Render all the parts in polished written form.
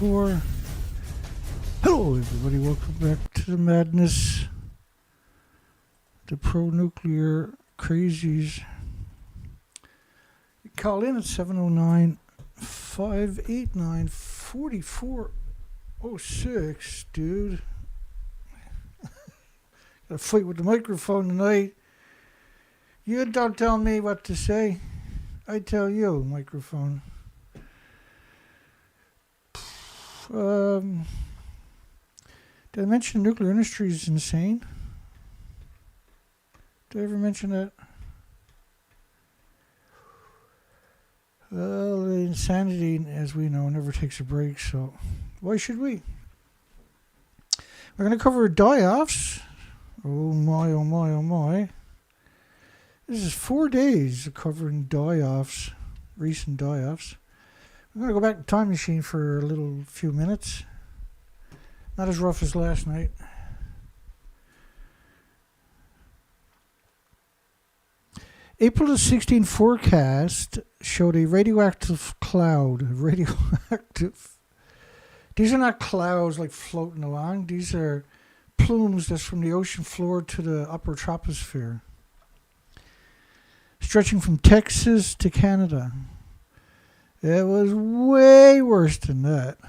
4. Hello, everybody. Welcome back to the madness. The pro-nuclear crazies. You call in at 709-589-4406, dude. Got a fight with the microphone tonight. You don't tell me what to say. I tell you, microphone. Did I mention the nuclear industry is insane? Did I ever mention that? Well, the insanity, as we know, never takes a break, so why should we? We're going to cover die-offs. Oh my, oh my, oh my. This is 4 days of covering die-offs, recent die-offs. I'm going to go back to the time machine for a few minutes. Not as rough as last night. April the 16th forecast showed a radioactive cloud. Radioactive. These are not clouds like floating along. These are plumes that's from the ocean floor to the upper troposphere. Stretching from Texas to Canada. It was way worse than that.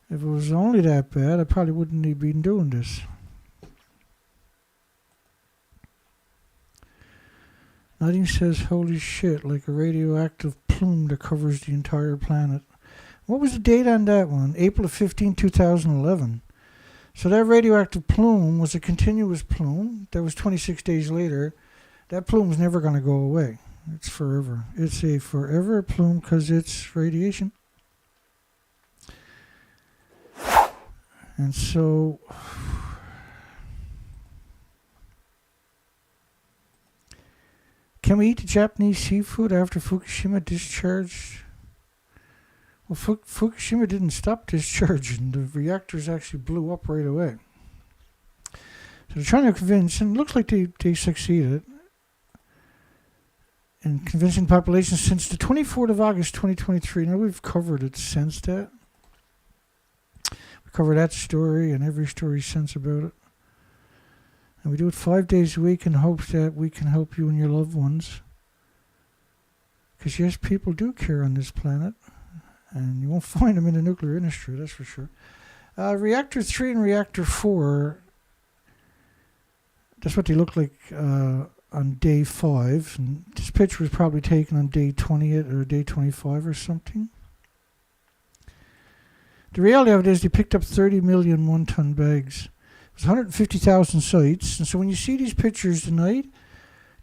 If it was only that bad, I probably wouldn't have been doing this. Nothing says holy shit like a radioactive plume that covers the entire planet. What was the date on that one? April 15, 2011. So that radioactive plume was a continuous plume. That was 26 days later. That plume is never going to go away. It's forever. It's a forever plume because it's radiation. And so, can we eat the Japanese seafood after Fukushima discharged? Well, Fukushima didn't stop discharging. The reactors actually blew up right away. So they're trying to convince, and it looks like they succeeded in convincing the population since the 24th of August 2023. Now we've covered it since that. We cover that story and every story since about it. And we do it 5 days a week in hopes that we can help you and your loved ones. Because yes, people do care on this planet. And you won't find them in the nuclear industry, that's for sure. Reactor 3 and Reactor 4, that's what they look like on day 5. And this picture was probably taken on day 20 or day 25 or something. The reality of it is they picked up 30 million one-ton bags. It was 150,000 sites. And so when you see these pictures tonight,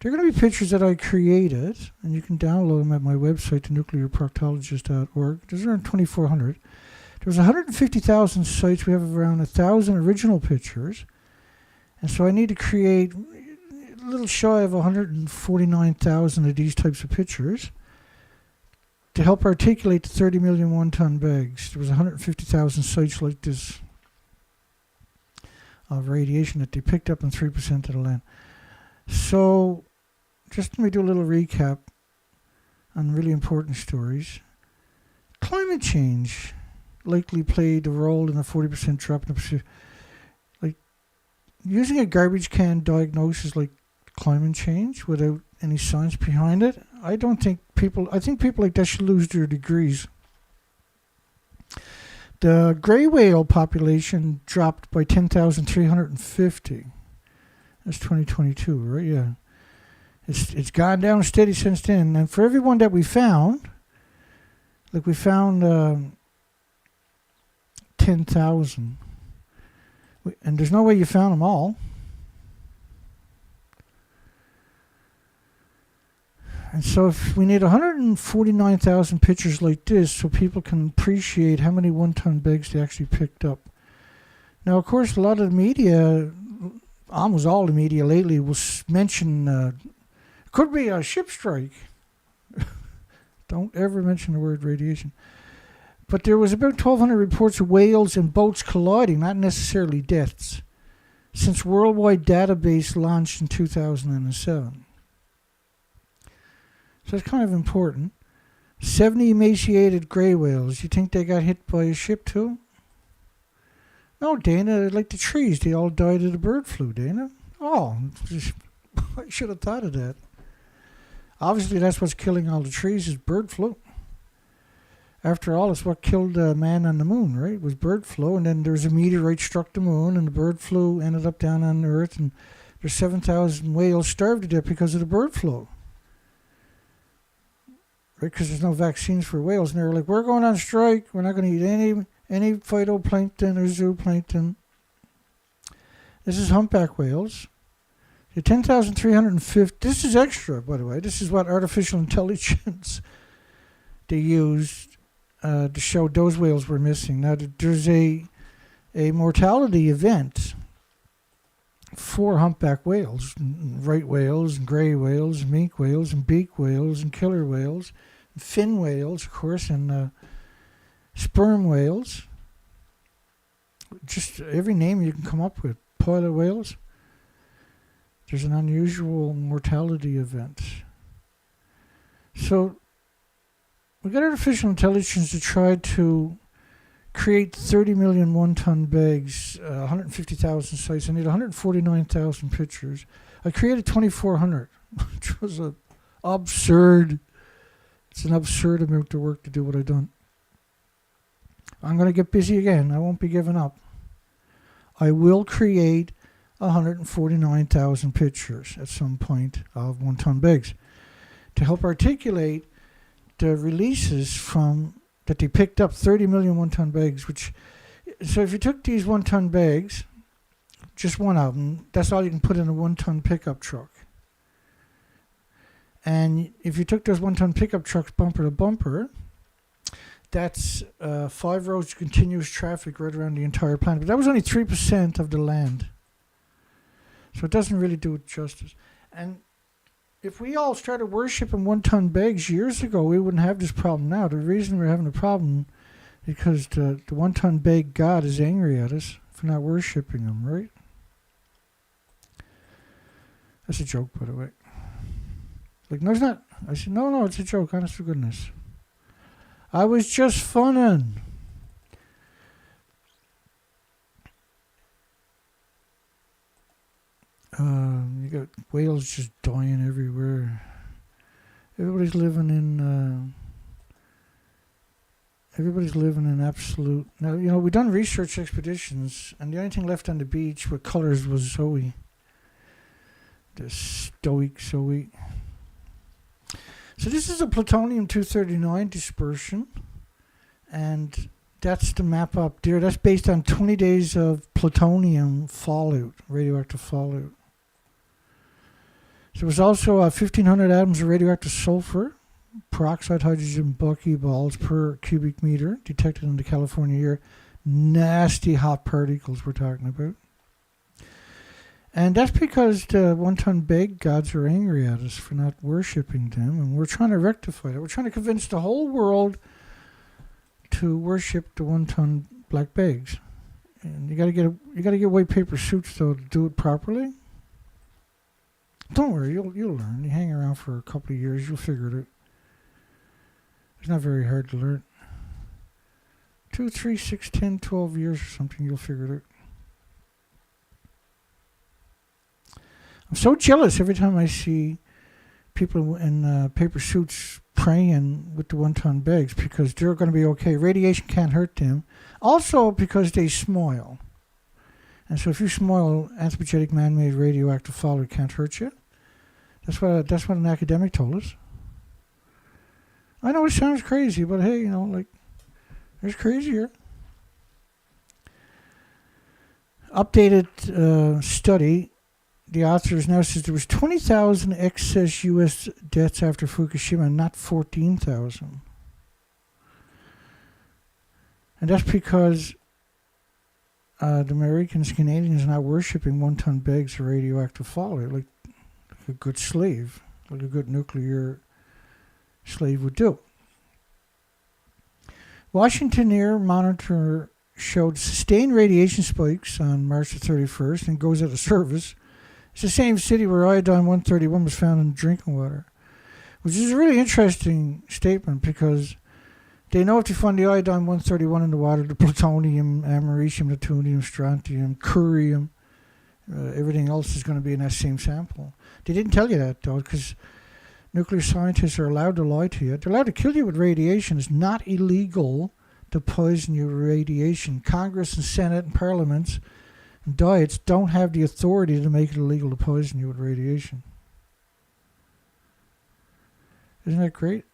they're going to be pictures that I created, and you can download them at my website, thenuclearproctologist.org. There's around 2,400. There was 150,000 sites. We have around 1,000 original pictures. And so I need to create a little shy of 149,000 of these types of pictures to help articulate the 30 million one-ton bags. There was 150,000 sites like this of radiation that they picked up in 3% of the land. So, just let me do a little recap on really important stories. Climate change likely played a role in a 40% drop in the like using a garbage can diagnosis like climate change without any science behind it. I think people like that should lose their degrees. The gray whale population dropped by 10,350. That's 2022, right? Yeah. It's gone down steady since then. And for every one that we found, like we found 10,000. And there's no way you found them all. And so if we need 149,000 pictures like this so people can appreciate how many one-ton bags they actually picked up. Now, of course, a lot of the media, almost all the media lately, will mention, could be a ship strike. Don't ever mention the word radiation. But there was about 1,200 reports of whales and boats colliding, not necessarily deaths, since worldwide database launched in 2007. So it's kind of important. 70 emaciated gray whales. You think they got hit by a ship too? No, Dana, like the trees, they all died of the bird flu, Dana. Oh, I should have thought of that. Obviously, that's what's killing all the trees is bird flu. After all, it's what killed man on the moon, right? It was bird flu, and then there was a meteorite struck the moon, and the bird flu ended up down on Earth, and there's 7,000 whales starved to death because of the bird flu. Right? Because there's no vaccines for whales, and they're like, we're going on strike. We're not going to eat any phytoplankton or zooplankton. This is humpback whales. The 10,350. This is extra, by the way. This is what artificial intelligence they used to show those whales were missing. Now, there's a mortality event for humpback whales, and right whales, and gray whales, and mink whales, and beak whales, and killer whales, and fin whales, of course, and sperm whales. Just every name you can come up with. Pilot whales. There's an unusual mortality event. So we got artificial intelligence to try to create 30 million one-ton bags, 150,000 sites. I need 149,000 pictures. I created 2,400, which was absurd. It's an absurd amount of work to do what I've done. I'm going to get busy again. I won't be giving up. I will create 149,000 pictures at some point of one-ton bags to help articulate the releases from that they picked up 30 million one-ton bags. Which, so if you took these one-ton bags, just one of them, that's all you can put in a one-ton pickup truck. And if you took those one-ton pickup trucks bumper to bumper, that's 5 roads of continuous traffic right around the entire planet. But that was only 3% of the land. So it doesn't really do it justice. And if we all started worshipping one-ton bags years ago, we wouldn't have this problem now. The reason we're having a problem is because the one-ton bag God is angry at us for not worshipping him, right? That's a joke, by the way. Like, no, it's not. I said, no, it's a joke, honest to goodness. I was just funning. You got whales just dying everywhere. Everybody's living in absolute. Now, you know, we done research expeditions, and the only thing left on the beach with colors was Zoe. The stoic Zoe. So this is a plutonium-239 dispersion, and that's the map up there. That's based on 20 days of plutonium fallout, radioactive fallout. There was also 1,500 atoms of radioactive sulfur, peroxide hydrogen buckyballs per cubic meter detected in the California air. Nasty hot particles we're talking about. And that's because the one-ton bag gods are angry at us for not worshipping them, and we're trying to rectify that. We're trying to convince the whole world to worship the one-ton black bags. And you got to get white paper suits though to do it properly. Don't worry, you'll learn. You hang around for a couple of years, you'll figure it out. It's not very hard to learn. 2, 3, 6, 10, 12 years or something, you'll figure it out. I'm so jealous every time I see people in paper suits praying with the one-ton bags because they're going to be okay. Radiation can't hurt them. Also because they smile. And so if you smile, anthropogenic man-made radioactive fallout can't hurt you. That's what an academic told us. I know it sounds crazy, but hey, you know, like, there's crazier. Updated study. The authors now says there was 20,000 excess U.S. deaths after Fukushima, not 14,000. And that's because the Americans, Canadians are not worshipping one-ton bags of radioactive fallout like a good slave, like a good nuclear slave would do. Washington Air Monitor showed sustained radiation spikes on March the 31st and goes out of service. It's the same city where iodine-131 was found in drinking water. which is a really interesting statement because they know if you find the iodine-131 in the water, the plutonium, americium, neptunium, strontium, curium, everything else is going to be in that same sample. They didn't tell you that, though, because nuclear scientists are allowed to lie to you. They're allowed to kill you with radiation. It's not illegal to poison you with radiation. Congress and Senate and parliaments and diets don't have the authority to make it illegal to poison you with radiation. Isn't that great?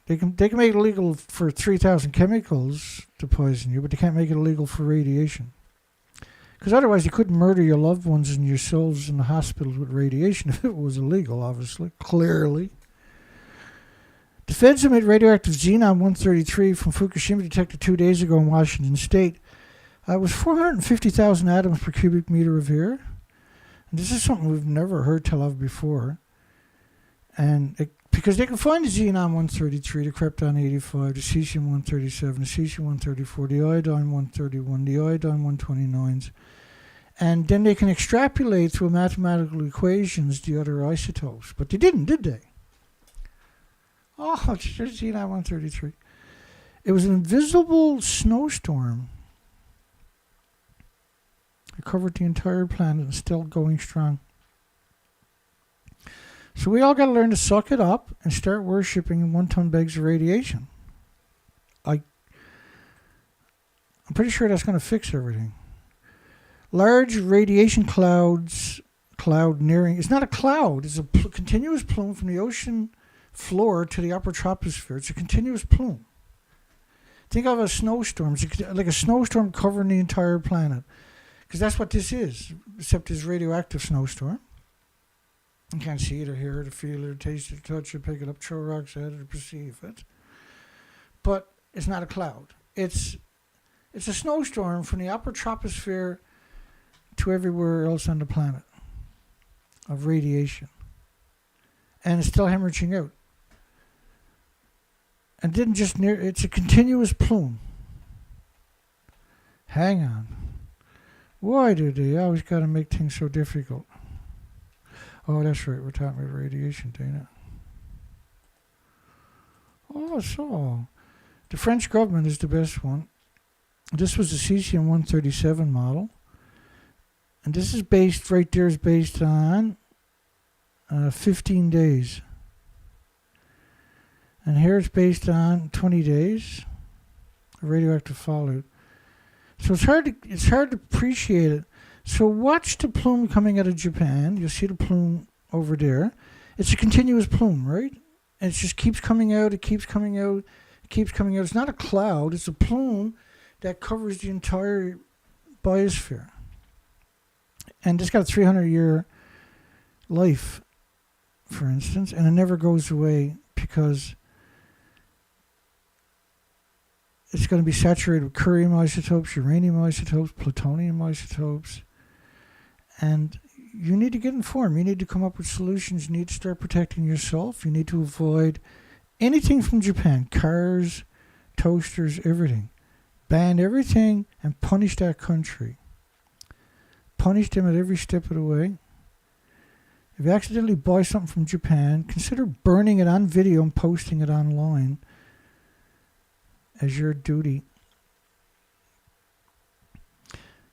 They can make it illegal for 3,000 chemicals to poison you, but they can't make it illegal for radiation. Because otherwise you couldn't murder your loved ones and yourselves in the hospitals with radiation if it was illegal, obviously, clearly. The feds emit radioactive xenon-133 from Fukushima detected 2 days ago in Washington State. It was 450,000 atoms per cubic meter of air. And this is something we've never heard tell of before. And because they can find the xenon-133, the krypton-85, the cesium-137, the cesium-134, the iodine-131, the iodine-129s. And then they can extrapolate through mathematical equations the other isotopes. But they didn't, did they? Oh, it's just xenon-133. It was an invisible snowstorm. It covered the entire planet and still going strong. So we all got to learn to suck it up and start worshipping 1 ton bags of radiation. I'm pretty sure that's going to fix everything. Large radiation cloud nearing. It's not a cloud. It's a continuous plume from the ocean floor to the upper troposphere. It's a continuous plume. Think of a snowstorm. It's like a snowstorm covering the entire planet. Because that's what this is, except it's radioactive snowstorm. You can't see it or hear it or feel it or taste it or touch it, pick it up, throw rocks at it or perceive it. But it's not a cloud. It's a snowstorm from the upper troposphere to everywhere else on the planet of radiation. And it's still hemorrhaging out. And didn't just near, it's a continuous plume. Hang on. Why do they always got to make things so difficult? Oh, that's right. We're talking about radiation, Dana. Oh, so the French government is the best one. This was the cesium-137 model. And this is based, right there is based on 15 days. And here it's based on 20 days of radioactive fallout. So it's hard to appreciate it. So watch the plume coming out of Japan. You'll see the plume over there. It's a continuous plume, right? And it just keeps coming out. It keeps coming out. It keeps coming out. It's not a cloud. It's a plume that covers the entire biosphere. And it's got a 300-year life, for instance, and it never goes away because it's going to be saturated with curium isotopes, uranium isotopes, plutonium isotopes. And you need to get informed. You need to come up with solutions. You need to start protecting yourself. You need to avoid anything from Japan. Cars, toasters, everything. Ban everything and punish that country. Punish them at every step of the way. If you accidentally buy something from Japan, consider burning it on video and posting it online as your duty.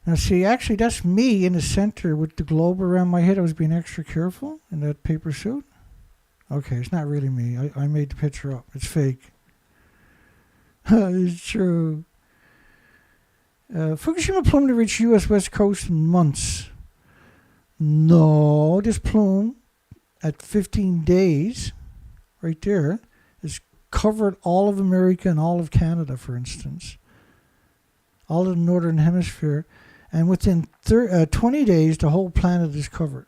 Now see, actually that's me in the center with the globe around my head. I was being extra careful in that paper suit. Okay, it's not really me. I made the picture up. It's fake. It's true. Fukushima Plume to reach U.S. West Coast in months. No, this plume at 15 days, right there, is covered all of America and all of Canada, for instance. All of the northern hemisphere. And within 20 days, the whole planet is covered.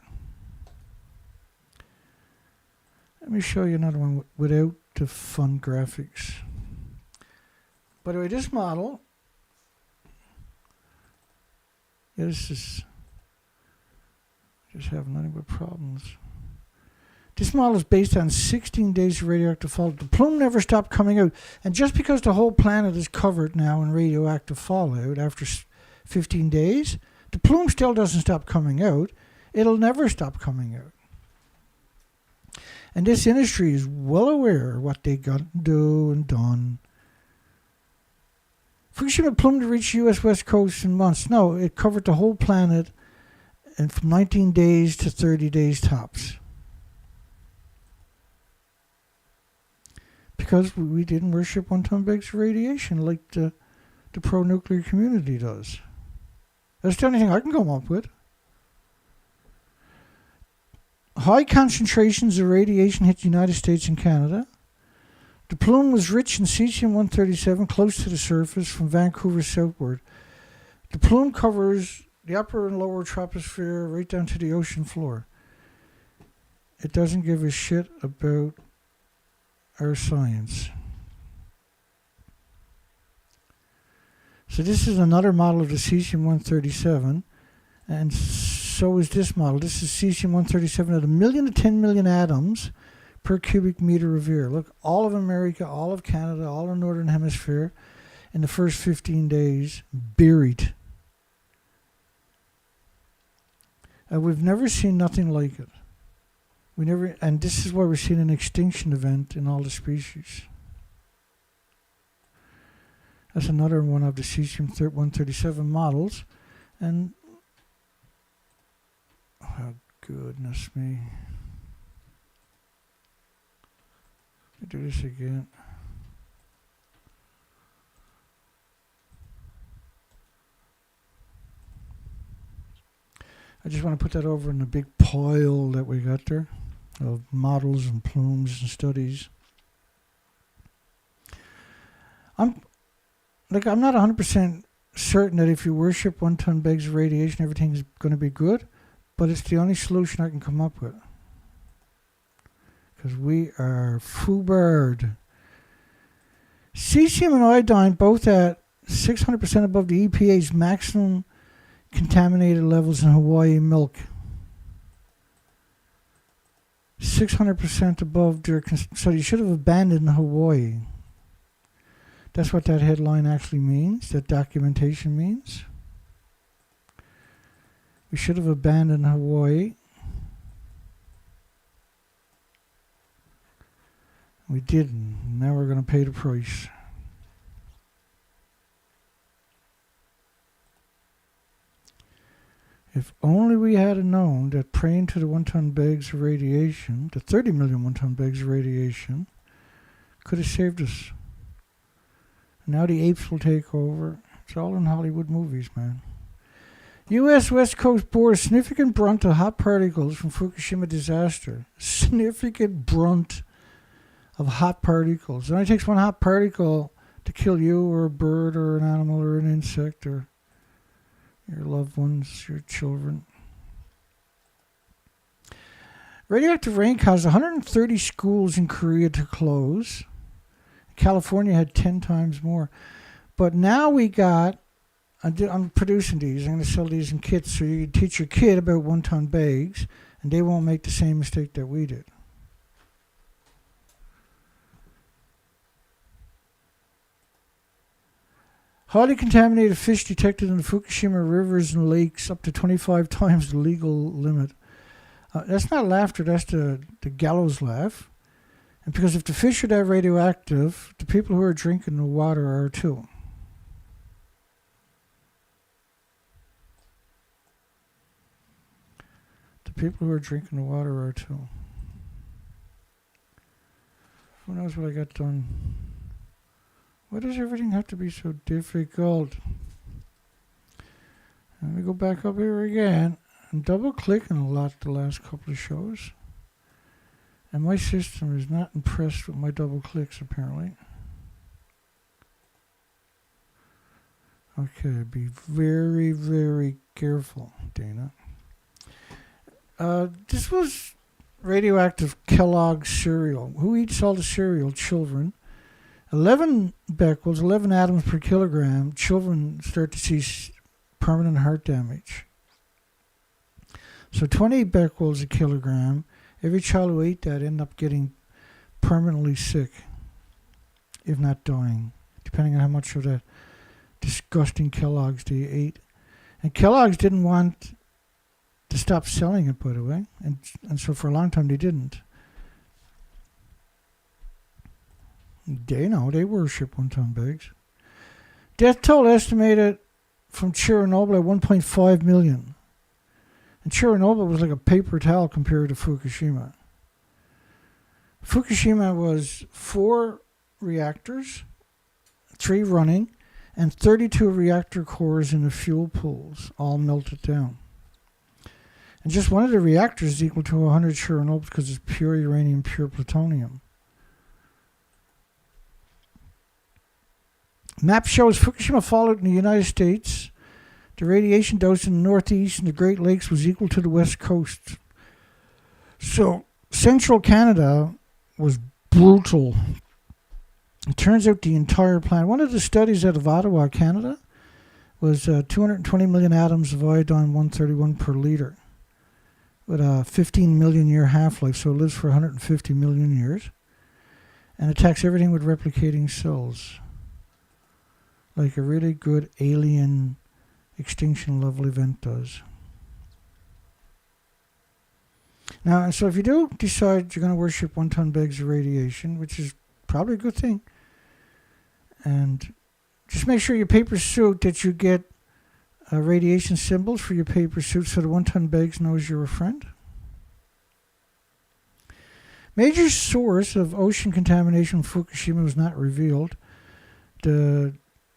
Let me show you another one without the fun graphics. By the way, this model, this is just having nothing but problems. This model is based on 16 days of radioactive fallout. The plume never stopped coming out. And just because the whole planet is covered now in radioactive fallout after 15 days, the plume still doesn't stop coming out. It'll never stop coming out. And this industry is well aware of what they got to do and done. Fukushima Plume to reach the U.S. West Coast in months. No, it covered the whole planet and from 19 days to 30 days tops. Because we didn't worship 1 ton bags of radiation like the pro-nuclear community does. That's the only thing I can come up with. High concentrations of radiation hit the United States and Canada. The plume was rich in cesium-137 close to the surface from Vancouver southward. The plume covers the upper and lower troposphere right down to the ocean floor. It doesn't give a shit about our science. So this is another model of the cesium-137, and so is this model. This is cesium-137 at 1 million to 10 million atoms per cubic meter of air. Look, all of America, all of Canada, all of the Northern Hemisphere in the first 15 days buried. We've never seen nothing like it. And this is why we're seeing an extinction event in all the species. That's another one of the cesium-137 models. And, oh goodness me. Let me do this again. I just want to put that over in the big pile that we got there of models and plumes and studies. I'm not 100% certain that if you worship 1 ton bags of radiation, everything's going to be good, but it's the only solution I can come up with. Because we are foobarred. Cesium and iodine both at 600% above the EPA's maximum contaminated levels in Hawaii milk. 600% above their... So you should have abandoned Hawaii. That's what that headline actually means, that documentation means. We should have abandoned Hawaii. We didn't. Now we're going to pay the price. If only we had known that praying to the 1 ton bags of radiation, the 30 million 1 ton bags of radiation, could have saved us. Now the apes will take over. It's all in Hollywood movies, man. U.S. West Coast bore a significant brunt of hot particles from Fukushima disaster. Significant brunt of hot particles. It only takes one hot particle to kill you or a bird or an animal or an insect or your loved ones, your children. Radioactive rain caused 130 schools in Korea to close. California had 10 times more. But now we got, I'm producing these, I'm going to sell these in kits so you can teach your kid about 1 ton bags and they won't make the same mistake that we did. Highly contaminated fish detected in the Fukushima rivers and lakes up to 25 times the legal limit. That's not laughter, that's the gallows laugh. And because if the fish are that radioactive, the people who are drinking the water are too. The people who are drinking the water are too. Who knows what I got done? Why does everything have to be so difficult? Let me go back up here again. I'm double clicking a lot the last couple of shows. And my system is not impressed with my double clicks apparently. Okay, be very, very careful, Dana. This was radioactive Kellogg's cereal. Who eats all the cereal? Children. 11 becquerels, 11 atoms per kilogram, children start to see permanent heart damage. So 20 becquerels a kilogram, every child who ate that ended up getting permanently sick, if not dying, depending on how much of that disgusting Kellogg's they ate. And Kellogg's didn't want to stop selling it, by the way, and so for a long time they didn't. They worship one-ton bags. Death toll estimated from Chernobyl at 1.5 million. And Chernobyl was like a paper towel compared to Fukushima. Fukushima was 4 reactors, 3 running, and 32 reactor cores in the fuel pools, all melted down. And just one of the reactors is equal to 100 Chernobyl because it's pure uranium, pure plutonium. Map shows Fukushima fallout in the United States. The radiation dose in the Northeast and the Great Lakes was equal to the West Coast. So, central Canada was brutal. It turns out the entire planet. One of the studies out of Ottawa, Canada, was 220 million atoms of iodine-131 per liter, with a 15 million year half-life, so it lives for 150 million years, and attacks everything with replicating cells, like a really good alien extinction level event does. Now, so if you do decide you're going to worship 1-ton bags of radiation, which is probably a good thing, and just make sure your paper suit that you get radiation symbols for your paper suit so the 1-ton bags knows you're a friend. Major source of ocean contamination from Fukushima was not revealed. The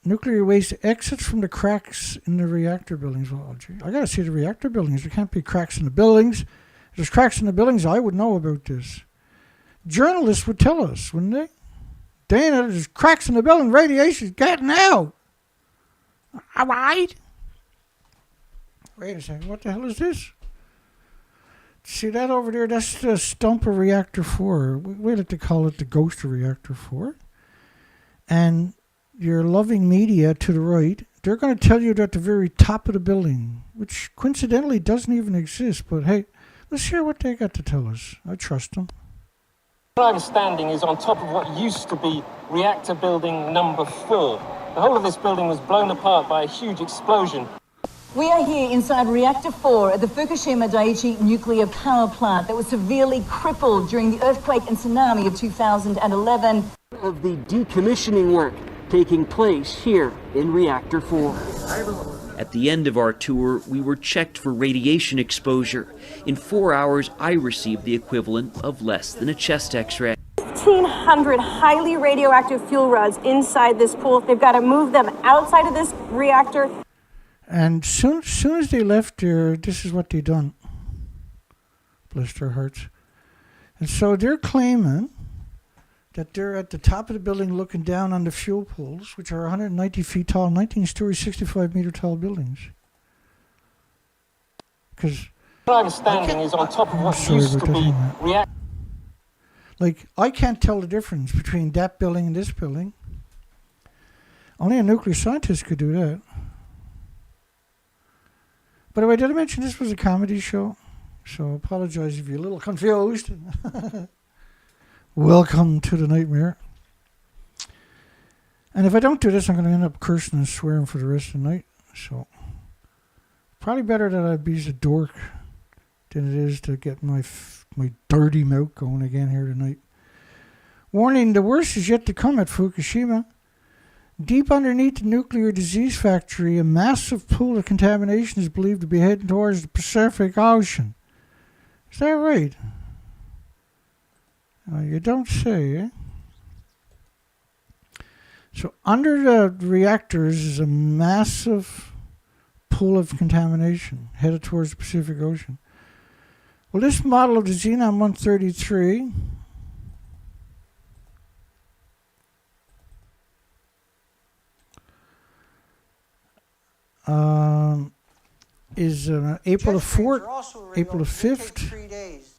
nuclear waste exits from the cracks in the reactor buildings. Well, gee, I got to see the reactor buildings. There can't be cracks in the buildings. If there's cracks in the buildings, I would know about this. Journalists would tell us, wouldn't they? Dana, there's cracks in the building. Radiation's getting out. All right. Wait a second. What the hell is this? See that over there? That's the stump of reactor 4. We like to call it the ghost of reactor 4. And your loving media to the right, they're going to tell you they're at the very top of the building, which coincidentally doesn't even exist. But hey, let's hear what they got to tell us. I trust them. Where I was standing is on top of what used to be reactor building number 4. The whole of this building was blown apart by a huge explosion. We are here inside Reactor 4 at the Fukushima Daiichi nuclear power plant that was severely crippled during the earthquake and tsunami of 2011. Of the decommissioning work taking place here in Reactor 4. At the end of our tour, we were checked for radiation exposure. In 4 hours, I received the equivalent of less than a chest x-ray. 1,500 highly radioactive fuel rods inside this pool. They've got to move them outside of this reactor. And soon as they left there, this is what they done. Bless their hearts. And so they're claiming that they're at the top of the building looking down on the fuel pools, which are 190 feet tall, 19-story, 65-meter tall buildings. Because Where I was standing is on top of what used to be reactor. Like, I can't tell the difference between that building and this building. Only a nuclear scientist could do that. By the way, did I mention this was a comedy show? So I apologize if you're a little confused. Welcome to the nightmare. And if I don't do this, I'm going to end up cursing and swearing for the rest of the night. So probably better that I be a dork than it is to get my dirty mouth going again here tonight. Warning, the worst is yet to come at Fukushima. Deep underneath the nuclear disease factory, a massive pool of contamination is believed to be heading towards the Pacific Ocean. Is that right? You don't say, eh? So under the reactors is a massive pool of contamination headed towards the Pacific Ocean. Well, this model of the Xenon-133 is April the 4th, April the 5th. 3 days.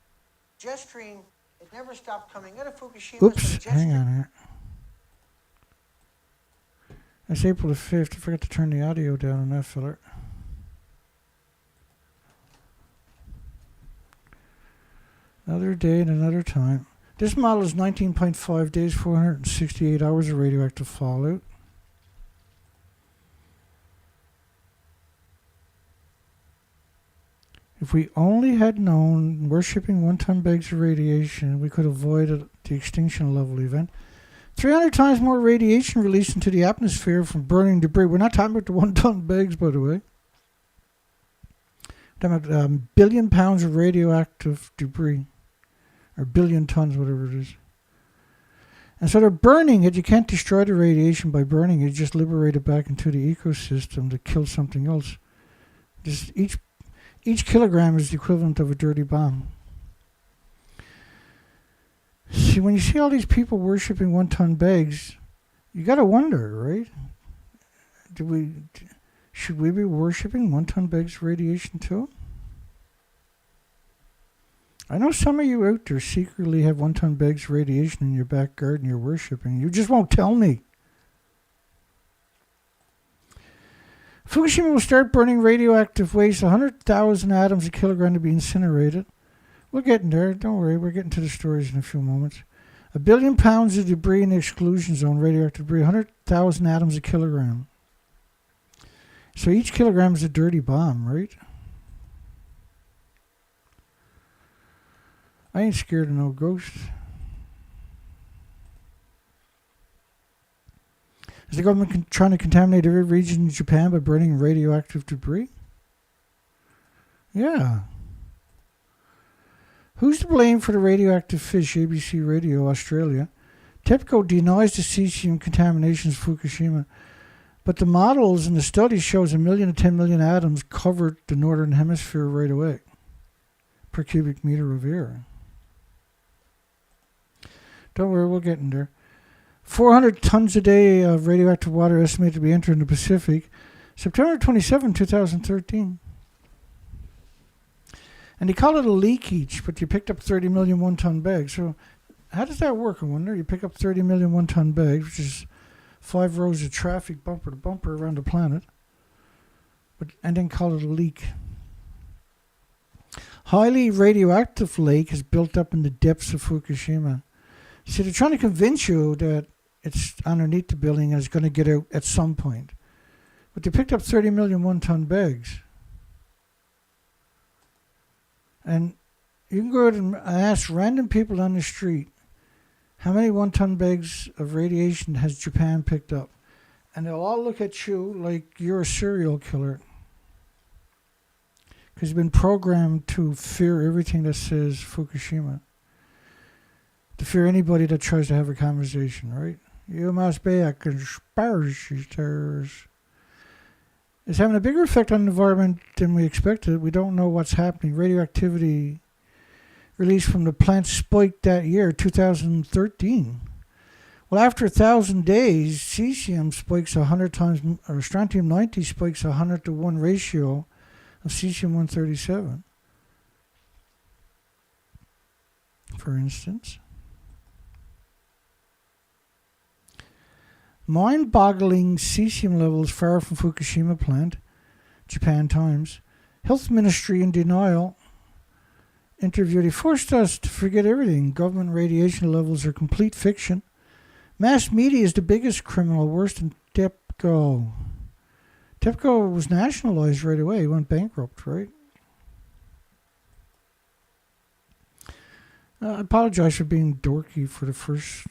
Jet stream, it never stopped coming out of Fukushima. Oops, hang on here. That's April the 5th. I forgot to turn the audio down on that filler. Another day and another time. This model is 19.5 days, 468 hours of radioactive fallout. If we only had known worshipping 1-ton bags of radiation, we could avoid the extinction level event. 300 times more radiation released into the atmosphere from burning debris. We're not talking about the 1 ton bags, by the way. We're talking about billion pounds of radioactive debris. Or billion tons, whatever it is. And so they're burning it. You can't destroy the radiation by burning it. You just liberate it back into the ecosystem to kill something else. Just each kilogram is the equivalent of a dirty bomb. See, when you see all these people worshipping 1 ton bags, you got to wonder, right? Should we be worshipping 1 ton bags of radiation too? I know some of you out there secretly have 1 ton bags of radiation in your back garden you're worshipping. You just won't tell me. Fukushima will start burning radioactive waste, 100,000 atoms a kilogram to be incinerated. We're getting there. Don't worry. We're getting to the stories in a few moments. 1 billion pounds of debris in the exclusion zone, radioactive debris, 100,000 atoms a kilogram. So each kilogram is a dirty bomb, right? I ain't scared of no ghosts. Is the government trying to contaminate every region in Japan by burning radioactive debris? Yeah. Who's to blame for the radioactive fish, ABC Radio Australia? TEPCO denies the cesium contaminations of Fukushima, but the models and the studies shows 1 million to 10 million atoms covered the northern hemisphere right away per cubic meter of air. Don't worry, we'll get in there. 400 tons a day of radioactive water estimated to be entering the Pacific. September 27, 2013. And they call it a leakage, but you picked up 30 million 1 ton bags. So how does that work, I wonder? You pick up 30 million 1 ton bags, which is 5 rows of traffic bumper to bumper around the planet, and then call it a leak. Highly radioactive lake is built up in the depths of Fukushima. See, they're trying to convince you that it's underneath the building and it's going to get out at some point. But they picked up 30 million 1 ton bags. And you can go out and ask random people on the street, how many 1 ton bags of radiation has Japan picked up? And they'll all look at you like you're a serial killer. Because you've been programmed to fear everything that says Fukushima. To fear anybody that tries to have a conversation, right? You must be a conspiracy theorist. It's having a bigger effect on the environment than we expected. We don't know what's happening. Radioactivity released from the plant spiked that year, 2013. Well, after 1,000 days, cesium spikes 100 times, or strontium-90 spikes 100 to 1 ratio of cesium-137, for instance. Mind-boggling cesium levels far from Fukushima plant, Japan Times. Health Ministry in denial. Interview, they forced us to forget everything. Government radiation levels are complete fiction. Mass media is the biggest criminal, worse than TEPCO. TEPCO was nationalized right away. It went bankrupt, right? I apologize for being dorky for the first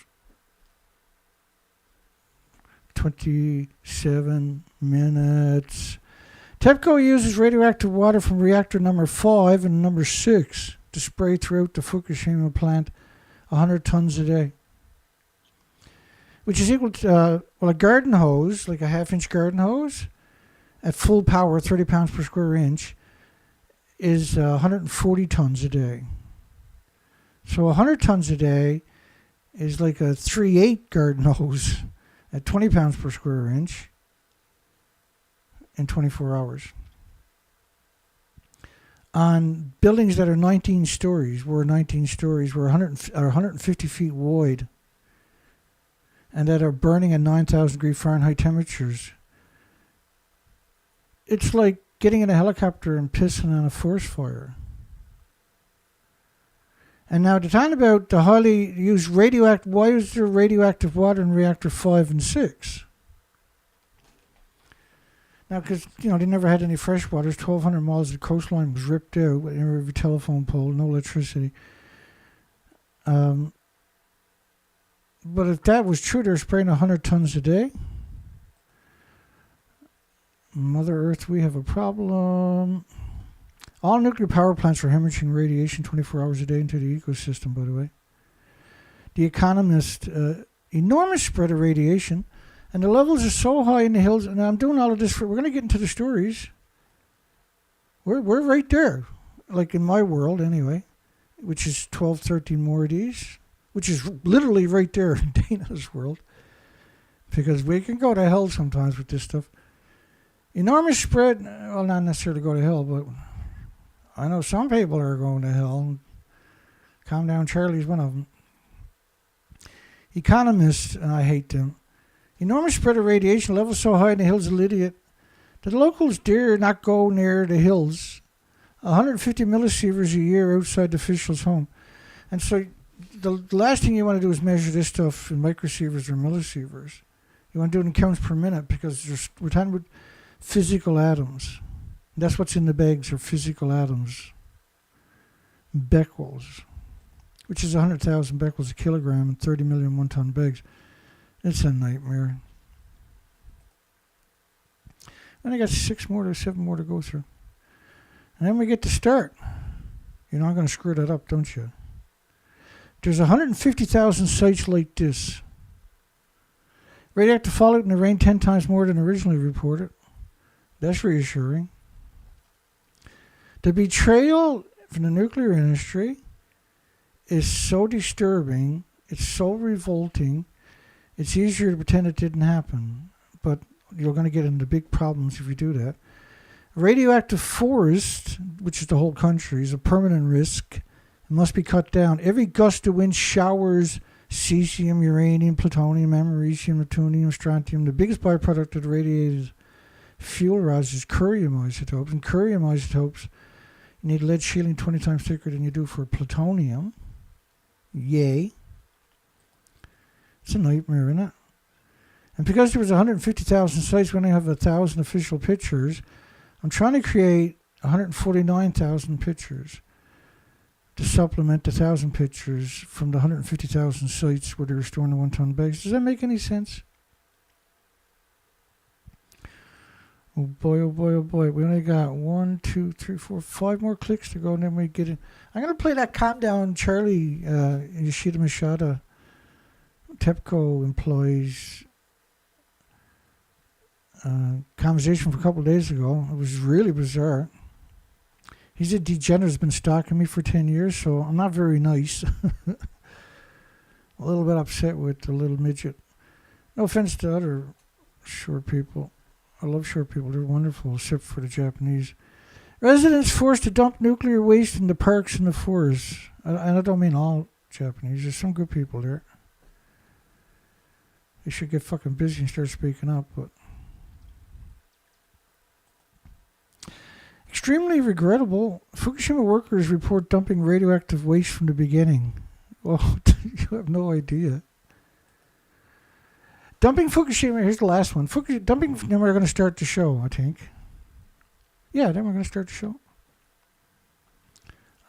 27 minutes. TEPCO uses radioactive water from reactor number 5 and number 6 to spray throughout the Fukushima plant 100 tons a day, which is equal to a garden hose, like a half-inch garden hose, at full power, 30 pounds per square inch, is 140 tons a day. So 100 tons a day is like a 3/8 garden hose at 20 pounds per square inch in 24 hours. On buildings that are 19 stories, we're 150 feet wide, and that are burning at 9,000 degree Fahrenheit temperatures. It's like getting in a helicopter and pissing on a forest fire. And now to talk about the highly used radioactive, why is there radioactive water in reactor 5 and 6? Now, because, they never had any fresh water. 1,200 miles of coastline was ripped out, every telephone pole, no electricity. But if that was true, they're spraying 100 tons a day. Mother Earth, we have a problem. All nuclear power plants are hemorrhaging radiation 24 hours a day into the ecosystem, by the way. The Economist, enormous spread of radiation, and the levels are so high in the hills. And I'm doing all of this we're going to get into the stories. We're right there, like in my world anyway, which is 12, 13 more of these, which is literally right there in Dana's world, because we can go to hell sometimes with this stuff. Enormous spread, well, not necessarily go to hell, but I know some people are going to hell. Calm Down Charlie's one of them. Economists, and I hate them. Enormous spread of radiation, levels so high in the hills of Lydia that the locals dare not go near the hills. 150 millisieverts a year outside the official's home. And so the last thing you want to do is measure this stuff in microsieverts or millisieverts. You want to do it in counts per minute, because we're talking about physical atoms. That's what's in the bags, are physical atoms. Becquerels, which is 100,000 becquerels a kilogram and 30 million one-ton bags. It's a nightmare. And I got 7 more to go through. And then we get to start. You're not going to screw that up, don't you? There's 150,000 sites like this. Radioactive fallout in the rain 10 times more than originally reported. That's reassuring. The betrayal from the nuclear industry is so disturbing. It's so revolting. It's easier to pretend it didn't happen. But you're going to get into big problems if you do that. Radioactive forest, which is the whole country, is a permanent risk. It must be cut down. Every gust of wind showers cesium, uranium, plutonium, americium, plutonium, strontium. The biggest byproduct of the radiated fuel rods is curium isotopes. And curium isotopes, you need lead shielding 20 times thicker than you do for plutonium. Yay. It's a nightmare, isn't it? And because there was 150,000 sites, we only have 1,000 official pictures. I'm trying to create 149,000 pictures to supplement the 1,000 pictures from the 150,000 sites where they're storing the one-ton bags. Does that make any sense? Oh boy, oh boy, oh boy. We only got 1, 2, 3, 4, 5 more clicks to go, and then we get in. I'm going to play that Calm Down Charlie, Yoshida Mashada, TEPCO employees conversation from a couple of days ago. It was really bizarre. He's a degenerate, has been stalking me for 10 years, so I'm not very nice. A little bit upset with the little midget. No offense to other short people. I love short people. They're wonderful, except for the Japanese. Residents forced to dump nuclear waste in the parks and the forests. And I don't mean all Japanese. There's some good people there. They should get fucking busy and start speaking up, but... Extremely regrettable. Fukushima workers report dumping radioactive waste from the beginning. Well, you have no idea. Dumping Fukushima, here's the last one. Dumping, then we're going to start the show, I think. Yeah, then we're going to start the show.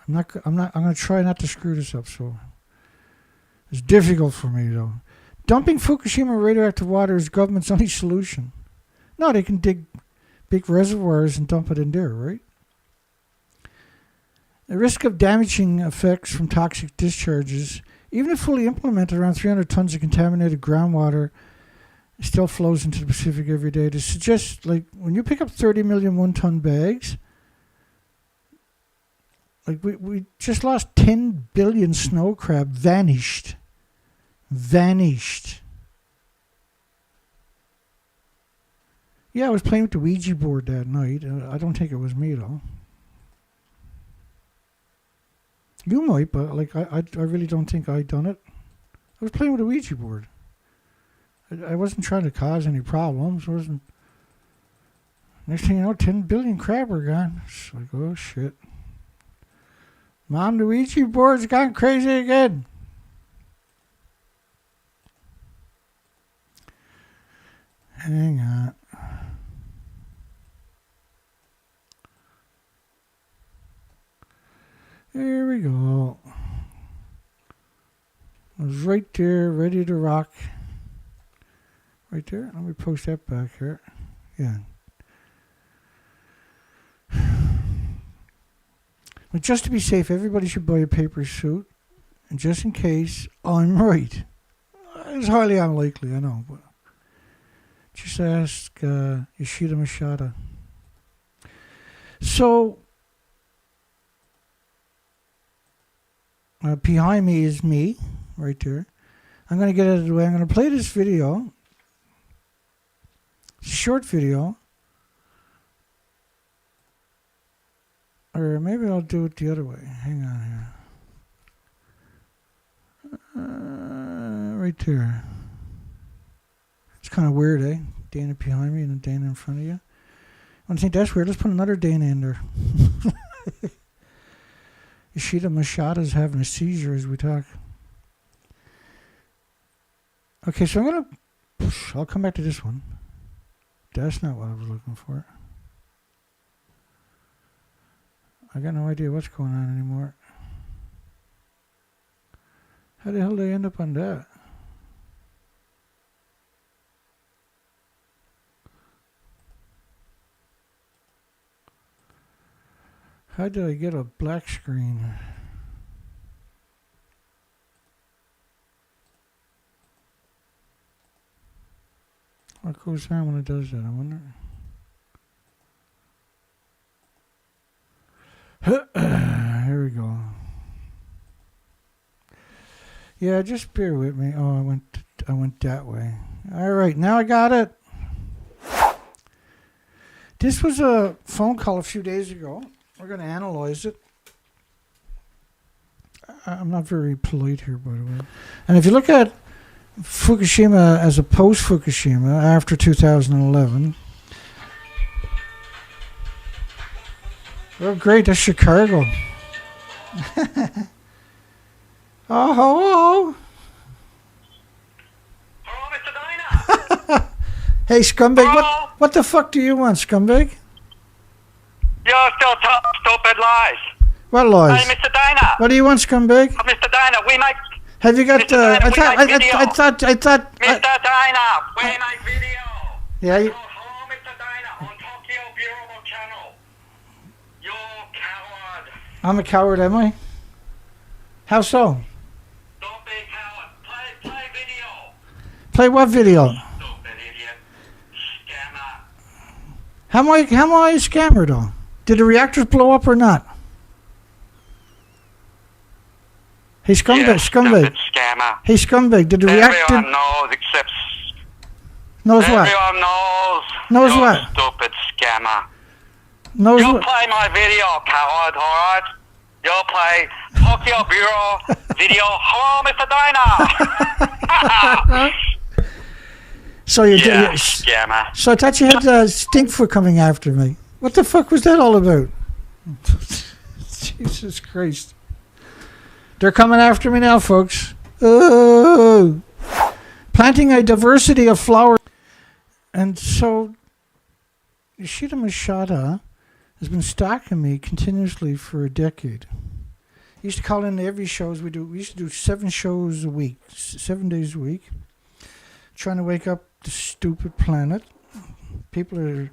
I'm going to try not to screw this up, so. It's difficult for me, though. Dumping Fukushima radioactive water is government's only solution. No, they can dig big reservoirs and dump it in there, right? The risk of damaging effects from toxic discharges, even if fully implemented, around 300 tons of contaminated groundwater still flows into the Pacific every day. To suggest, like, when you pick up 30 million one-ton bags, like, we just lost 10 billion snow crab. Vanished. Yeah, I was playing with the Ouija board that night. I don't think it was me, though. You might, but like I really don't think I done it. I was playing with a Ouija board. I wasn't trying to cause any problems. Next thing you know, 10 billion crab are gone. It's like, oh shit. Mom, the Ouija board's gone crazy again. Hang on. Here we go. was right there, ready to rock. Right there. Let me post that back here. Yeah. But just to be safe, everybody should buy a paper suit. And just in case I'm right. It's highly unlikely, I know. But just ask Yoshida Mashada. So, behind me is me, right there. I'm going to get out of the way. I'm going to play this video. It's a short video. Or maybe I'll do it the other way. Hang on here. Right there. It's kind of weird, eh? Dana behind me and a Dana in front of you. I think that's weird. Let's put another Dana in there. Yoshida Mashada's having a seizure as we talk. Okay, so I'll come back to this one. That's not what I was looking for. I got no idea what's going on anymore. How the hell did I end up on that? How did I get a black screen? What goes on when it does that, I wonder? Here we go. Yeah, just bear with me. Oh, I went that way. All right, now I got it. This was a phone call a few days ago. We're going to analyze it. I'm not very polite here, by the way. And if you look at Fukushima as a post-Fukushima after 2011. Oh, great, that's Chicago. Oh, hello. Hello, Mr. Dana. Hey, scumbag, Hello? what the fuck do you want, scumbag? You're still stupid lies. What lies? Hey, Mr. Dana. What do you want, scumbag? Mr. Dana, we make... Have you got, Mr. Dana, I we thought, make video. I thought, Mr. Dana, we make video. Yeah, you, Hello, Mr. Dana, on Tokyo Bureau channel. You coward. I'm a coward, am I? How so? Don't be coward. Play video. Play what video? Stupid idiot. Scammer. How am I a scammer, though? Did the reactors blow up or not? Hey, scumbag, Yeah, scumbag. stupid scammer. Hey, scumbag, did the reactor... Everyone knows except... Knows what? Everyone knows. Knows you what? Stupid scammer. Knows You what? play my video, coward, alright? You play Tokyo Bureau video. Hello, Mr. Dana. So you Yeah, did... scammer. So I thought you had Stinkfoot coming after me. What the fuck was that all about? Jesus Christ. They're coming after me now, folks. Oh. Planting a diversity of flowers. And so, Yoshida Mashada has been stalking me continuously for a decade. He used to call in every shows we do. We used to do 7 shows a week, 7 days a week, trying to wake up the stupid planet. People are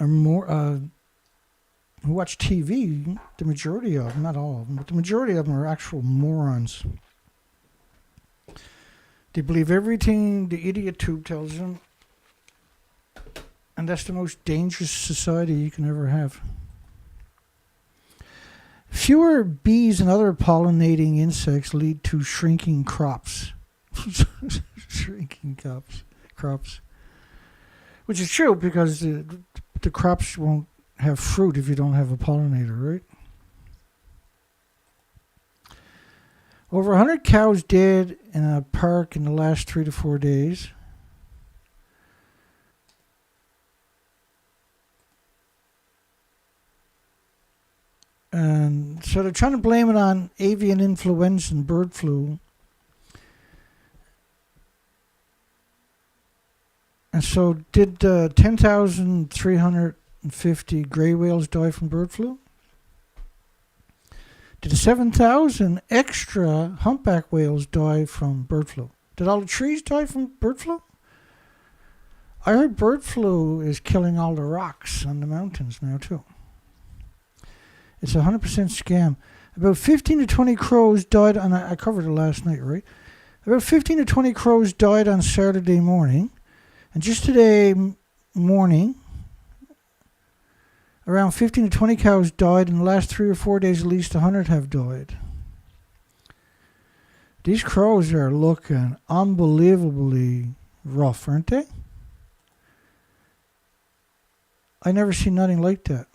more who watch TV. The majority of them, not all of them, but the majority of them are actual morons. They believe everything the idiot tube tells them, and that's the most dangerous society you can ever have. Fewer bees and other pollinating insects lead to shrinking crops. Shrinking crops. Which is true, because the crops won't have fruit if you don't have a pollinator, right? Over 100 cows dead in a park in the last 3 to 4 days. And so they're trying to blame it on avian influenza and bird flu. And so did 10,350 gray whales die from bird flu? Did 7,000 extra humpback whales die from bird flu? Did all the trees die from bird flu? I heard bird flu is killing all the rocks on the mountains now too. It's a 100% scam. About 15 to 20 crows died on, I covered it last night, right? About 15 to 20 crows died on Saturday morning. And just today morning, around 15 to 20 cows died. In the last 3 or 4 days, at least 100 have died. These crows are looking unbelievably rough, aren't they? I never seen nothing like that.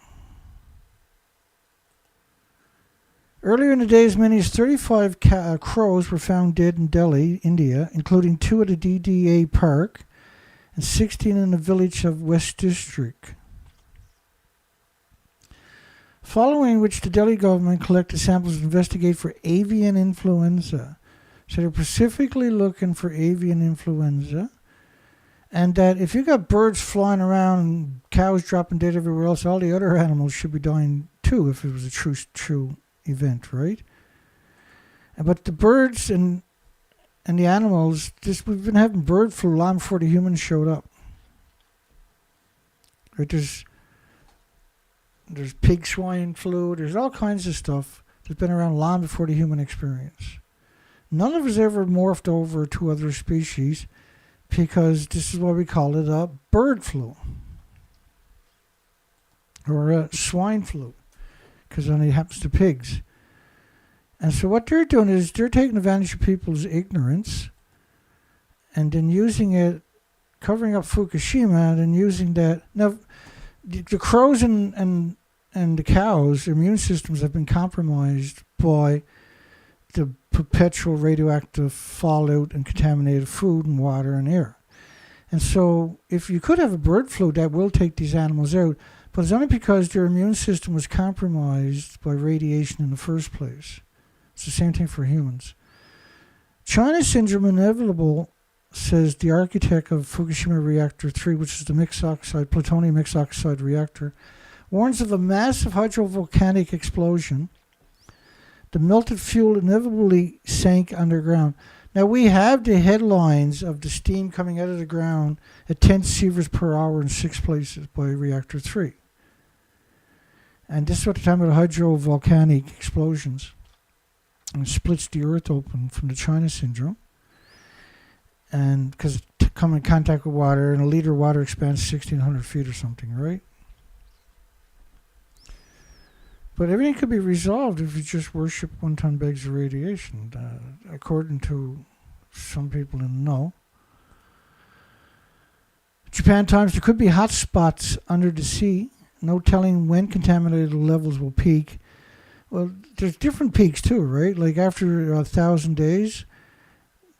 Earlier in the day, as many as 35 crows were found dead in Delhi, India, including 2 at a DDA park and 16 in the village of West District. Following which the Delhi government collected samples to investigate for avian influenza. So they're specifically looking for avian influenza. And that if you got birds flying around and cows dropping dead everywhere else, all the other animals should be dying too if it was a true event, right? But the birds and the animals, we've been having bird flu long before the humans showed up. Right? There's pig swine flu, there's all kinds of stuff that's been around long before the human experience. None of us ever morphed over to other species because this is why we call it a bird flu or a swine flu, because it only happens to pigs. And so what they're doing is they're taking advantage of people's ignorance and then using it, covering up Fukushima, and then using that. Now, the crows and the cows, their immune systems have been compromised by the perpetual radioactive fallout and contaminated food and water and air. And so if you could have a bird flu, that will take these animals out, but it's only because their immune system was compromised by radiation in the first place. It's the same thing for humans. China syndrome inevitable, says the architect of Fukushima Reactor 3, which is the plutonium mixed oxide reactor, warns of a massive hydrovolcanic explosion. The melted fuel inevitably sank underground. Now we have the headlines of the steam coming out of the ground at 10 sieverts per hour in 6 places by Reactor 3. And this is what they're talking about, hydrovolcanic explosions. And it splits the earth open from the China syndrome. And because it come in contact with water, and a liter of water expands 1,600 feet or something, right? But everything could be resolved if you just worship 1 ton bags of radiation, according to some people in the know. Japan times, there could be hot spots under the sea. No telling when contaminated levels will peak. Well, there's different peaks too, right? Like after 1,000 days,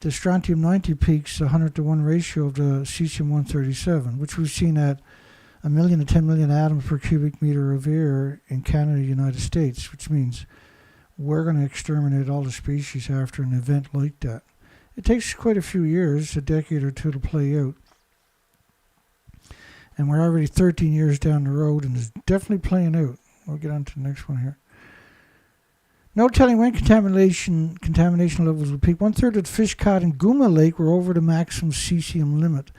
the strontium-90 peaks 100 to 1 ratio of the cesium-137, which we've seen at 1 million to 10 million atoms per cubic meter of air in Canada, United States, which means we're going to exterminate all the species after an event like that. It takes quite a few years, a decade or two, to play out. And we're already 13 years down the road, and it's definitely playing out. We'll get on to the next one here. No telling when contamination levels will peak. 1/3 of the fish caught in Guma Lake were over the maximum cesium limit.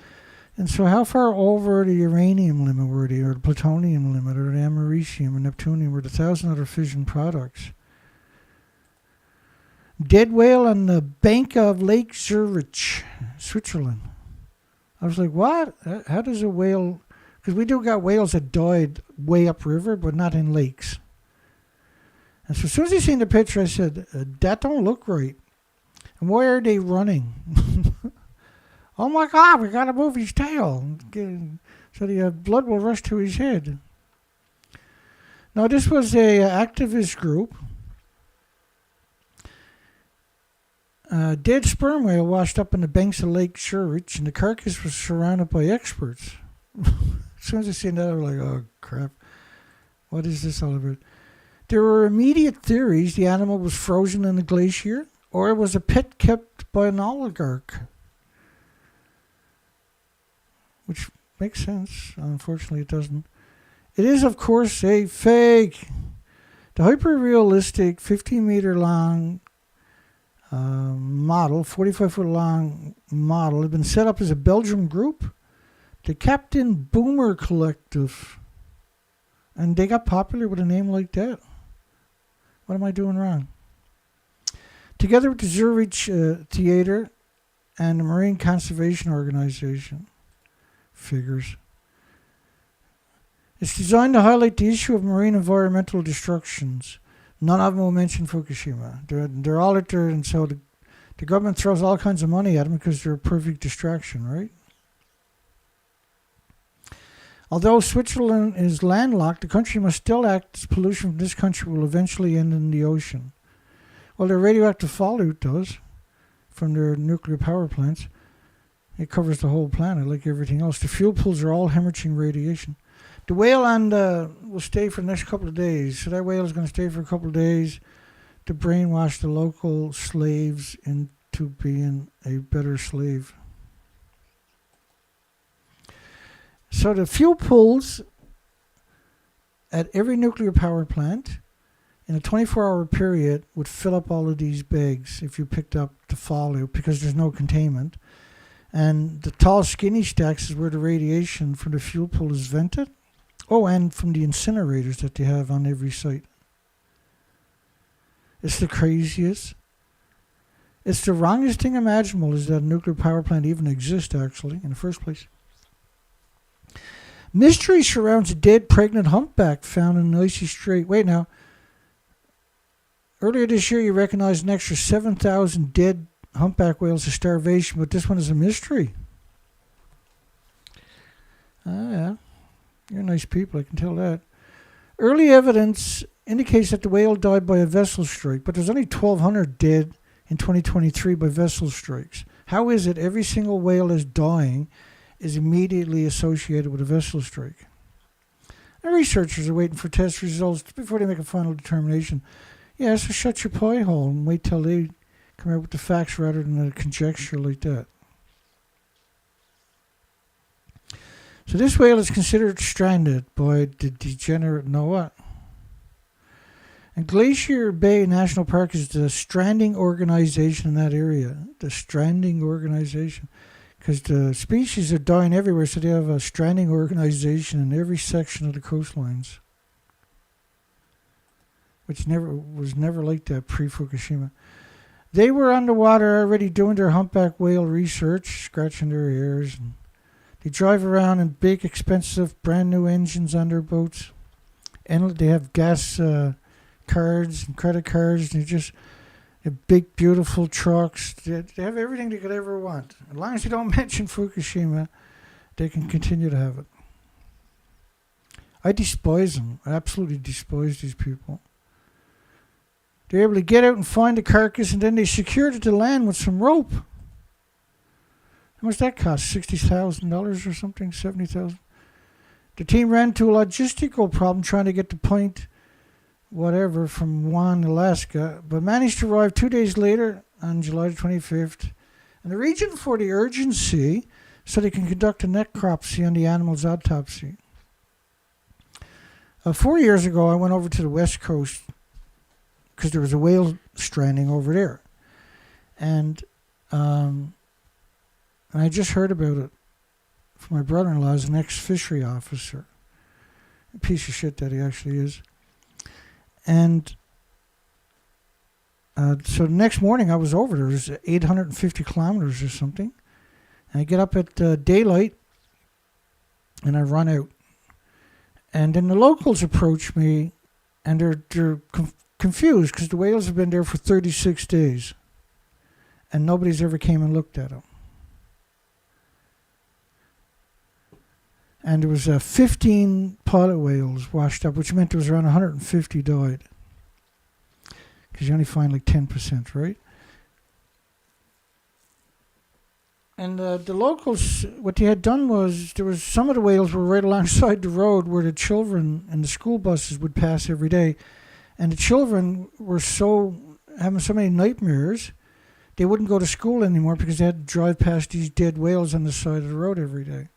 And so how far over the uranium limit were they, or the plutonium limit, or the americium or neptunium, or the 1,000 other fission products? Dead whale on the bank of Lake Zurich, Switzerland. I was like, what? How does a whale... Because we do got whales that died way upriver, but not in lakes. And so as soon as I seen the picture, I said, that don't look right. And why are they running? Oh my God, we got to move his tail. So the blood will rush to his head. Now this was a activist group. Dead sperm whale washed up in the banks of Lake Zurich, and the carcass was surrounded by experts. As soon as I seen that, I was like, oh crap. What is this all about? There were immediate theories the animal was frozen in a glacier, or it was a pet kept by an oligarch. Which makes sense. Unfortunately, it doesn't. It is, of course, a fake. The hyper-realistic 15-meter long model, 45-foot long model, had been set up as a Belgian group, the Captain Boomer Collective. And they got popular with a name like that. What am I doing wrong? Together with the Zurich Theater and the Marine Conservation Organization. Figures. It's designed to highlight the issue of marine environmental destructions. None of them will mention Fukushima. They're all out there, and so the government throws all kinds of money at them because they're a perfect distraction, right? Although Switzerland is landlocked, the country must still act as pollution from this country will eventually end in the ocean. Well, their radioactive fallout does from their nuclear power plants. It covers the whole planet like everything else. The fuel pools are all hemorrhaging radiation. The whale will stay for the next couple of days. So that whale is going to stay for a couple of days to brainwash the local slaves into being a better slave. So the fuel pools at every nuclear power plant in a 24-hour period would fill up all of these bags if you picked up the fallout because there's no containment. And the tall, skinny stacks is where the radiation from the fuel pool is vented. Oh, and from the incinerators that they have on every site. It's the craziest. It's the wrongest thing imaginable is that a nuclear power plant even exists, actually, in the first place. Mystery surrounds a dead pregnant humpback found in an icy strait. Wait now. Earlier this year, you recognized an extra 7,000 dead humpback whales of starvation, but this one is a mystery. Ah, yeah. You're nice people, I can tell that. Early evidence indicates that the whale died by a vessel strike, but there's only 1,200 dead in 2023 by vessel strikes. How is it every single whale is dying is immediately associated with a vessel strike? And researchers are waiting for test results before they make a final determination. Yeah, so shut your pie hole and wait till they come out with the facts rather than a conjecture like that. So this whale is considered stranded by the degenerate NOAA. And Glacier Bay National Park is the stranding organization in that area. The stranding organization. Because the species are dying everywhere, so they have a stranding organization in every section of the coastlines. Which was never like that pre-Fukushima. They were underwater already doing their humpback whale research, scratching their ears. And they drive around in big, expensive, brand new engines on their boats. And they have gas cards and credit cards. And they have big, beautiful trucks. They have everything they could ever want. As long as they don't mention Fukushima, they can continue to have it. I despise them. I absolutely despise these people. They're able to get out and find the carcass, and then they secured it to land with some rope. How much that cost? $60,000 or something? $70,000? The team ran into a logistical problem trying to get the point, whatever, from Juan, Alaska, but managed to arrive 2 days later on July 25th. And the reason for the urgency, so they can conduct a necropsy on the animal's autopsy. 4 years ago, I went over to the West Coast because there was a whale stranding over there. And I just heard about it from my brother-in-law as an ex-fishery officer. A piece of shit that he actually is. And so the next morning I was over there. It was 850 kilometers or something. And I get up at daylight and I run out. And then the locals approach me and they're confused because the whales have been there for 36 days. And nobody's ever came and looked at them. And there was 15 pilot whales washed up, which meant there was around 150 died. Because you only find like 10%, right? And the locals, what they had done was, there was some of the whales were right alongside the road where the children and the school buses would pass every day. And the children were having so many nightmares, they wouldn't go to school anymore because they had to drive past these dead whales on the side of the road every day.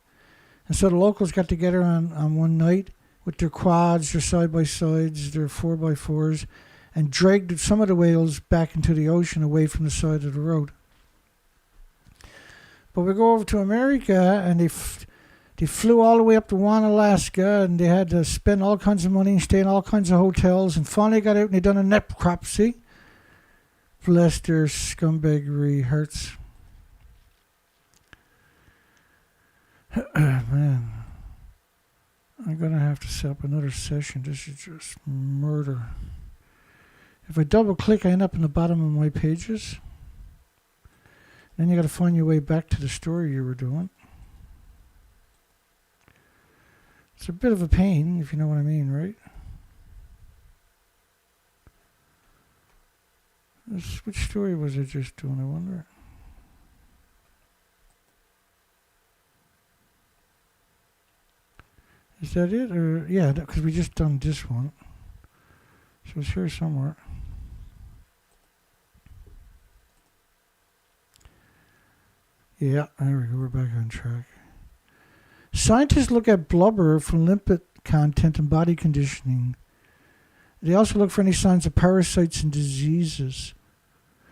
And so the locals got together on one night with their quads, their side-by-sides, their 4x4s, and dragged some of the whales back into the ocean away from the side of the road. But we go over to America, and they flew all the way up to Juan, Alaska, and they had to spend all kinds of money and stay in all kinds of hotels, and finally got out and they done a necropsy. Bless their scumbaggery hearts. Man, I'm going to have to set up another session. This is just murder. If I double click, I end up in the bottom of my pages. Then you got to find your way back to the story you were doing. It's a bit of a pain, if you know what I mean, right? Which story was I just doing, I wonder? Is that it? Or yeah, because we just done this one. So it's here somewhere. Yeah, there we go. We're back on track. Scientists look at blubber for lipid content and body conditioning. They also look for any signs of parasites and diseases.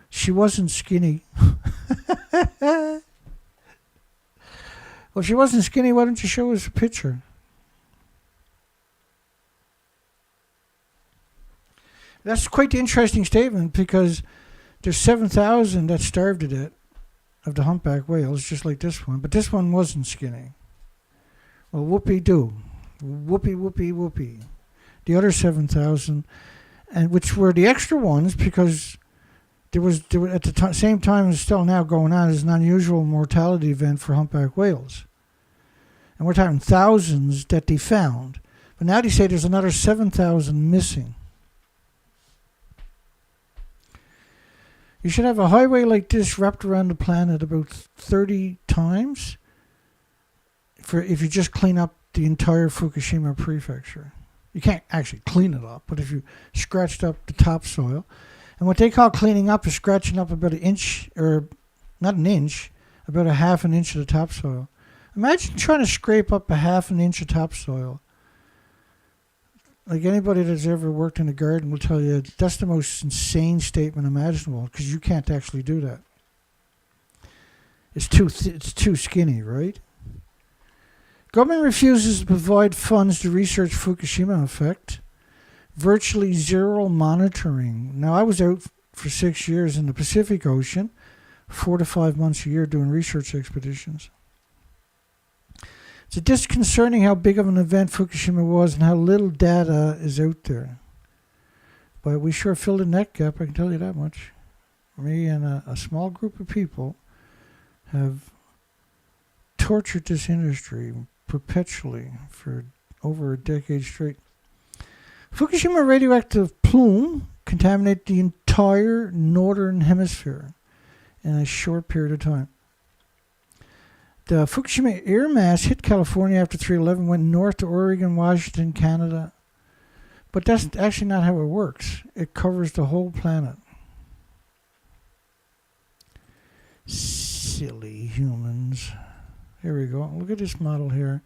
She wasn't skinny. Well, if she wasn't skinny, why don't you show us a picture? That's quite the interesting statement, because there's 7,000 that starved to death of the humpback whales, just like this one. But this one wasn't skinny. Well, whoopee-doo. Whoopee, whoopee, whoopee. The other 7,000, and which were the extra ones, because there were at the same time as still now going on, is an unusual mortality event for humpback whales. And we're talking thousands that they found. But now they say there's another 7,000 missing. You should have a highway like this wrapped around the planet about 30 times for if you just clean up the entire Fukushima prefecture. You can't actually clean it up, but if you scratched up the topsoil, and what they call cleaning up is scratching up about an inch, or not an inch, about a half an inch of the topsoil. Imagine trying to scrape up a half an inch of topsoil. Like anybody that's ever worked in a garden will tell you that's the most insane statement imaginable, because you can't actually do that. It's too skinny, right? Government refuses to provide funds to research Fukushima effect. Virtually zero monitoring. Now, I was out for 6 years in the Pacific Ocean, 4 to 5 months a year doing research expeditions. It's disconcerting how big of an event Fukushima was and how little data is out there. But we sure filled in that gap, I can tell you that much. Me and a small group of people have tortured this industry perpetually for over a decade straight. Fukushima Radioactive Plume contaminated the entire northern hemisphere in a short period of time. The Fukushima air mass hit California after 3/11, went north to Oregon, Washington, Canada. But that's actually not how it works. It covers the whole planet. Silly humans. Here we go. Look at this model here.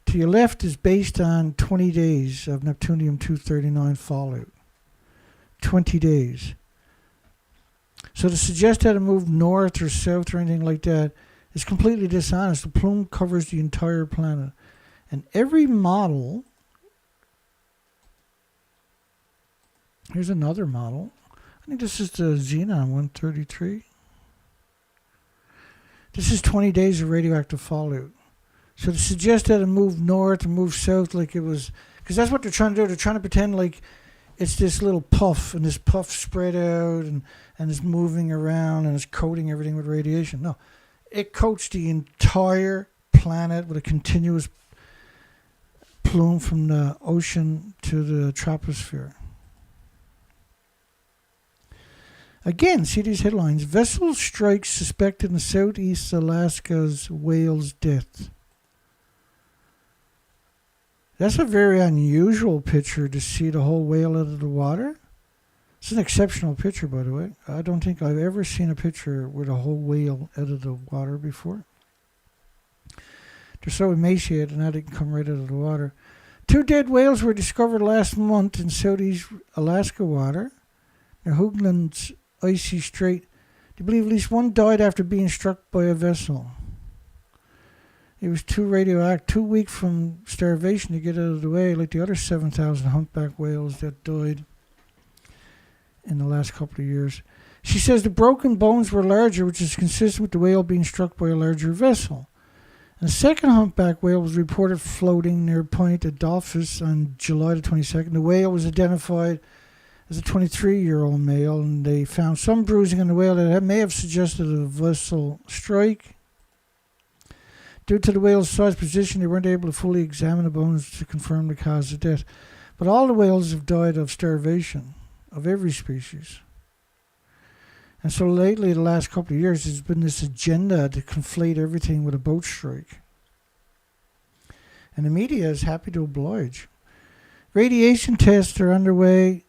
To your left is based on 20 days of Neptunium-239 fallout. 20 days. So to suggest that it moved north or south or anything like that is completely dishonest. The plume covers the entire planet. And every model... Here's another model. I think this is the Xenon 133. This is 20 days of radioactive fallout. So to suggest that it moved north and moved south like it was... Because that's what they're trying to do. They're trying to pretend like it's this little puff, and this puff spread out and is moving around and is coating everything with radiation. No. It coats the entire planet with a continuous plume from the ocean to the troposphere. Again, see these headlines. Vessel strikes suspected in southeast Alaska's whale's death. That's a very unusual picture to see the whole whale out of the water. It's an exceptional picture, by the way. I don't think I've ever seen a picture with a whole whale out of the water before. They're so emaciated now they can come right out of the water. 2 dead whales were discovered last month in southeast Alaska water, near Hoogland's icy strait. They believe at least one died after being struck by a vessel. It was too weak from starvation to get out of the way, like the other 7,000 humpback whales that died in the last couple of years. She says the broken bones were larger, which is consistent with the whale being struck by a larger vessel. And the second humpback whale was reported floating near Point Adolphus on July the 22nd. The whale was identified as a 23-year-old male, and they found some bruising on the whale that may have suggested a vessel strike. Due to the whale's size position, they weren't able to fully examine the bones to confirm the cause of death. But all the whales have died of starvation, of every species. And so lately, the last couple of years, there's been this agenda to conflate everything with a boat strike. And the media is happy to oblige. Radiation tests are underway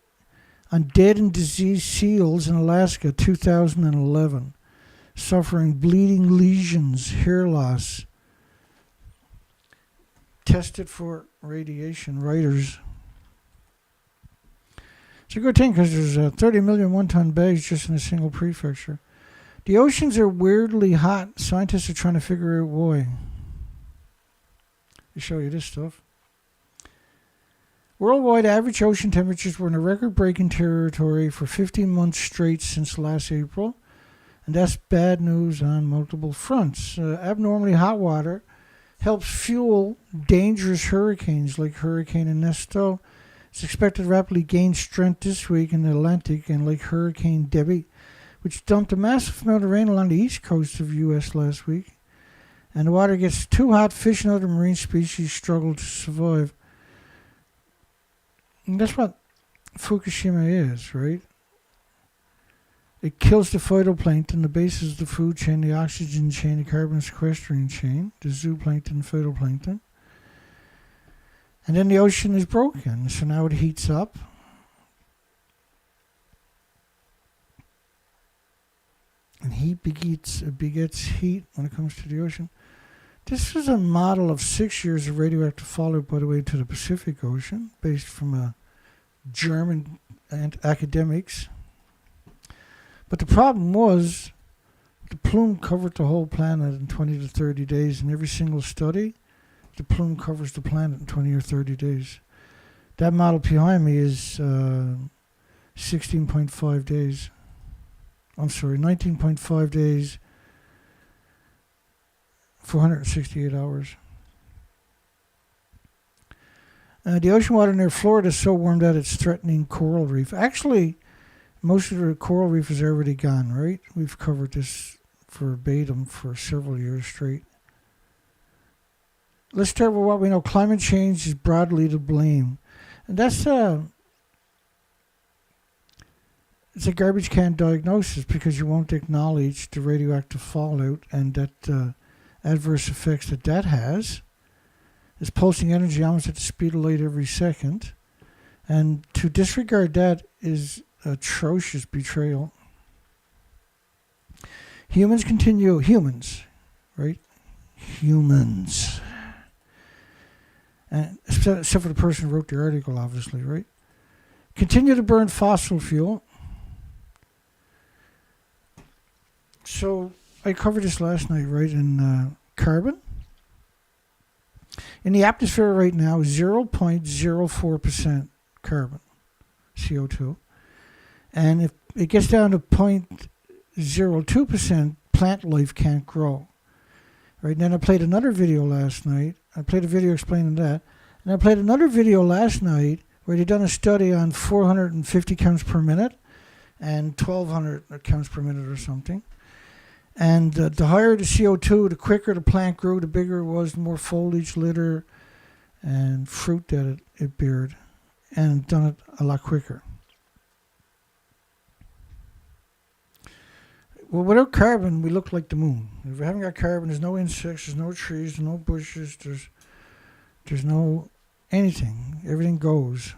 on dead and diseased seals in Alaska 2011, suffering bleeding lesions, hair loss. Tested for radiation, writers. It's a good thing because there's 30 million one-ton bags just in a single prefecture. The oceans are weirdly hot. Scientists are trying to figure out why. I'll show you this stuff. Worldwide average ocean temperatures were in a record-breaking territory for 15 months straight since last April. And that's bad news on multiple fronts. Abnormally hot water helps fuel dangerous hurricanes like Hurricane Ernesto. It's expected to rapidly gain strength this week in the Atlantic, and like Hurricane Debbie, which dumped a massive amount of rain along the east coast of the U.S. last week. And the water gets too hot, fish and other marine species struggle to survive. And that's what Fukushima is, right? It kills the phytoplankton, the basis of the food chain, the oxygen chain, the carbon sequestering chain, the zooplankton and phytoplankton. And then the ocean is broken, so now it heats up. And heat begets heat when it comes to the ocean. This is a model of 6 years of radioactive fallout, by the way, to the Pacific Ocean, based from German academics. But the problem was the plume covered the whole planet in 20 to 30 days. In every single study, the plume covers the planet in 20 or 30 days. That model behind me is 16.5 days. I'm sorry, 19.5 days, 468 hours. The ocean water near Florida is so warmed that it's threatening coral reef. Actually, most of the coral reef is already gone, right? We've covered this verbatim for several years straight. Let's start with what we know. Climate change is broadly to blame. And that's it's a garbage can diagnosis because you won't acknowledge the radioactive fallout and that adverse effects that has. It's pulsing energy almost at the speed of light every second. And to disregard that is atrocious betrayal. Humans, right? Humans. And except for the person who wrote the article, obviously, right? Continue to burn fossil fuel. So I covered this last night, right? In carbon. In the atmosphere right now, 0.04% carbon, CO2. And if it gets down to 0.02%, plant life can't grow. Right? And then I played another video last night. I played a video explaining that. And I played another video last night where they done a study on 450 counts per minute and 1,200 counts per minute or something. And the higher the CO2, the quicker the plant grew, the bigger it was, the more foliage, litter, and fruit that it bared. And done it a lot quicker. Well, without carbon, we look like the moon. If we haven't got carbon, there's no insects, there's no trees, there's no bushes, there's no anything. Everything goes.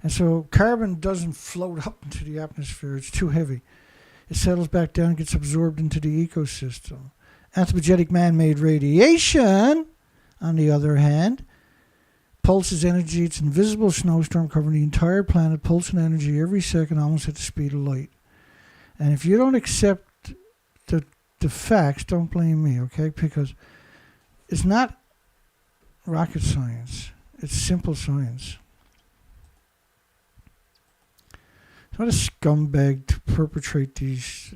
And so carbon doesn't float up into the atmosphere. It's too heavy. It settles back down and gets absorbed into the ecosystem. Anthropogenic man-made radiation, on the other hand, pulses energy. It's an invisible snowstorm covering the entire planet, pulsing energy every second, almost at the speed of light. And if you don't accept the facts, don't blame me, okay? Because it's not rocket science. It's simple science. It's not a scumbag to perpetrate these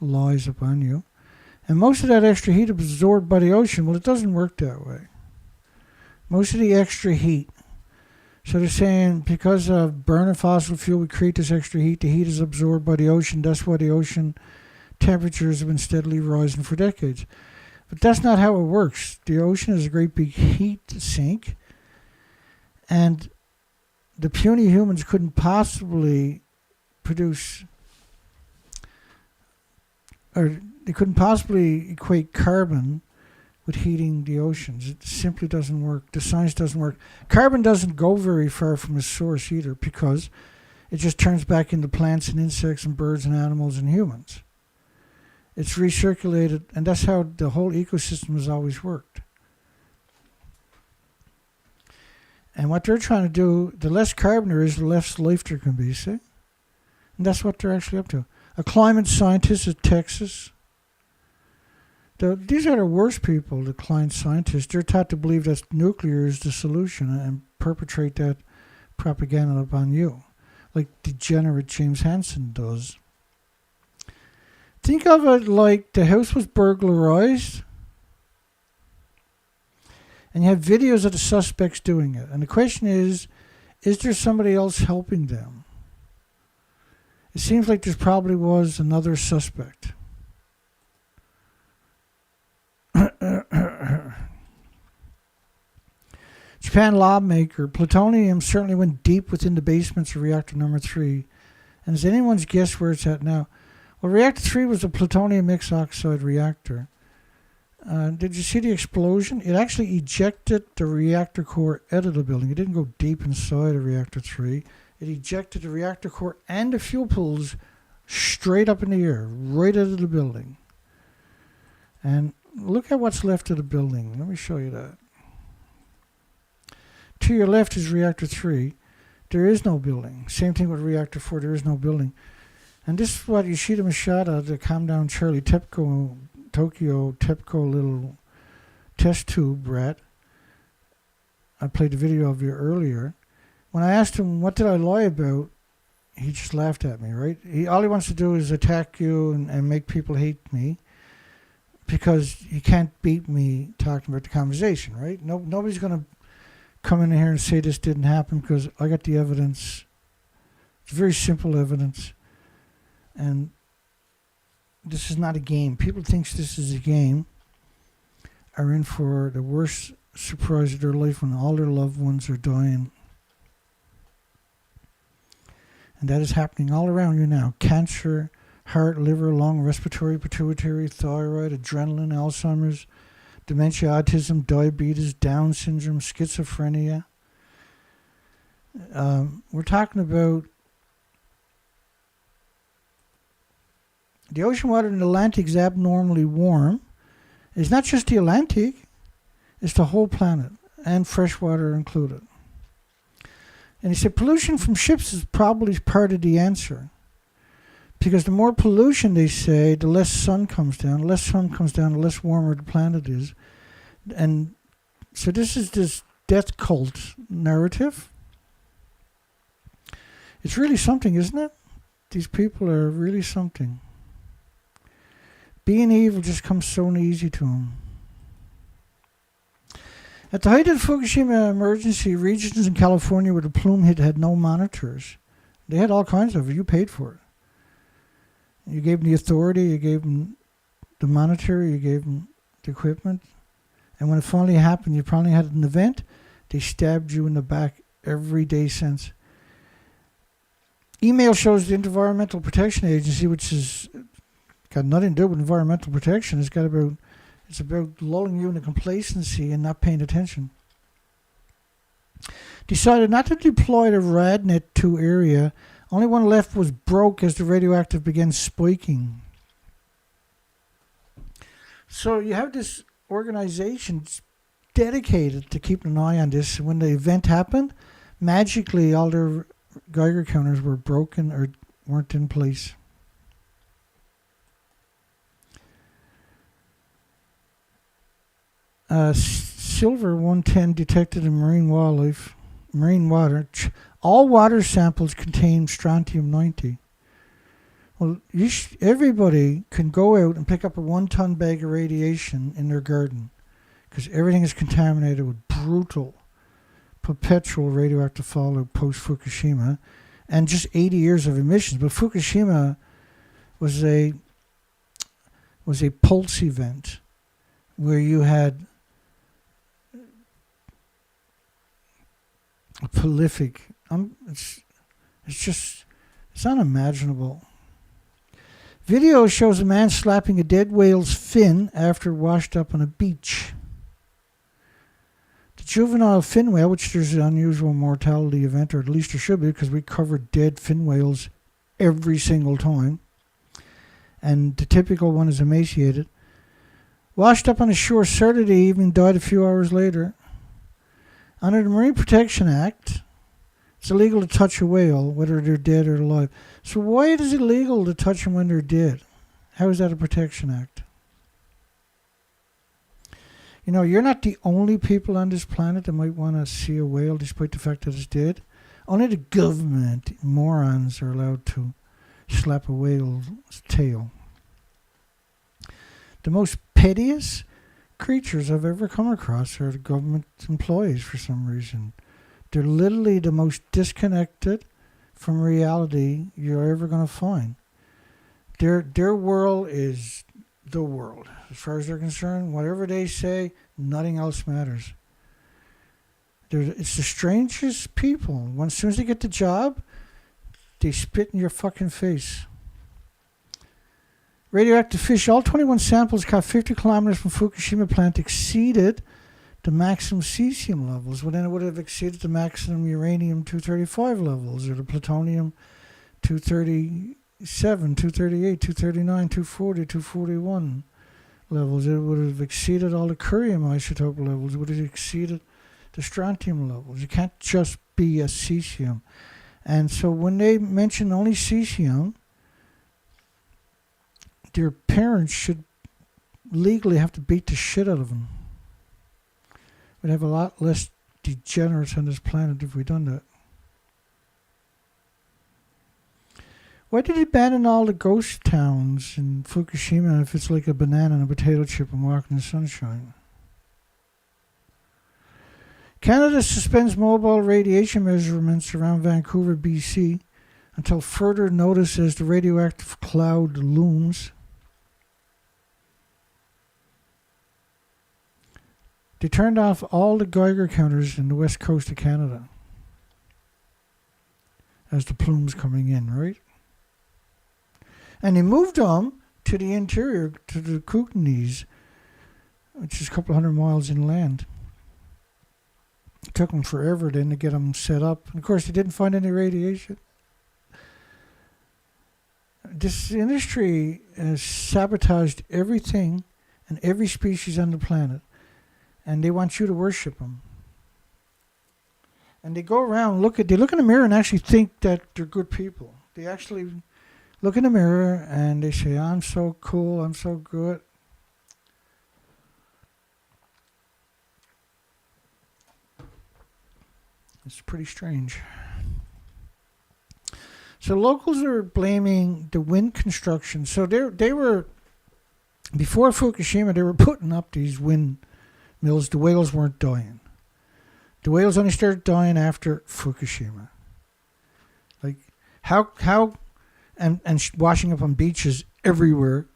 lies upon you. And most of that extra heat is absorbed by the ocean. Well, it doesn't work that way. Most of the extra heat. So they're saying because of burning fossil fuel, we create this extra heat. The heat is absorbed by the ocean. That's why the ocean temperatures have been steadily rising for decades. But that's not how it works. The ocean is a great big heat sink. And the puny humans couldn't possibly produce, or they couldn't possibly equate carbon with heating the oceans. It simply doesn't work. The science doesn't work. Carbon doesn't go very far from its source either, because it just turns back into plants and insects and birds and animals and humans. It's recirculated, and that's how the whole ecosystem has always worked. And what they're trying to do, the less carbon there is, the less life there can be, see? And that's what they're actually up to. A climate scientist at Texas. These are the worst people, the climate scientists. They're taught to believe that nuclear is the solution and perpetrate that propaganda upon you, like degenerate James Hansen does. Think of it like the house was burglarized, and you have videos of the suspects doing it. And the question is there somebody else helping them? It seems like there probably was another suspect. Japan lawmaker, plutonium certainly went deep within the basements of reactor number 3. And is anyone's guess where it's at now? Well, reactor 3 was a plutonium mixed oxide reactor. Did you see the explosion? It actually ejected the reactor core out of the building. It didn't go deep inside of reactor 3. It ejected the reactor core and the fuel pools straight up in the air, right out of the building. And look at what's left of the building. Let me show you that. To your left is reactor 3. There is no building. Same thing with reactor 4. There is no building. And this is what Yoshida Mashada, the Calm Down Charlie Tokyo TEPCO little test tube rat. I played the video of you earlier. When I asked him, what did I lie about? He just laughed at me, right? All he wants to do is attack you and make people hate me, because he can't beat me talking about the conversation, right? Nobody's going to come in here and say this didn't happen, because I got the evidence. It's very simple evidence. And this is not a game. People think this is a game are in for the worst surprise of their life when all their loved ones are dying. And that is happening all around you now. Cancer, heart, liver, lung, respiratory, pituitary, thyroid, adrenaline, Alzheimer's, dementia, autism, diabetes, Down syndrome, schizophrenia. We're talking about the ocean water in the Atlantic is abnormally warm. It's not just the Atlantic, it's the whole planet, and fresh water included. And he said pollution from ships is probably part of the answer. Because the more pollution, they say, the less sun comes down. The less sun comes down, the less warmer the planet is. And so this is this death cult narrative. It's really something, isn't it? These people are really something. Being evil just comes so easy to them. At the height of the Fukushima emergency, regions in California where the plume hit had no monitors. They had all kinds of it. You paid for it. You gave them the authority, you gave them the monitor, you gave them the equipment. And when it finally happened, you probably had an event, they stabbed you in the back every day since. Email shows the Environmental Protection Agency, which is got nothing to do with environmental protection. It's about lulling you into complacency and not paying attention. Decided not to deploy the RadNet 2 area. Only one left was broke as the radioactive began spiking. So you have this organization dedicated to keeping an eye on this. When the event happened, magically all their Geiger counters were broken or weren't in place. Silver 110 detected in marine water. All water samples contain strontium 90. Well, everybody can go out and pick up a 1-ton bag of radiation in their garden, because everything is contaminated with brutal, perpetual radioactive fallout post-Fukushima, and just 80 years of emissions. But Fukushima was a pulse event where you had a prolific. It's unimaginable. Video shows a man slapping a dead whale's fin after washed up on a beach. The juvenile fin whale, which there's an unusual mortality event, or at least there should be, because we cover dead fin whales every single time. And the typical one is emaciated. Washed up on the shore Saturday evening, died a few hours later. Under the Marine Protection Act, it's illegal to touch a whale, whether they're dead or alive. So why is it illegal to touch them when they're dead? How is that a Protection Act? You know, you're not the only people on this planet that might want to see a whale despite the fact that it's dead. Only the government morons are allowed to slap a whale's tail. The most pettiest creatures I've ever come across are the government employees for some reason. They're literally the most disconnected from reality you're ever going to find. Their world is the world. As far as they're concerned, whatever they say, nothing else matters. It's the strangest people. As soon as they get the job, they spit in your fucking face. Radioactive fish. All 21 samples caught 50 kilometers from Fukushima plant exceeded the maximum cesium levels. Well, then it would have exceeded the maximum uranium-235 levels, or the plutonium-237, 238, 239, 240, 241 levels. It would have exceeded all the curium isotope levels. It would have exceeded the strontium levels. You can't just be a cesium. And so when they mention only cesium, their parents should legally have to beat the shit out of them. We'd have a lot less degenerates on this planet if we'd done that. Why did he abandon all the ghost towns in Fukushima if it's like a banana and a potato chip and walking in the sunshine? Canada suspends mobile radiation measurements around Vancouver, BC, until further notice as the radioactive cloud looms. They turned off all the Geiger counters in the west coast of Canada as the plume's coming in, right? And they moved them to the interior, to the Kootenays, which is a couple hundred miles inland. It took them forever then to get them set up. And of course, they didn't find any radiation. This industry has sabotaged everything and every species on the planet. And they want you to worship them. And they go around, they look in the mirror and actually think that they're good people. They actually look in the mirror and they say, I'm so cool, I'm so good. It's pretty strange. So locals are blaming the wind construction. So they were, before Fukushima, they were putting up these wind mills. The whales weren't dying. The whales only started dying after Fukushima. Like, how, and washing up on beaches everywhere.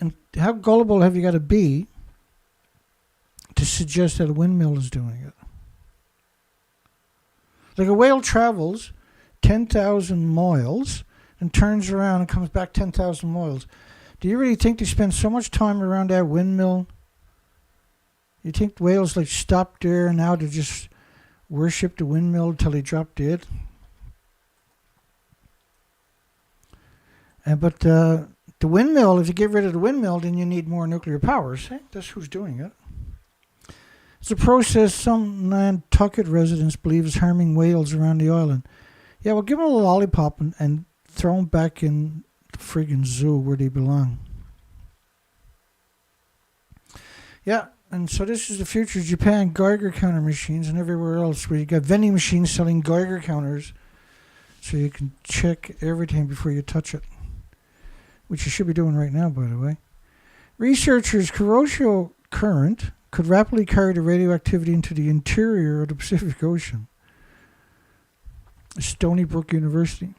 And how gullible have you got to be to suggest that a windmill is doing it? Like, a whale travels 10,000 miles and turns around and comes back 10,000 miles. Do you really think they spend so much time around that windmill? You think whales like stopped there and now they just worship the windmill till they drop dead? But the windmill, if you get rid of the windmill, then you need more nuclear power. See? That's who's doing it. It's a process some Nantucket residents believe is harming whales around the island. Yeah, well, give them a lollipop and throw them back in the friggin' zoo where they belong. Yeah, and so this is the future of Japan, Geiger counter machines, and everywhere else where you got vending machines selling Geiger counters so you can check everything before you touch it, which you should be doing right now, by the way. Researchers, corrosional current could rapidly carry the radioactivity into the interior of the Pacific Ocean. Stony Brook University.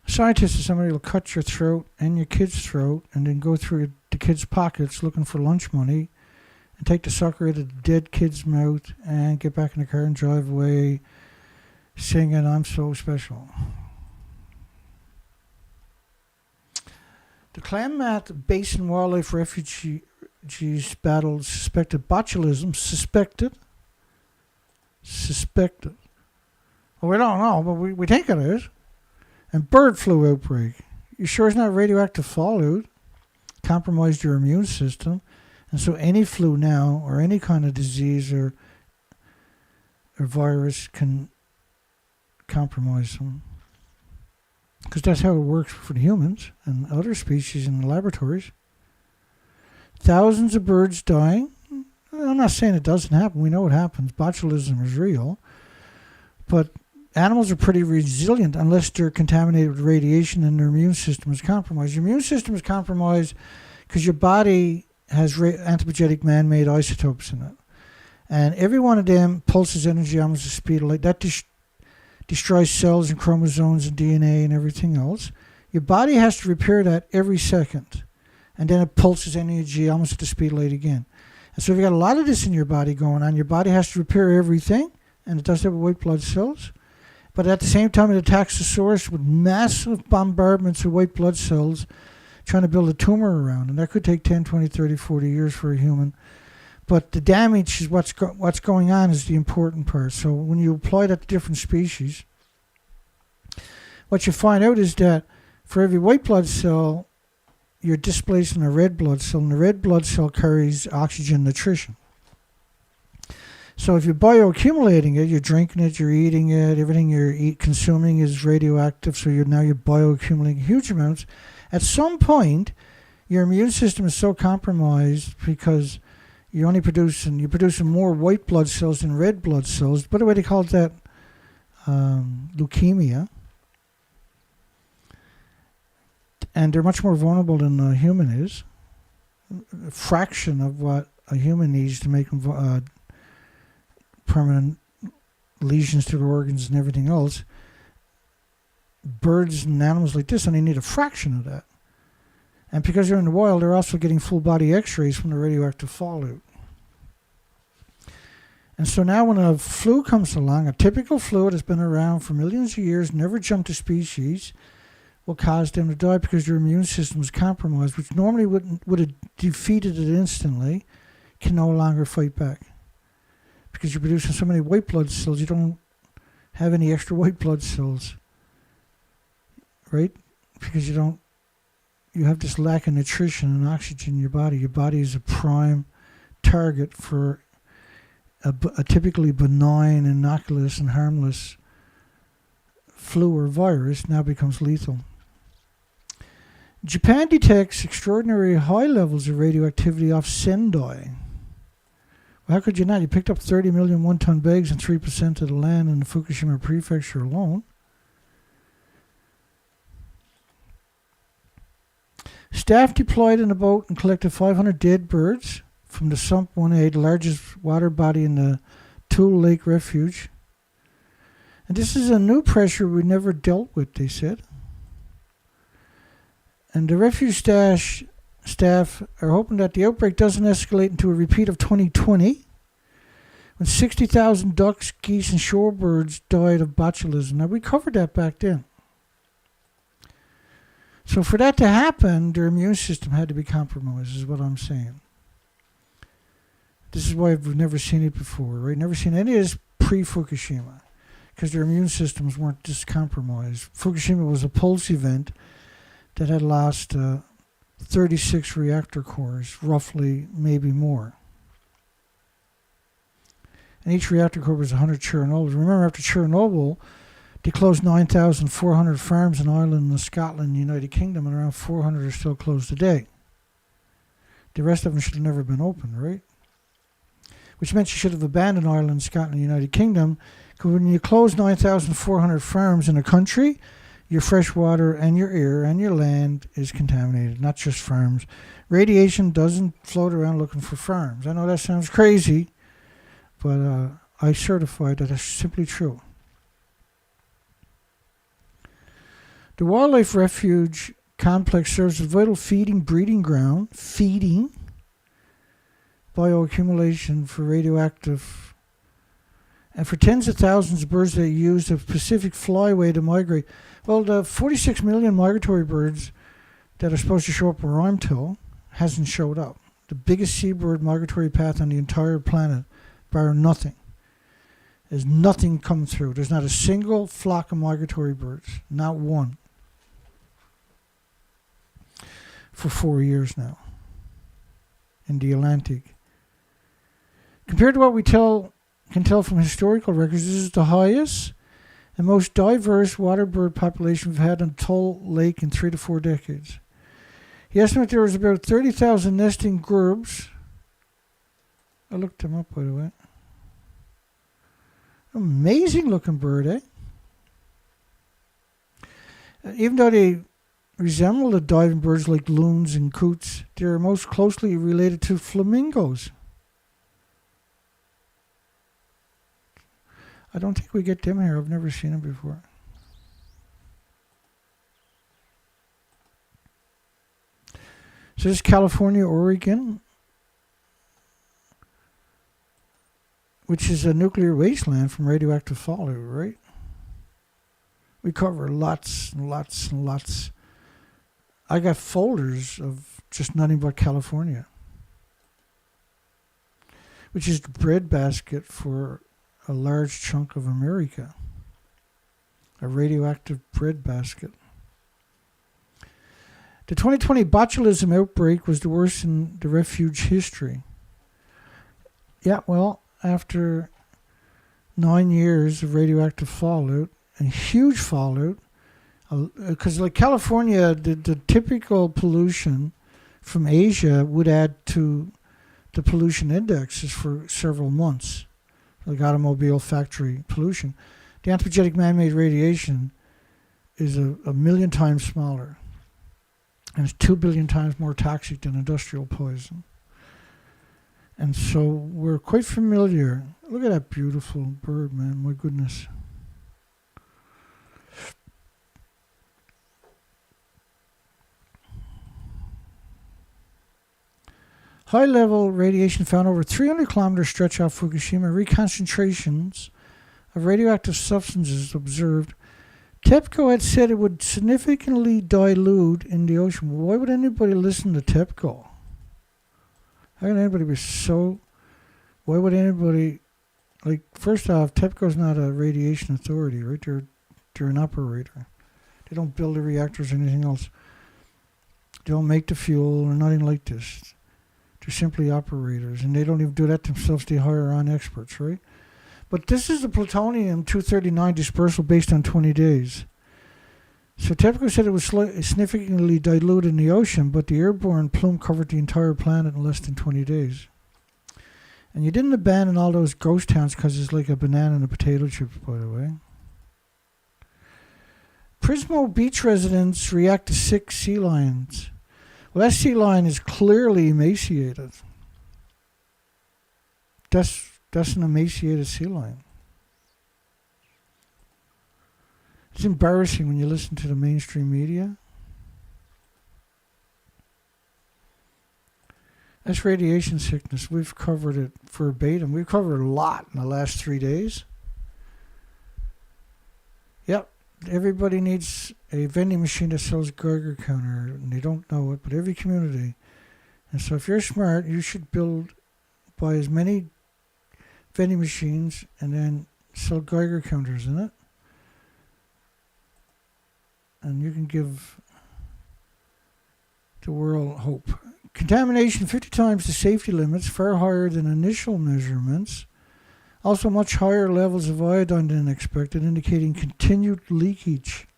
Scientists are somebody who will cut your throat and your kid's throat and then go through the kid's pockets looking for lunch money and take the sucker out of the dead kid's mouth and get back in the car and drive away singing, "I'm so special." The Klamath Basin Wildlife Refugees battled suspected botulism. Suspected. Well, we don't know, but we think it is. And bird flu outbreak. You sure it's not radioactive fallout? Compromised your immune system. And so any flu now, or any kind of disease or virus can compromise them. Because that's how it works for the humans and other species in the laboratories. Thousands of birds dying. I'm not saying it doesn't happen. We know it happens. Botulism is real. But animals are pretty resilient unless they're contaminated with radiation and their immune system is compromised. Your immune system is compromised because your body has anthropogenic man-made isotopes in it. And every one of them pulses energy almost the speed of light. That destroys cells and chromosomes and DNA and everything else. Your body has to repair that every second. And then it pulses energy almost at the speed of light again. And so if you've got a lot of this in your body going on, your body has to repair everything. And it does that with white blood cells. But at the same time, it attacks the source with massive bombardments of white blood cells trying to build a tumor around. And that could take 10, 20, 30, 40 years for a human. But the damage is what's going on is the important part. So when you apply that to different species, what you find out is that for every white blood cell, you're displacing a red blood cell, and the red blood cell carries oxygen nutrition. So if you're bioaccumulating it, you're drinking it, you're eating it, everything you're consuming is radioactive, so you're bioaccumulating huge amounts. At some point, your immune system is so compromised because you're producing more white blood cells than red blood cells. By the way, they call that leukemia. And they're much more vulnerable than a human is. A fraction of what a human needs to make them permanent lesions to their organs and everything else. Birds and animals like this only need a fraction of that. And because they're in the wild, they're also getting full body x-rays from the radioactive fallout. And so now when a flu comes along, a typical flu that's been around for millions of years, never jumped a species, will cause them to die because their immune system is compromised, which normally would have defeated it instantly, can no longer fight back. Because you're producing so many white blood cells, you don't have any extra white blood cells. Right? Because you have this lack of nutrition and oxygen in your body. Your body is a prime target for a typically benign, innocuous, and harmless flu or virus now becomes lethal. Japan detects extraordinary high levels of radioactivity off Sendai. Well, how could you not? You picked up 30 million one-ton bags and 3% of the land in the Fukushima prefecture alone. Staff deployed in a boat and collected 500 dead birds from the Sump 1A, the largest water body in the Tool Lake Refuge. And this is a new pressure we never dealt with, they said. And the refuge staff are hoping that the outbreak doesn't escalate into a repeat of 2020, when 60,000 ducks, geese, and shorebirds died of botulism. Now, we covered that back then. So for that to happen, their immune system had to be compromised, is what I'm saying. This is why we've never seen it before, right? Never seen any of this pre-Fukushima, because their immune systems weren't just compromised. Fukushima was a pulse event that had last 36 reactor cores, roughly, maybe more. And each reactor core was 100 Chernobyls. Remember, after Chernobyl, they closed 9,400 farms in Ireland and Scotland and the United Kingdom, and around 400 are still closed today. The rest of them should have never been opened, right? Which meant you should have abandoned Ireland, Scotland, and the United Kingdom, because when you close 9,400 farms in a country, your fresh water and your air and your land is contaminated, not just farms. Radiation doesn't float around looking for farms. I know that sounds crazy, but I certify that it's simply true. The wildlife refuge complex serves as a vital breeding ground, bioaccumulation for radioactive, and for tens of thousands of birds that use the Pacific flyway to migrate. Well, the 46 million migratory birds that are supposed to show up where I'm till hasn't showed up. The biggest seabird migratory path on the entire planet, bar nothing. There's nothing come through. There's not a single flock of migratory birds, not one. For 4 years now in the Atlantic. Compared to what we can tell from historical records, this is the highest and most diverse water bird population we've had on Tull Lake in 3 to 4 decades. He estimated there was about 30,000 nesting groups. I looked them up, by the way. Amazing looking bird, eh? Even though they resemble the diving birds like loons and coots, they are most closely related to flamingos. I don't think we get them here. I've never seen them before. So this is California, Oregon, which is a nuclear wasteland from radioactive fallout, right? We cover lots and lots and lots. I got folders of just nothing but California, which is the breadbasket for a large chunk of America, a radioactive breadbasket. The 2020 botulism outbreak was the worst in the refuge history. Yeah, well, after 9 years of radioactive fallout, and huge fallout, because like California, the typical pollution from Asia would add to the pollution indexes for several months, like automobile factory pollution. The anthropogenic man-made radiation is a million times smaller, and it's 2 billion times more toxic than industrial poison. And so we're quite familiar. Look at that beautiful bird, man, my goodness. High-level radiation found over 300 kilometer stretch off Fukushima. Reconcentrations of radioactive substances observed. TEPCO had said it would significantly dilute in the ocean. Why would anybody listen to TEPCO? How can anybody be so... Why would anybody... Like, first off, TEPCO's not a radiation authority, right? They're an operator. They don't build the reactors or anything else. They don't make the fuel or nothing like this. They're simply operators, and they don't even do that themselves. They hire on experts, right? But this is the plutonium-239 dispersal based on 20 days. So TEPCO said it was significantly diluted in the ocean, but the airborne plume covered the entire planet in less than 20 days. And you didn't abandon all those ghost towns because it's like a banana and a potato chip, by the way. Prismo beach residents react to sick sea lions. Well, that sea lion is clearly emaciated. That's an emaciated sea lion. It's embarrassing when you listen to the mainstream media. That's radiation sickness. We've covered it verbatim. We've covered a lot in the last 3 days. Yep. Everybody needs a vending machine that sells Geiger counter, and they don't know it, but every community. And so if you're smart, you should buy as many vending machines and then sell Geiger counters in it. And you can give the world hope. Contamination 50 times the safety limits, far higher than initial measurements. Also much higher levels of iodine than expected, indicating continued leakage.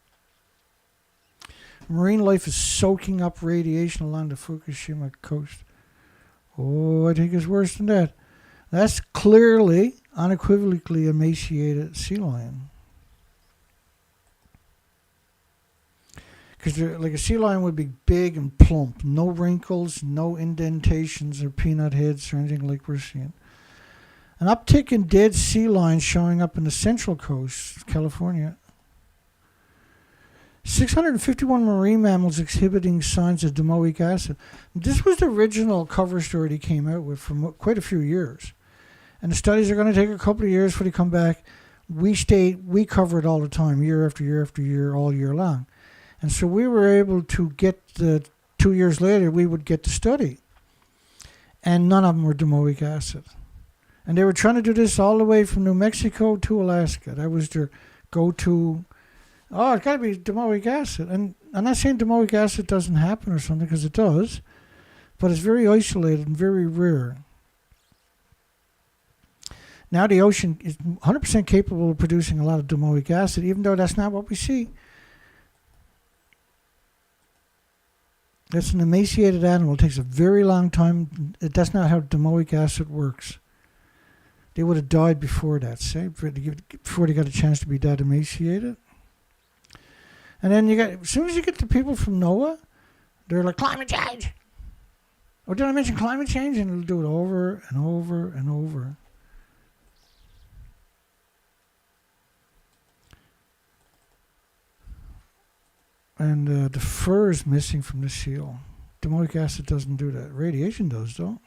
Marine life is soaking up radiation along the Fukushima coast. Oh, I think it's worse than that. That's clearly, unequivocally emaciated sea lion. Because like a sea lion would be big and plump, no wrinkles, no indentations or peanut heads or anything like we're seeing. An uptick in dead sea lions showing up in the central coast of California. 651 marine mammals exhibiting signs of domoic acid. This was the original cover story they came out with for quite a few years. And the studies are going to take a couple of years before they come back. We cover it all the time, year after year after year, all year long. And so we were able to get 2 years later, we would get the study. And none of them were domoic acid. And they were trying to do this all the way from New Mexico to Alaska. That was their go-to. Oh, it's got to be domoic acid. And I'm not saying domoic acid doesn't happen or something, because it does. But it's very isolated and very rare. Now the ocean is 100% capable of producing a lot of domoic acid, even though that's not what we see. That's an emaciated animal. It takes a very long time. That's not how domoic acid works. They would have died before that, say, before they got a chance to be that emaciated. And then as soon as you get the people from NOAA, they're like, climate change. Or did I mention climate change? And they'll do it over and over and over. And the fur is missing from the seal. Domoic acid doesn't do that. Radiation does, though.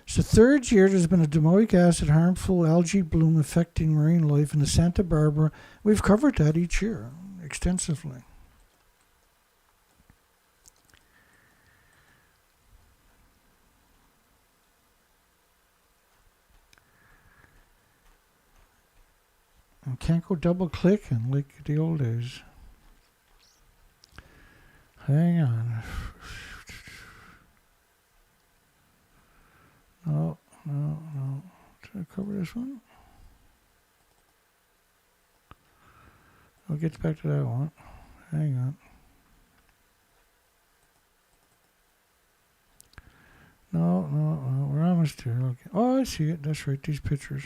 It's the third year there's been a domoic acid harmful algae bloom affecting marine life in the Santa Barbara. We've covered that each year extensively. And can't go double clicking like the old days. Hang on. No. Did I cover this one? I'll get back to that one. Hang on. No. We're almost there. Okay. Oh, I see it. That's right. These pictures.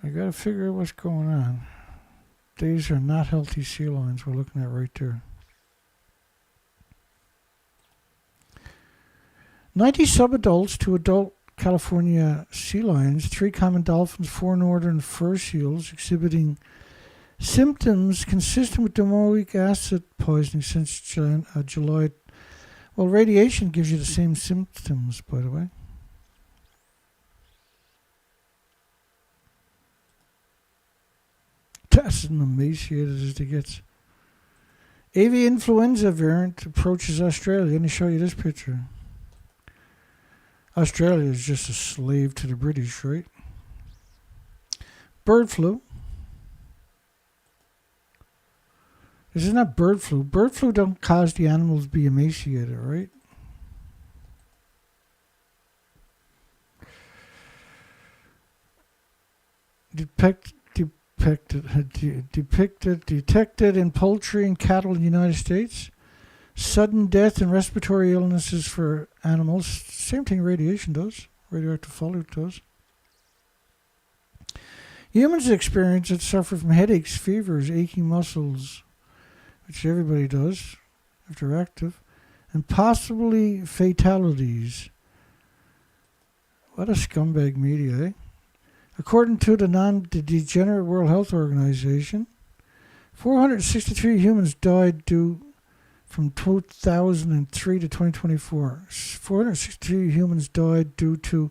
I gotta figure out what's going on. These are not healthy sea lions we're looking at right there. 90 subadults to adult California sea lions, 3 common dolphins, 4 northern fur seals exhibiting symptoms consistent with domoic acid poisoning since July. Well, radiation gives you the same symptoms, by the way. That's as emaciated as it gets. Avian influenza variant approaches Australia. Let me show you this picture. Australia is just a slave to the British, right? Bird flu. This is not bird flu. Bird flu don't cause the animals to be emaciated, right? Detected in poultry and cattle in the United States. Sudden death and respiratory illnesses for animals. Same thing radiation does. Radioactive fallout does. Humans experience it, suffer from headaches, fevers, aching muscles, which everybody does if they're active, and possibly fatalities. What a scumbag media, eh? According to the Non-Degenerate World Health Organization, 463 humans died from 2003 to 2024. 463 humans died due to...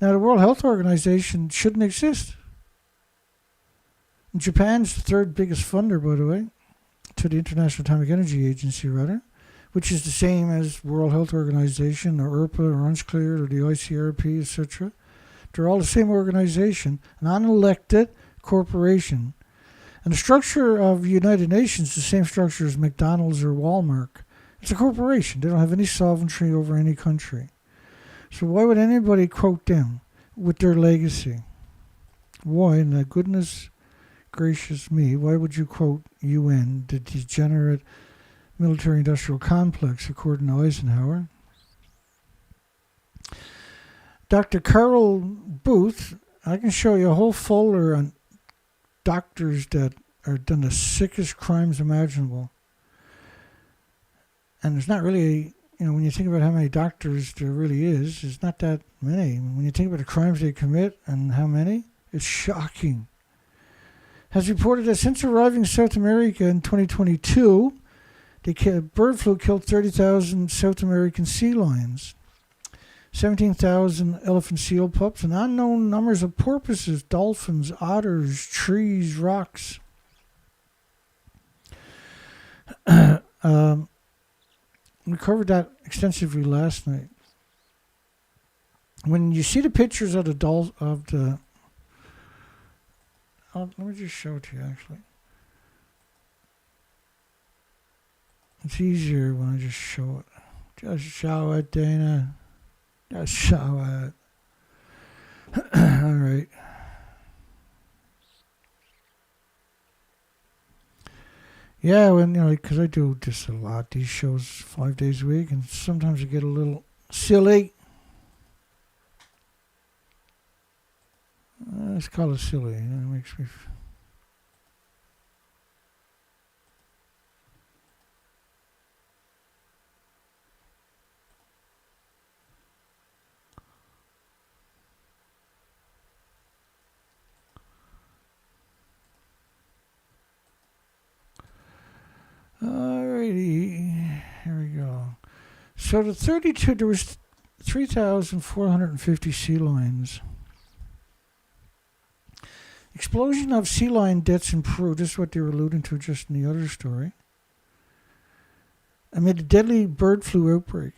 Now, the World Health Organization shouldn't exist. Japan's the third biggest funder, by the way, to the International Atomic Energy Agency, rather, which is the same as World Health Organization or IRPA or UNSCLEAR or the ICRP, etc. They're all the same organization, an unelected corporation. And the structure of the United Nations is the same structure as McDonald's or Walmart. It's a corporation. They don't have any sovereignty over any country. So why would anybody quote them with their legacy? Why, in the goodness gracious me, why would you quote UN, the degenerate military-industrial complex, according to Eisenhower? Dr. Carol Booth, I can show you a whole folder on doctors that are done the sickest crimes imaginable. And there's not really, when you think about how many doctors there really is, it's not that many. When you think about the crimes they commit and how many, it's shocking. Has reported that since arriving in South America in 2022, bird flu killed 30,000 South American sea lions, 17,000 elephant seal pups, and unknown numbers of porpoises, dolphins, otters, trees, rocks. We covered that extensively last night. When you see the pictures of the let me just show it to you, actually. It's easier when I just show it. Just show it, Dana. Just show it. All right. Yeah, because I do this a lot, these shows 5 days a week, and sometimes I get a little silly. Let's call it silly. It makes me... Alrighty, here we go. So there was 3,450 sea lions. Explosion of sea lion deaths in Peru, this is what they were alluding to just in the other story, amid a deadly bird flu outbreak.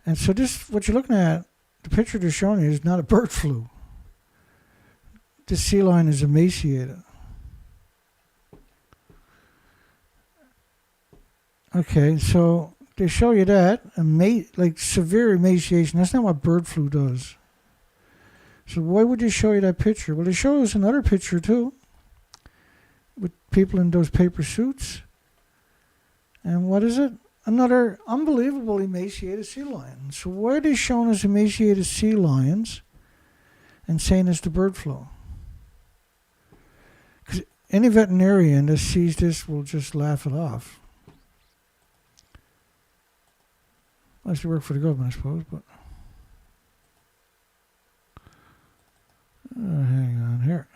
And so what you're looking at, the picture they're showing you is not a bird flu. This sea lion is emaciated. Okay, so they show you that, like severe emaciation. That's not what bird flu does. So why would they show you that picture? Well, they show us another picture too, with people in those paper suits. And what is it? Another unbelievable emaciated sea lion. So why are they showing us emaciated sea lions and saying it's the bird flu? Because any veterinarian that sees this will just laugh it off. Unless they work for the government, I suppose, but... hang on here.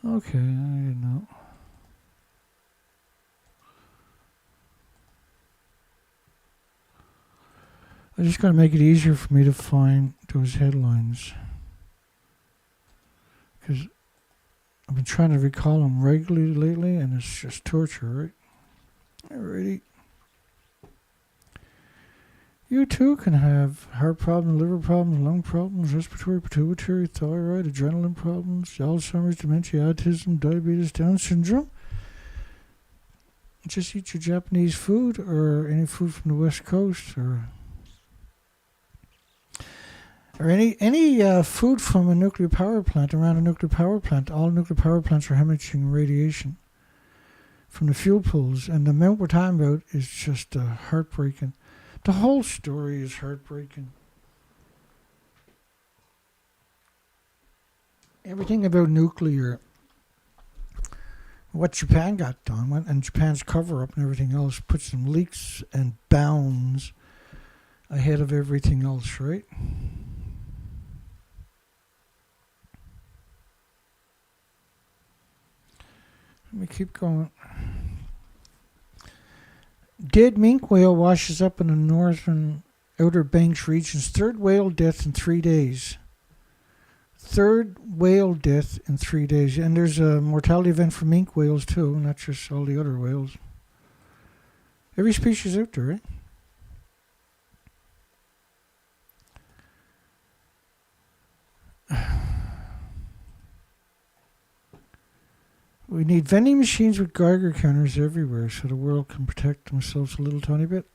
Okay, I didn't know. I'm just going to make it easier for me to find those headlines, because I've been trying to recall them regularly lately, and it's just torture, right? Alrighty. You too can have heart problems, liver problems, lung problems, respiratory, pituitary, thyroid, adrenaline problems, Alzheimer's, dementia, autism, diabetes, Down syndrome. Just eat your Japanese food or any food from the West Coast, or any food from a nuclear power plant, around a nuclear power plant. All nuclear power plants are hemorrhaging radiation from the fuel pools, and the amount we're talking about is just heartbreaking. The whole story is heartbreaking. Everything about nuclear, what Japan got done, and Japan's cover-up and everything else, puts some leaps and bounds ahead of everything else, right? Let me keep going. Dead minke whale washes up in the northern Outer Banks regions. Third whale death in 3 days. Third whale death in 3 days. And there's a mortality event for minke whales too, not just all the other whales. Every species out there, right? We need vending machines with Geiger counters everywhere so the world can protect themselves a little tiny bit.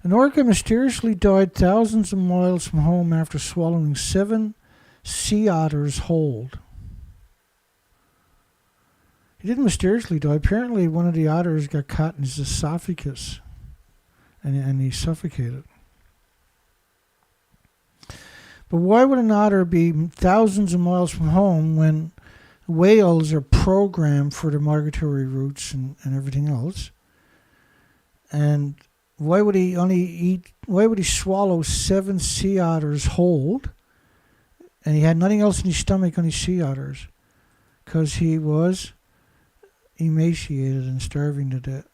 An orca mysteriously died thousands of miles from home after swallowing 7 sea otters whole. He didn't mysteriously die. Apparently one of the otters got caught in his esophagus and he suffocated. But why would an otter be thousands of miles from home when whales are programmed for their migratory routes and everything else? And why would he swallow 7 sea otters whole? And he had nothing else in his stomach on his sea otters. Because he was emaciated and starving to death.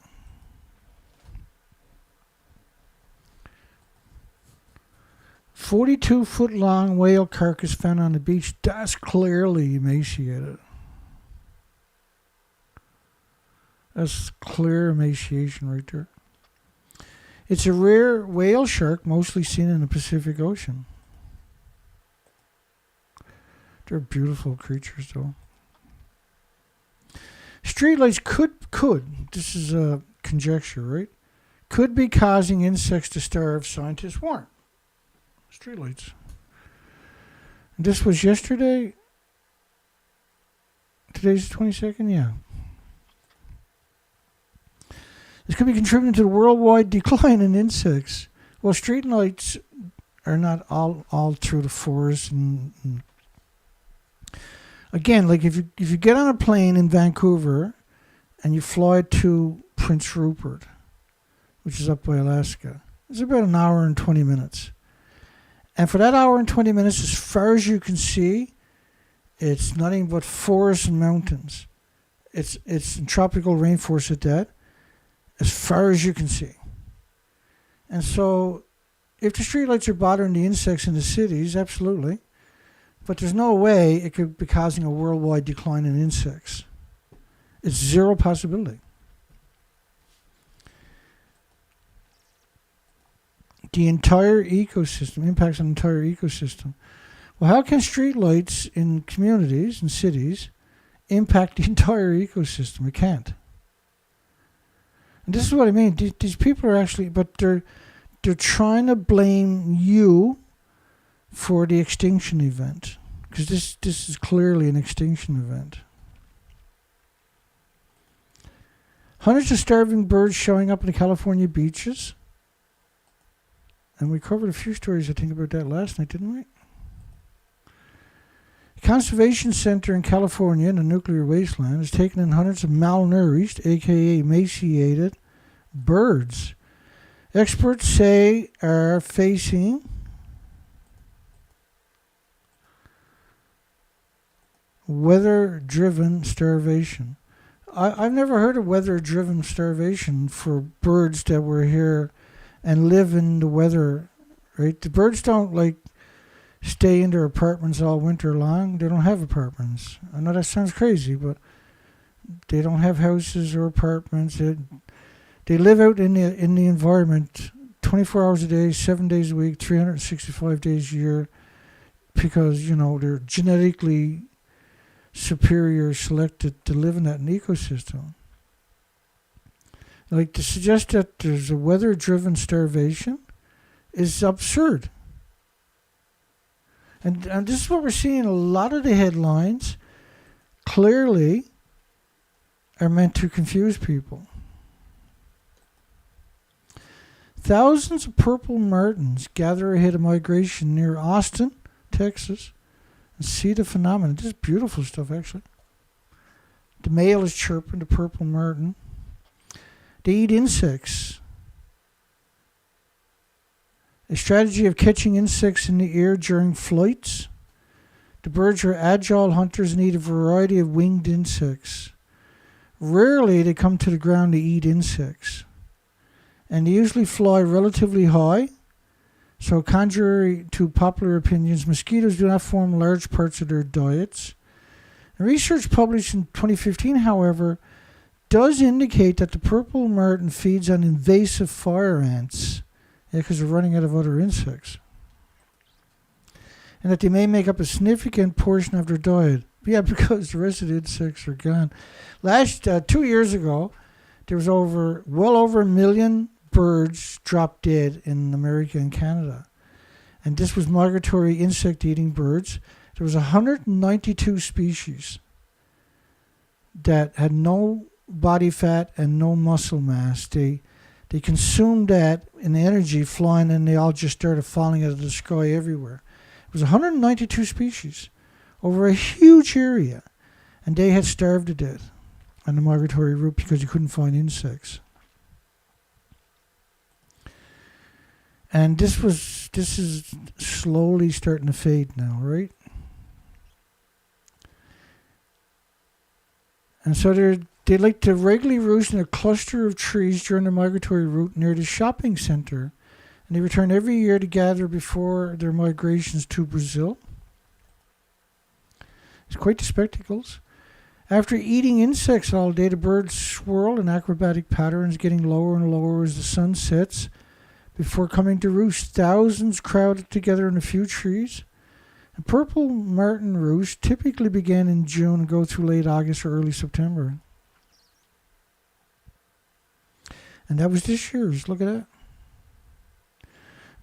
"42-foot-long whale carcass found on the beach." That's clearly emaciated. That's clear emaciation right there. It's a rare whale shark, mostly seen in the Pacific Ocean. They're beautiful creatures, though. Streetlights could, this is a conjecture, right? Could be causing insects to starve. Scientists warn. Streetlights. And this was yesterday. Today's the 22nd, yeah. This could be contributing to the worldwide decline in insects. Well, streetlights are not all through the forest. And again, like if you get on a plane in Vancouver and you fly to Prince Rupert, which is up by Alaska, it's about an hour and 20 minutes. And for that hour and 20 minutes, as far as you can see, it's nothing but forests and mountains. It's in tropical rainforest at that, as far as you can see. And so, if the streetlights are bothering the insects in the cities, absolutely. But there's no way it could be causing a worldwide decline in insects. It's zero possibility. The entire ecosystem, impacts on the entire ecosystem. Well, how can streetlights in communities and cities impact the entire ecosystem? It can't. And this is what I mean. These people are actually, but they're trying to blame you for the extinction event, because this is clearly an extinction event. Hundreds of starving birds showing up in the California beaches. And we covered a few stories, I think, about that last night, didn't we? The Conservation Center in California, in the nuclear wasteland, has taken in hundreds of malnourished, aka emaciated, birds. Experts say are facing weather-driven starvation. I've never heard of weather-driven starvation for birds that were here and live in the weather, right? The birds don't stay in their apartments all winter long. They don't have apartments. I know that sounds crazy, but they don't have houses or apartments. They live out in the environment 24 hours a day, 7 days a week, 365 days a year, because, they're genetically superior, selected to live in that ecosystem. To suggest that there's a weather-driven starvation is absurd. And this is what we're seeing. A lot of the headlines clearly are meant to confuse people. Thousands of purple martins gather ahead of migration near Austin, Texas, and see the phenomenon. This is beautiful stuff, actually. The male is chirping, the purple martin. They eat insects. A strategy of catching insects in the air during flights. The birds are agile hunters and eat a variety of winged insects. Rarely they come to the ground to eat insects. and they usually fly relatively high. So contrary to popular opinions, mosquitoes do not form large parts of their diets. And research published in 2015, however, does indicate that the purple martin feeds on invasive fire ants, because they're running out of other insects, and that they may make up a significant portion of their diet. Yeah, because the rest of the insects are gone. 2 years ago, there was well over 1 million birds dropped dead in America and Canada. And this was migratory insect-eating birds. There was 192 species that had no body fat and no muscle mass. They consumed that in energy flying, and they all just started falling out of the sky everywhere. It was 192 species over a huge area, and they had starved to death on the migratory route because you couldn't find insects. And this is slowly starting to fade now, right? And so they like to regularly roost in a cluster of trees during the migratory route near the shopping center, and they return every year to gather before their migrations to Brazil. It's quite the spectacles. After eating insects all day, the birds swirl in acrobatic patterns, getting lower and lower as the sun sets, before coming to roost. Thousands crowded together in a few trees. And purple martin roosts typically begin in June and go through late August or early September. And that was this year's. Look at that.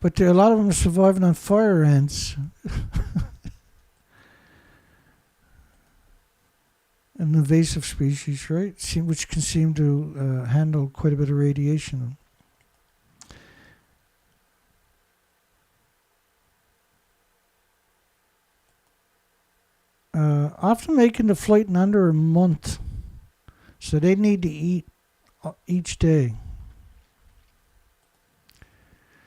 But a lot of them are surviving on fire ants. An invasive species, right? Which can seem to handle quite a bit of radiation. Often making the flight in under a month. So they need to eat each day.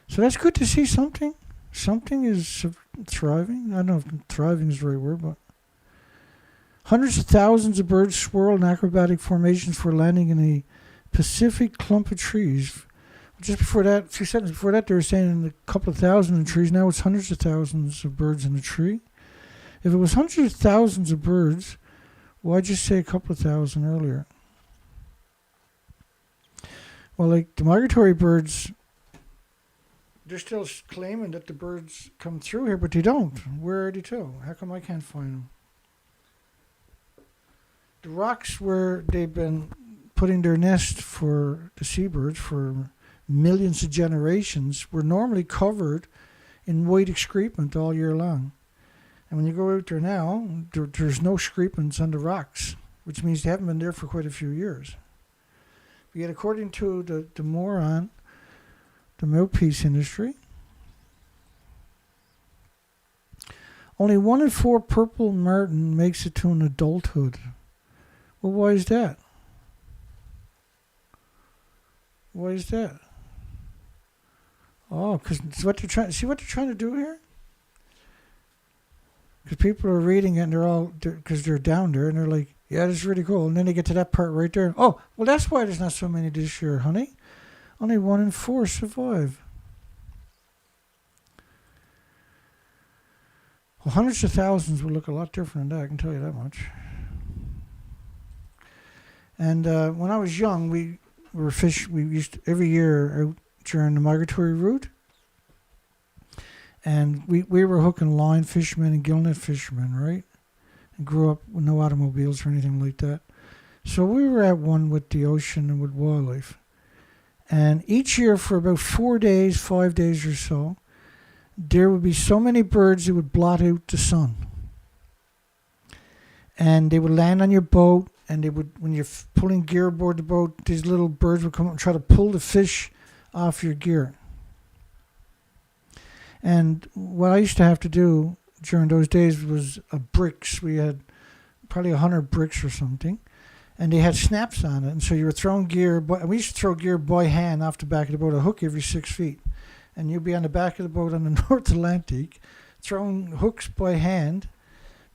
So that's good to see something. Something is thriving. I don't know if thriving is the right word, but hundreds of thousands of birds swirl in acrobatic formations for landing in a Pacific clump of trees. Just before that, a few seconds before that, they were saying a couple of thousand in trees. Now it's hundreds of thousands of birds in a tree. If it was hundreds of thousands of birds, why'd you say a couple of thousand earlier? Well, like the migratory birds, they're still claiming that the birds come through here, but they don't. Where are they to? How come I can't find them? The rocks where they've been putting their nest for the seabirds for millions of generations were normally covered in white excrement all year long. And when you go out there now, there's no excrements on the rocks, which means they haven't been there for quite a few years. But yet, according to the moron, the mouthpiece industry, only 1 in 4 purple martin makes it to an adulthood. Well, why is that? Why is that? Oh, because what they're trying. See what they're trying to do here? Because people are reading it and they're all, because they're down there and they're like, yeah, this is really cool. And then they get to that part right there. Oh, well, that's why there's not so many this year, honey. Only 1 in 4 survive. Well, hundreds of thousands would look a lot different than that, I can tell you that much. And when I was young, we used to, every year out during the migratory route, and we were hooking line fishermen and gillnet fishermen, right? And grew up with no automobiles or anything like that. So we were at one with the ocean and with wildlife. And each year for about 4 days, 5 days or so, there would be so many birds that would blot out the sun. And they would land on your boat, and they would, when you're pulling gear aboard the boat, these little birds would come up and try to pull the fish off your gear. And what I used to have to do during those days was bricks. We had probably 100 bricks or something, and they had snaps on it. And so you were throwing gear, we used to throw gear by hand off the back of the boat, a hook every 6 feet. And you'd be on the back of the boat on the North Atlantic, throwing hooks by hand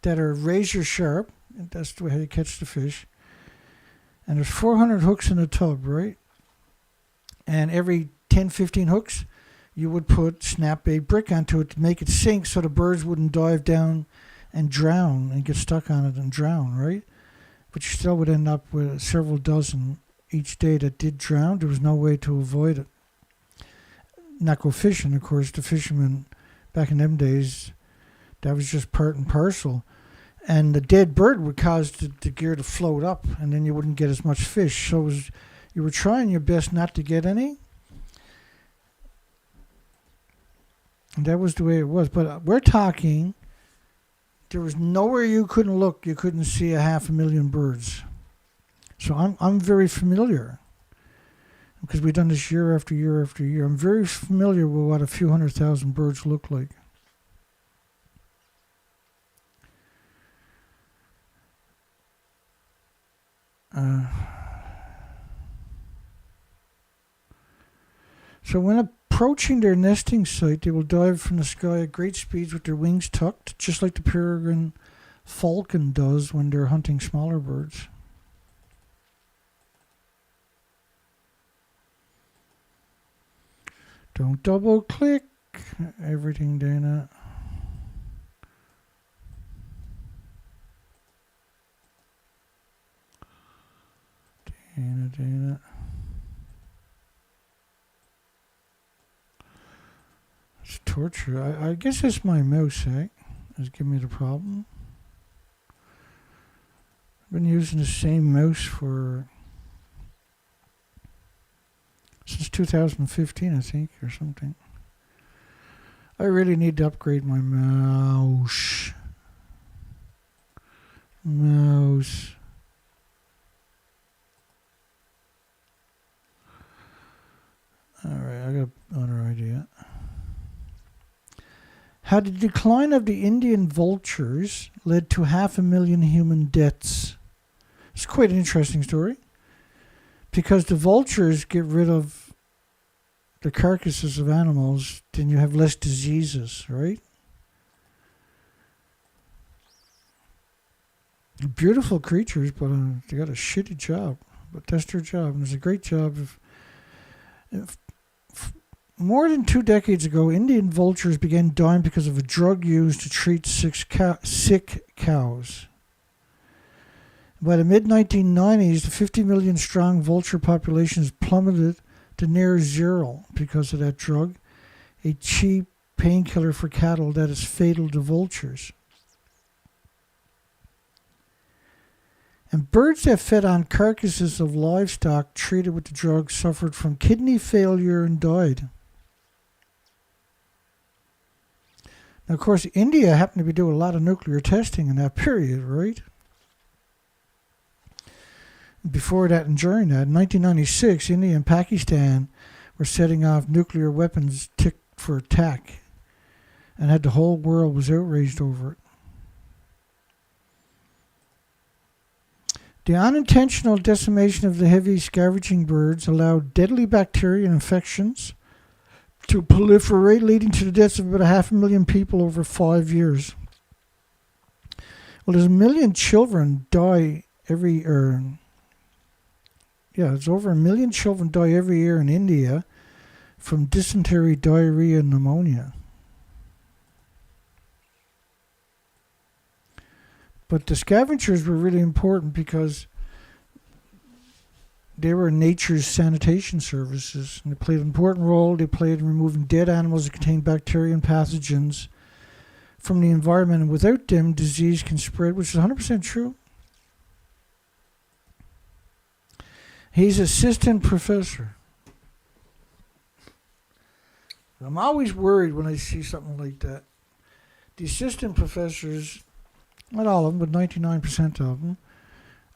that are razor sharp. And that's the way you catch the fish. And there's 400 hooks in a tub, right? And every 10, 15 hooks, you would put snap bait brick onto it to make it sink so the birds wouldn't dive down and drown and get stuck on it and drown, right? But you still would end up with several dozen each day that did drown. There was no way to avoid it. Not go fishing, of course. The fishermen back in them days, that was just part and parcel. And the dead bird would cause the gear to float up, and then you wouldn't get as much fish. So you were trying your best not to get any. And that was the way it was. But we're talking, there was nowhere you couldn't look. You couldn't see 500,000 birds. So I'm very familiar, because we've done this year after year after year. I'm very familiar with what a few 100,000 birds look like. So when approaching their nesting site, they will dive from the sky at great speeds with their wings tucked, just like the peregrine falcon does when they're hunting smaller birds. Don't double click everything, Dana. Dana. It's torture. I guess it's my mouse, eh? It's giving me the problem. I've been using the same mouse since 2015, I think, or something. I really need to upgrade my mouse. Alright, I got another idea. How the decline of the Indian vultures led to 500,000 human deaths. It's quite an interesting story, because the vultures get rid of the carcasses of animals, then you have less diseases, right? Beautiful creatures, but they got a shitty job. But that's their job, and it's a great job. If more than 2 decades ago, Indian vultures began dying because of a drug used to treat sick cows. By the mid-1990s, the 50 million strong vulture population has plummeted to near zero because of that drug, a cheap painkiller for cattle that is fatal to vultures. And birds that fed on carcasses of livestock treated with the drug suffered from kidney failure and died. Now, of course, India happened to be doing a lot of nuclear testing in that period, right? Before that and during that, in 1996, India and Pakistan were setting off nuclear weapons ticked for attack, and the whole world was outraged over it. The unintentional decimation of the heavy scavenging birds allowed deadly bacteria and infections to proliferate, leading to the deaths of about 500,000 people over 5 years. Well, there's 1 million children die every year. There's over 1 million children die every year in India from dysentery, diarrhea, and pneumonia. But the scavengers were really important because they were nature's sanitation services, and they played an important role. They played in removing dead animals that contained bacteria and pathogens from the environment, and without them, disease can spread, which is 100% true. He's assistant professor. I'm always worried when I see something like that. The assistant professors, not all of them, but 99% of them,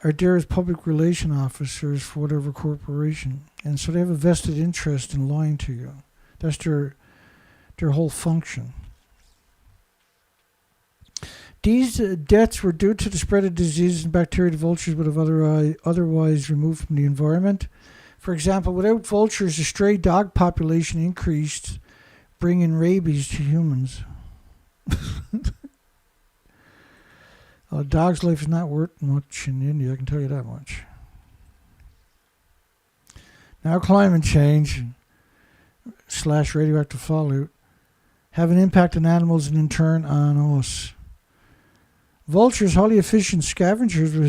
are there as public relation officers for whatever corporation. And so they have a vested interest in lying to you. That's their whole function. These deaths were due to the spread of diseases and bacteria the vultures would have otherwise removed from the environment. For example, without vultures, the stray dog population increased, bringing rabies to humans. A dog's life is not worth much in India, I can tell you that much. Now climate change, / radioactive fallout have an impact on animals and in turn on us. Vultures, highly efficient scavengers, were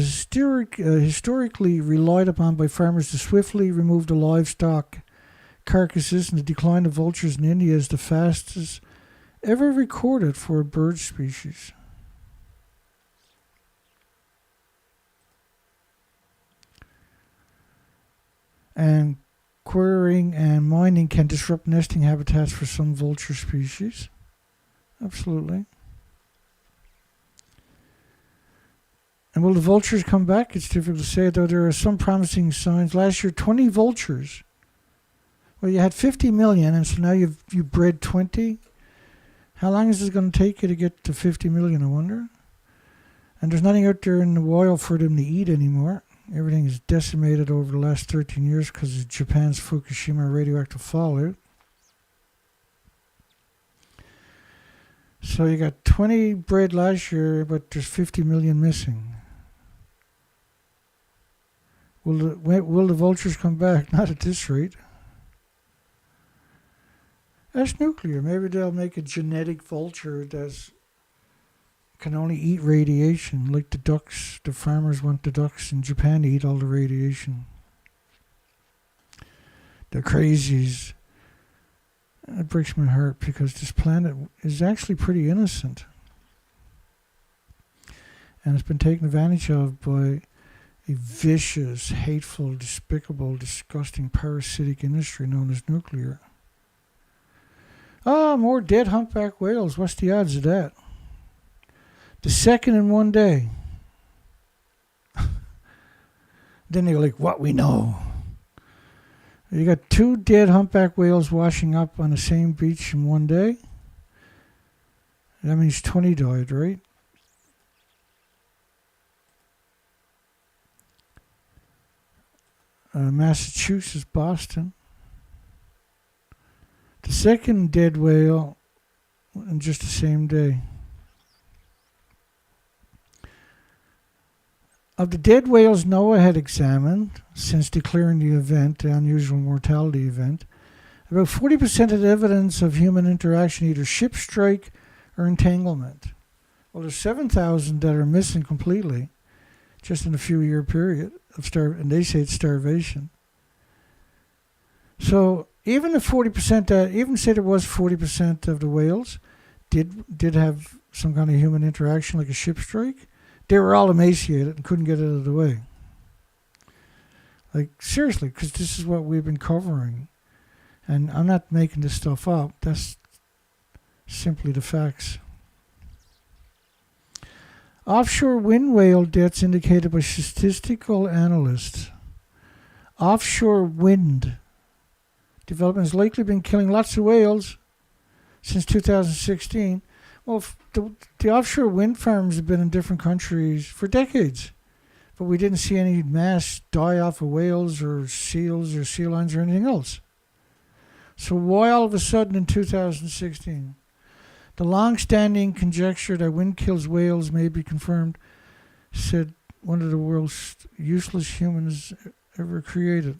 historically relied upon by farmers to swiftly remove the livestock carcasses, and the decline of vultures in India is the fastest ever recorded for a bird species. And quarrying and mining can disrupt nesting habitats for some vulture species. Absolutely. And will the vultures come back? It's difficult to say, though there are some promising signs. Last year, 20 vultures. Well, you had 50 million, and so now you bred 20. How long is it going to take you to get to 50 million, I wonder? And there's nothing out there in the wild for them to eat anymore. Everything is decimated over the last 13 years because of Japan's Fukushima radioactive fallout. So you got 20 bred last year, but there's 50 million missing. Will the vultures come back? Not at this rate. That's nuclear. Maybe they'll make a genetic vulture that can only eat radiation, like the ducks. The farmers want the ducks in Japan to eat all the radiation. The crazies. It breaks my heart because this planet is actually pretty innocent. And it's been taken advantage of by a vicious, hateful, despicable, disgusting, parasitic industry known as nuclear. More dead humpback whales. What's the odds of that? The second in one day. Then they're like, what we know. You got 2 dead humpback whales washing up on the same beach in one day. That means 20 died, right? Massachusetts, Boston. The second dead whale in just the same day. Of the dead whales NOAA had examined since declaring the event, the unusual mortality event, about 40% had evidence of human interaction, either ship strike or entanglement. Well, there's 7,000 that are missing completely, just in a few-year period of and they say it's starvation. So even the 40% that, even say there was 40% of the whales did have some kind of human interaction, like a ship strike, they were all emaciated and couldn't get out of the way. Like, seriously, because this is what we've been covering. And I'm not making this stuff up. That's simply the facts. Offshore wind whale deaths indicated by statistical analysts. Offshore wind development has likely been killing lots of whales since 2016. Well, the offshore wind farms have been in different countries for decades, but we didn't see any mass die off of whales or seals or sea lions or anything else. So why all of a sudden in 2016? The long-standing conjecture that wind kills whales may be confirmed, said one of the world's useless humans ever created.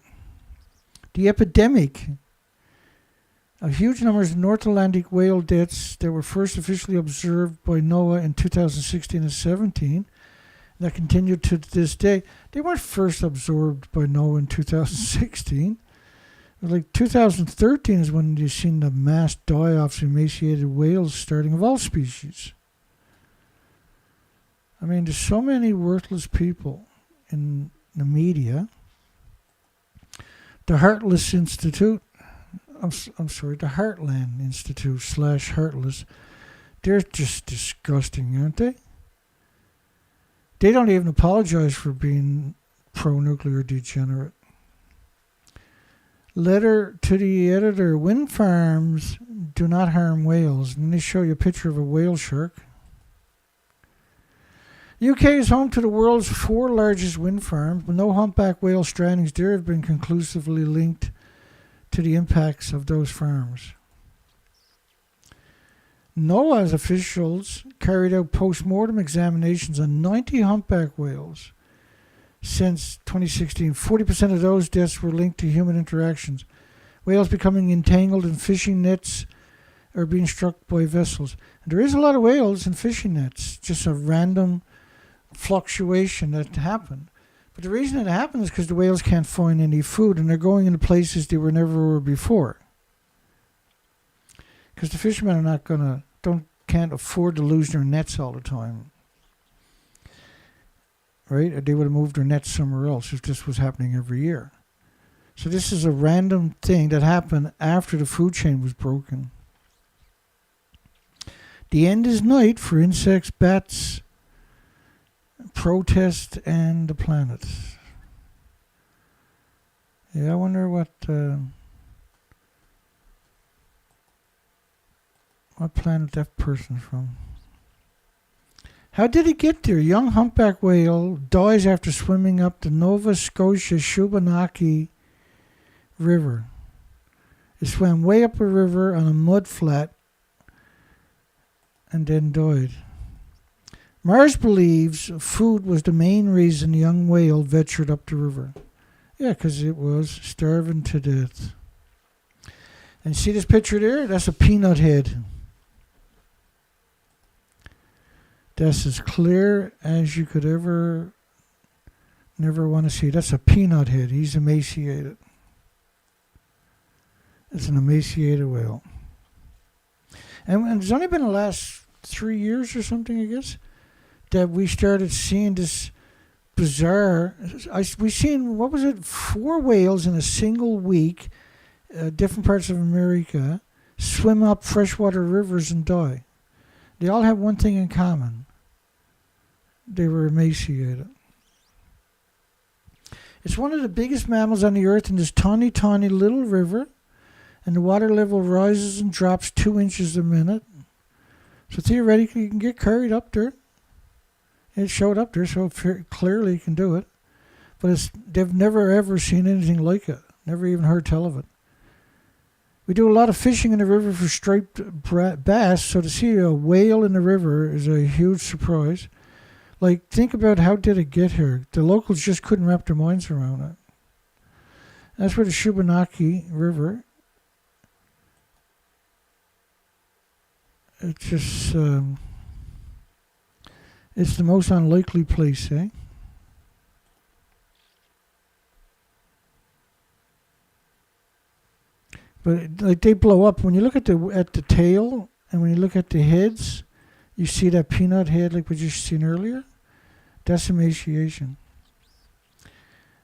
The epidemic of huge numbers of North Atlantic whale deaths that were first officially observed by NOAA in 2016 and 17, that continued to this day. They weren't first absorbed by NOAA in 2016. Like 2013 is when you've seen the mass die-offs of emaciated whales starting of all species. I mean, there's so many worthless people in the media. The Heartless Institute, the Heartland Institute / Heartless, they're just disgusting, aren't they? They don't even apologize for being pro-nuclear degenerate. Letter to the editor, wind farms do not harm whales. And they show you a picture of a whale shark. The UK is home to the world's 4 largest wind farms, but no humpback whale strandings there have been conclusively linked to the impacts of those farms. NOAA's officials carried out post-mortem examinations on 90 humpback whales. Since 2016, 40% of those deaths were linked to human interactions, Whales becoming entangled in fishing nets or being struck by vessels. And there is a lot of whales in fishing nets, just a random fluctuation that happened. But the reason it happened is because the whales can't find any food and they're going into places they were never were before. Because the fishermen are not can't afford to lose their nets all the time. Right? Or they would have moved their nets somewhere else if this was happening every year. So this is a random thing that happened after the food chain was broken. The end is night for insects, bats, protest, and the planet. Yeah, I wonder what planet that person's from. How did it get there? Young humpback whale dies after swimming up the Nova Scotia Shubenacadie River. It swam way up a river on a mud flat and then died. Mars believes food was the main reason the young whale ventured up the river. Yeah, because it was starving to death. And see this picture there? That's a peanut head. That's as clear as you could never want to see. That's a peanut head. He's emaciated. It's an emaciated whale. And it's only been the last 3 years or something, I guess, that we started seeing this bizarre... we seen, 4 whales in a single week, different parts of America, swim up freshwater rivers and die. They all have one thing in common. They were emaciated. It's one of the biggest mammals on the earth in this tiny, tiny little river, and the water level rises and drops 2 inches a minute. So theoretically, you can get carried up there. It showed up there, so clearly you can do it. But they've never, ever seen anything like it. Never even heard tell of it. We do a lot of fishing in the river for striped bass, so to see a whale in the river is a huge surprise. Like, think about how did it get here? The locals just couldn't wrap their minds around it. That's where the Shubenacadie River. It's just, it's the most unlikely place, eh? But like they blow up. When you look at the tail and when you look at the heads, you see that peanut head like we just seen earlier. That's emaciation.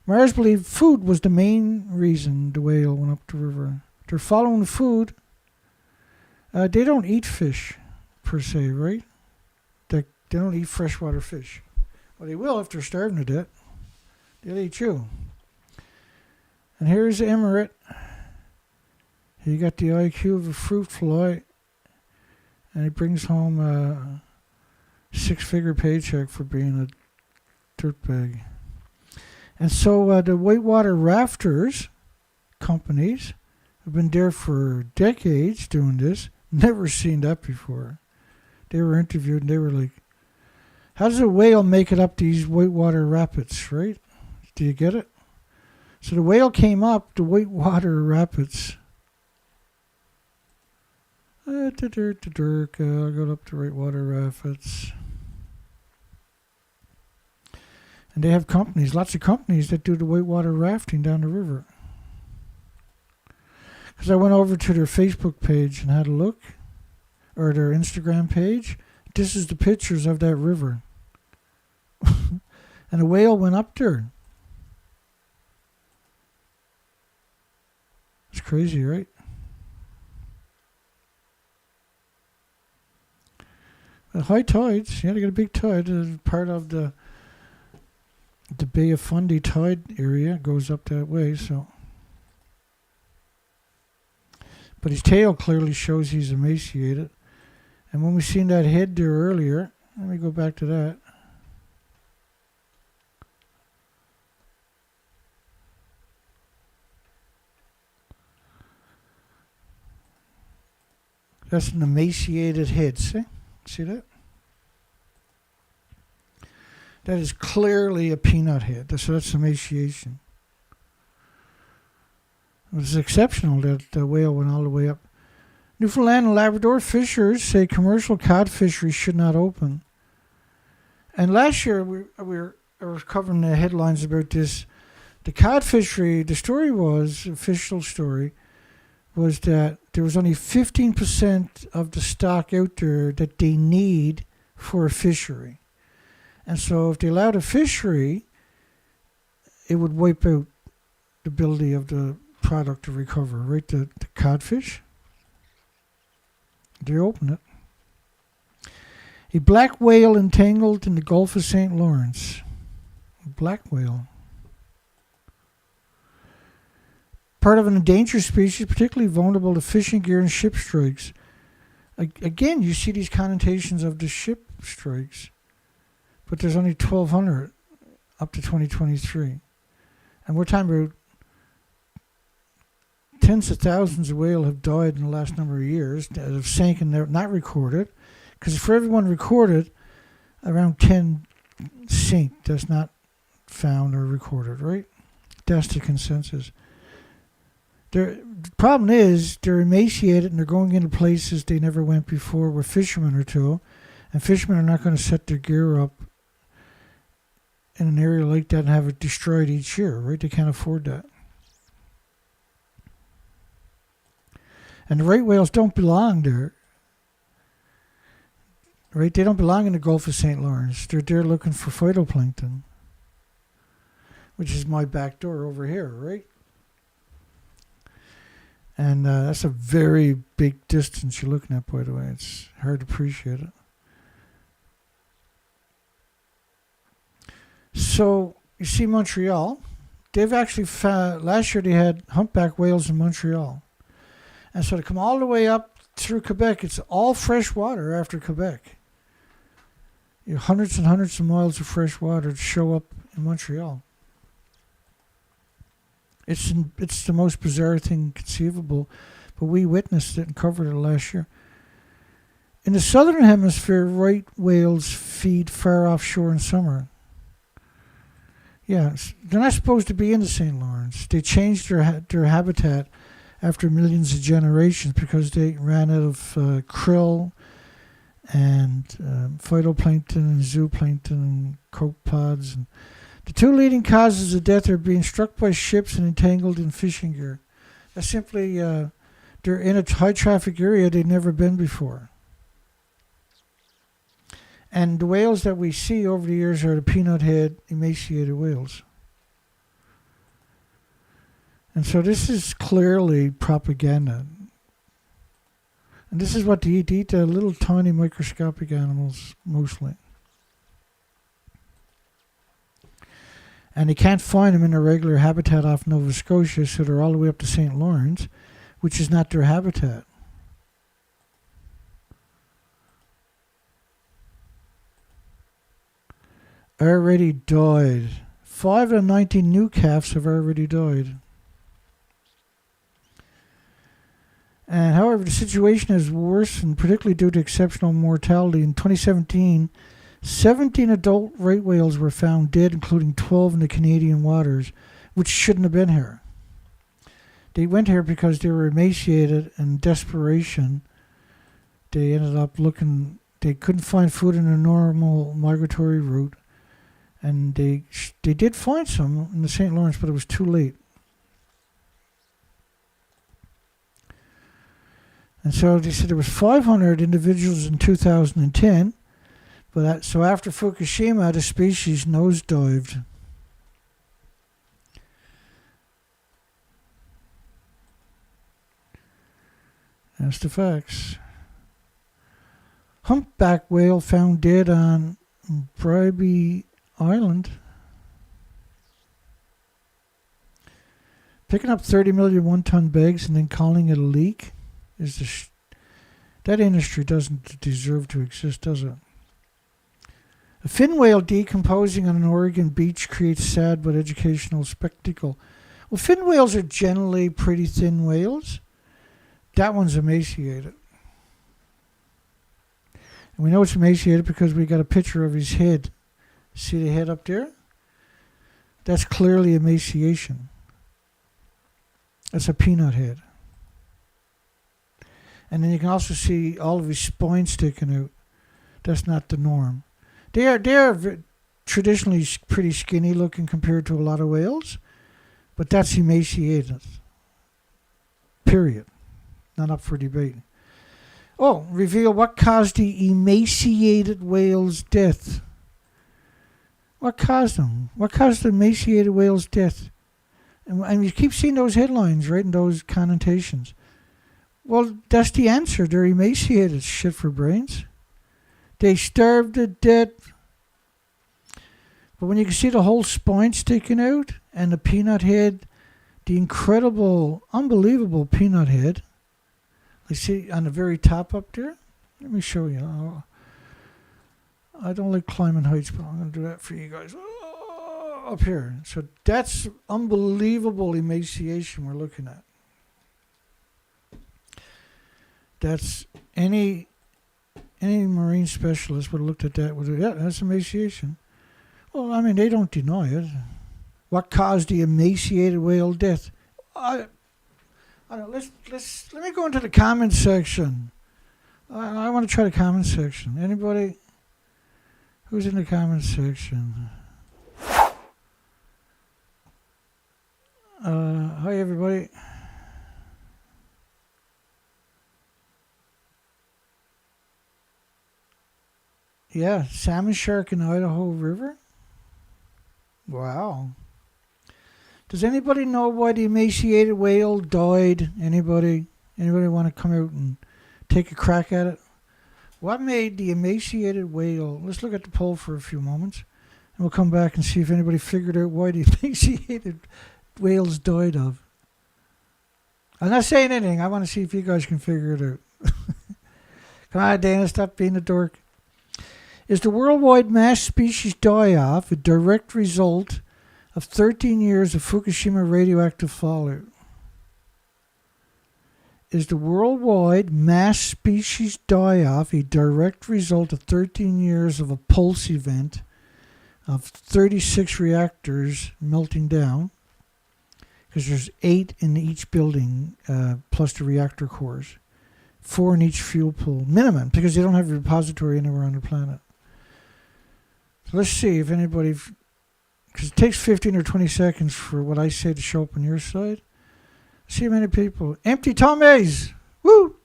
Mars believed food was the main reason the whale went up the river. They're following food. They don't eat fish, per se, right? They don't eat freshwater fish. Well, they will if they're starving to death. They'll eat you. And here's Emirate. He got the IQ of a fruit fly, and he brings home a 6-figure paycheck for being a dirtbag. And so the whitewater rafters companies have been there for decades doing this. Never seen that before. They were interviewed and they were like, how does a whale make it up these whitewater rapids, right? Do you get it? So the whale came up the whitewater rapids. I'll go up to whitewater rapids. And they have companies, lots of companies that do the whitewater rafting down the river. Because I went over to their Facebook page and had a look, or their Instagram page. This is the pictures of that river. And a whale went up there. It's crazy, right? The high tides, they get a big tide. Part of the Bay of Fundy tide area goes up that way, so. But his tail clearly shows he's emaciated. And when we seen that head there earlier, let me go back to that. That's an emaciated head, see? See that? That is clearly a peanut head. So that's emaciation. was exceptional that the whale went all the way up. Newfoundland and Labrador fishers say commercial cod fisheries should not open. And last year I was covering the headlines about this. The cod fishery, the story was, official story, was that there was only 15% of the stock out there that they need for a fishery. And so if they allowed a fishery, it would wipe out the ability of the product to recover, right? The codfish. They open it. A black whale entangled in the Gulf of St. Lawrence. A black whale. Part of an endangered species, particularly vulnerable to fishing gear and ship strikes. Again, you see these connotations of the ship strikes. But there's only 1,200 up to 2023. And we're talking about tens of thousands of whales have died in the last number of years that have sank and they're not recorded. Because for everyone recorded, around 10 sink that's not found or recorded, right? That's the consensus. The problem is they're emaciated and they're going into places they never went before where fishermen are to. And fishermen are not going to set their gear up in an area like that and have it destroyed each year, right? They can't afford that. And the right whales don't belong there. Right? They don't belong in the Gulf of St. Lawrence. They're there looking for phytoplankton, which is my back door over here, right? And that's a very big distance you're looking at, by the way. It's hard to appreciate it. So, you see Montreal. They've actually found, last year they had humpback whales in Montreal. And so to come all the way up through Quebec, it's all fresh water after Quebec. You know, hundreds and hundreds of miles of fresh water to show up in Montreal. It's the most bizarre thing conceivable, but we witnessed it and covered it last year. In the southern hemisphere, right whales feed far offshore in summer. Yeah, they're not supposed to be in the St. Lawrence. They changed their habitat after millions of generations because they ran out of krill and phytoplankton and zooplankton and copepods. And the two leading causes of death are being struck by ships and entangled in fishing gear. That's simply, they're in a high traffic area they've never been before. And the whales that we see over the years are the peanut head emaciated whales. And so this is clearly propaganda. And this is what they eat. They eat the little tiny microscopic animals mostly. And they can't find them in their regular habitat off Nova Scotia, so they're all the way up to St. Lawrence, which is not their habitat. Already died. 5 of the 19 new calves have already died. And however, the situation has worsened, particularly due to exceptional mortality. In 2017, 17 adult right whales were found dead, including 12 in the Canadian waters, which shouldn't have been here. They went here because they were emaciated and desperation. They ended up looking, they couldn't find food in a normal migratory route. And they did find some in the St. Lawrence, but it was too late. And so they said there was 500 individuals in 2010, but so after Fukushima, the species nosedived. That's the facts. Humpback whale found dead on Bribie Island. Picking up 30 million one-ton bags and then calling it a leak is that industry doesn't deserve to exist, does it? A fin whale decomposing on an Oregon beach creates sad but educational spectacle. Well, fin whales are generally pretty thin whales. That one's emaciated. And we know it's emaciated because we got a picture of his head. See the head up there? That's clearly emaciation. That's a peanut head. And then you can also see all of his spine sticking out. That's not the norm. They are traditionally pretty skinny looking compared to a lot of whales, but that's emaciated. Period. Not up for debate. Oh, reveal what caused the emaciated whale's death. What caused them? What caused the emaciated whale's death? And you keep seeing those headlines, right, and those connotations. Well, that's the answer. They're emaciated. Shit for brains. They starved to death. But when you can see the whole spine sticking out and the peanut head, the incredible, unbelievable peanut head, you see on the very top up there? Let me show you. I don't like climbing heights, but I'm going to do that for you guys. Up here. So that's unbelievable emaciation we're looking at. That's any marine specialist would have looked at that would have, yeah, that's emaciation. Well, I mean, they don't deny it. What caused the emaciated whale death? I don't know, let me go into the comment section. I want to try the comment section. Anybody who's in the comment section? Hi everybody. Yeah, salmon shark in the Idaho River. Wow. Does anybody know why the emaciated whale died? Anybody want to come out and take a crack at it? What made the emaciated whale? Let's look at the poll for a few moments, and we'll come back and see if anybody figured out why the emaciated whales died of. I'm not saying anything. I want to see if you guys can figure it out. Come on, Dana, stop being a dork. Is the worldwide mass species die-off a direct result of 13 years of Fukushima radioactive fallout? Is the worldwide mass species die-off a direct result of 13 years of a pulse event of 36 reactors melting down? Because there's 8 in each building, plus the reactor cores. 4 in each fuel pool, minimum, because they don't have a repository anywhere on the planet. So let's see if anybody, because it takes 15 or 20 seconds for what I say to show up on your side. See how many people. Empty tummies! Woo!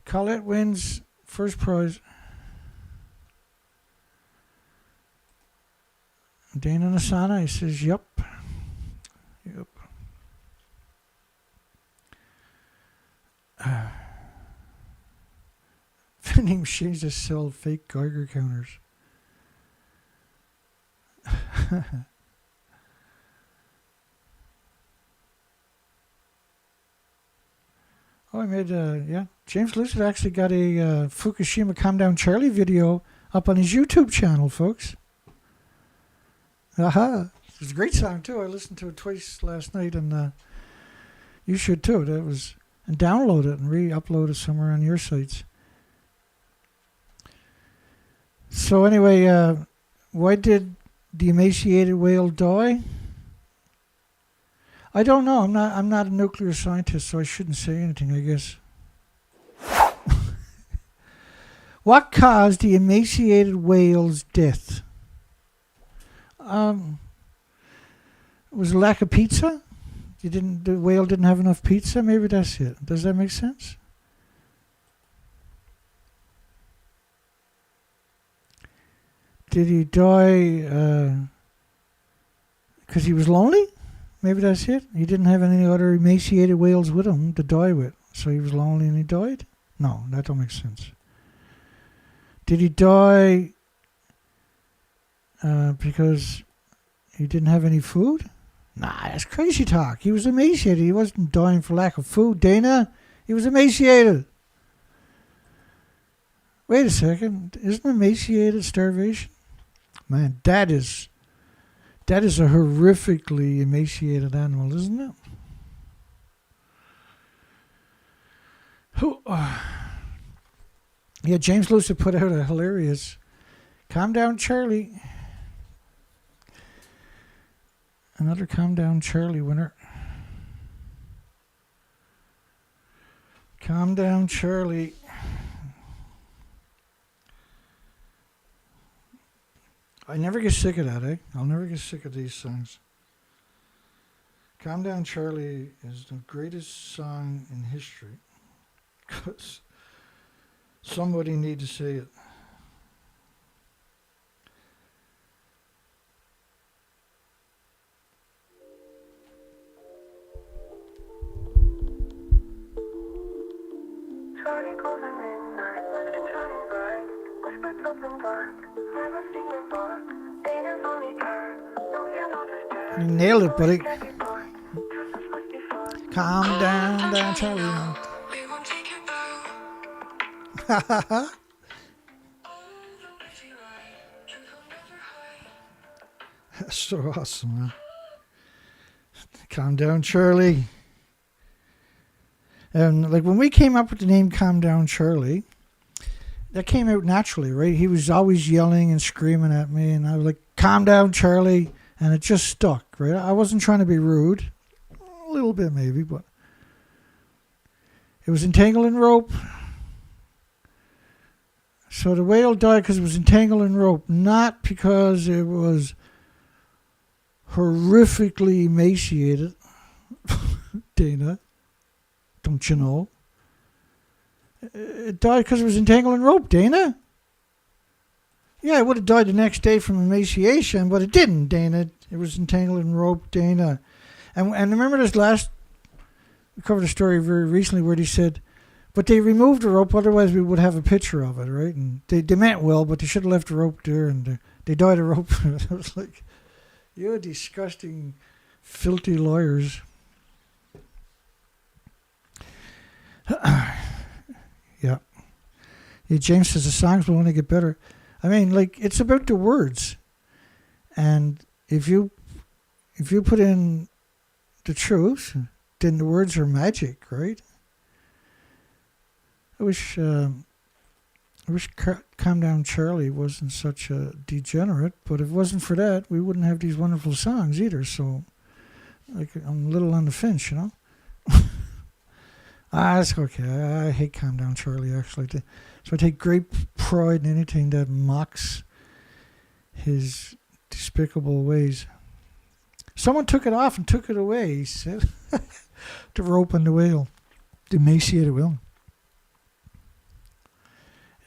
Colette wins first prize. Dana Nasana, he says, yup. Yep. Vending machines that sell fake Geiger counters. Oh, I made, yeah. James Lucid actually got a Fukushima Calm Down Charlie video up on his YouTube channel, folks. Aha. It's a great song, too. I listened to it twice last night, and you should, too. That was, and download it and re-upload it somewhere on your sites. So anyway, why did the emaciated whale die? I don't know. I'm not a nuclear scientist, so I shouldn't say anything, I guess. What caused the emaciated whale's death? Was it lack of pizza? The whale didn't have enough pizza? Maybe that's it. Does that make sense? Did he die because he was lonely? Maybe that's it. He didn't have any other emaciated whales with him to die with, so he was lonely and he died? No, that don't make sense. Did he die because he didn't have any food? Nah, that's crazy talk. He was emaciated. He wasn't dying for lack of food, Dana. He was emaciated. Wait a second. Isn't emaciated starvation? Man, that is a horrifically emaciated animal, isn't it? Yeah, James Lucid put out a hilarious Calm Down Charlie. Another Calm Down Charlie winner. Calm Down Charlie. I never get sick of that, eh? I'll never get sick of these songs. Calm Down Charlie is the greatest song in history. Because somebody need to say it. You nailed it, buddy. Calm down, Charlie. That's so awesome, man. Calm down, Charlie. And like when we came up with the name Calm Down Charlie, that came out naturally, right? He was always yelling and screaming at me, and I was like, calm down, Charlie. And it just stuck, right? I wasn't trying to be rude. A little bit maybe, but it was entangled in rope. So the whale died because it was entangled in rope, not because it was horrifically emaciated. Dana, don't you know? It died because it was entangled in rope, Dana. Yeah, it would have died the next day from emaciation, but it didn't, Dana. It was entangled in rope, Dana. And remember this we covered a story very recently where he said, but they removed the rope, otherwise we would have a picture of it, right? And they meant well, but they should have left the rope there, and they dyed the rope. I was like, you're disgusting, filthy lawyers. Yeah. James says the songs will only get better. I mean, like, it's about the words. And if you put in the truth, then the words are magic, right? I wish Calm Down Charlie wasn't such a degenerate, but if it wasn't for that, we wouldn't have these wonderful songs either. So, like, I'm a little on the fence, you know? That's okay. I hate Calm Down Charlie, actually. So I take great pride in anything that mocks his despicable ways. Someone took it off and took it away, he said. The rope and the whale. The emaciated whale.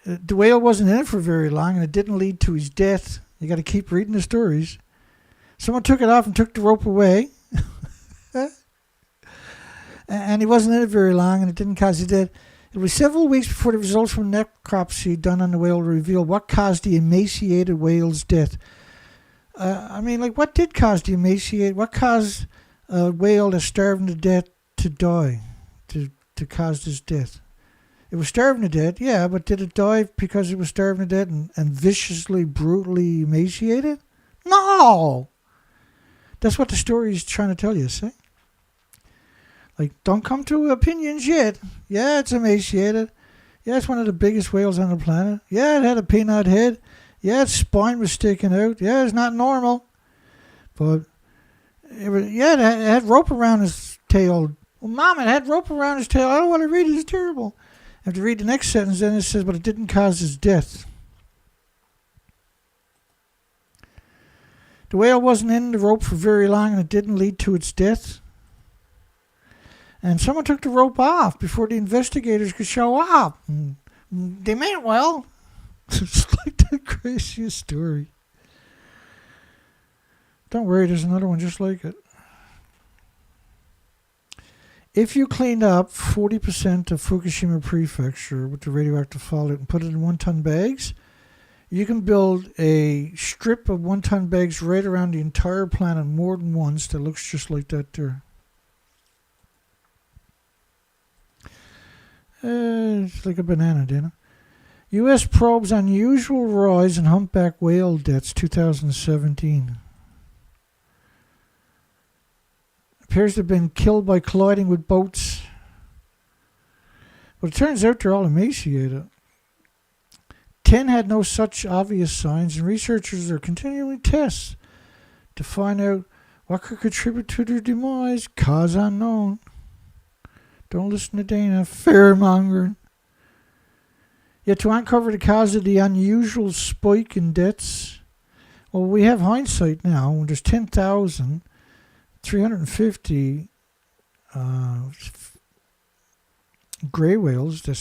The whale wasn't in it for very long, and it didn't lead to his death. You got to keep reading the stories. Someone took it off and took the rope away. And he wasn't in it very long, and it didn't cause his death. It was several weeks before the results from necropsy done on the whale revealed what caused the emaciated whale's death. I mean, like, what did cause the emaciated? What caused a whale that's starving to death to die, to cause this death? It was starving to death, yeah, but did it die because it was starving to death and viciously, brutally emaciated? No! That's what the story is trying to tell you, see? Like, don't come to opinions yet. Yeah, it's emaciated. Yeah, it's one of the biggest whales on the planet. Yeah, it had a peanut head. Yeah, its spine was sticking out. Yeah, it's not normal. But, it had rope around his tail. Well, Mom, it had rope around his tail. I don't want to read it. It's terrible. I have to read the next sentence, then it says, but it didn't cause his death. The whale wasn't in the rope for very long, and it didn't lead to its death. And someone took the rope off before the investigators could show up. And they meant well. It's like the craziest story. Don't worry, there's another one just like it. If you cleaned up 40% of Fukushima Prefecture with the radioactive fallout and put it in 1-ton bags, you can build a strip of 1-ton bags right around the entire planet more than once that looks just like that there. It's like a banana, Dana. U.S. probes unusual rise in humpback whale deaths 2017. Appears to have been killed by colliding with boats. But it turns out they're all emaciated. 10 had no such obvious signs, and researchers are continuing tests to find out What could contribute to their demise? Cause unknown. Don't listen to Dana. Fear-mongering. Yet to uncover the cause of the unusual spike in deaths, well, we have hindsight now. There's 10,350 grey whales. There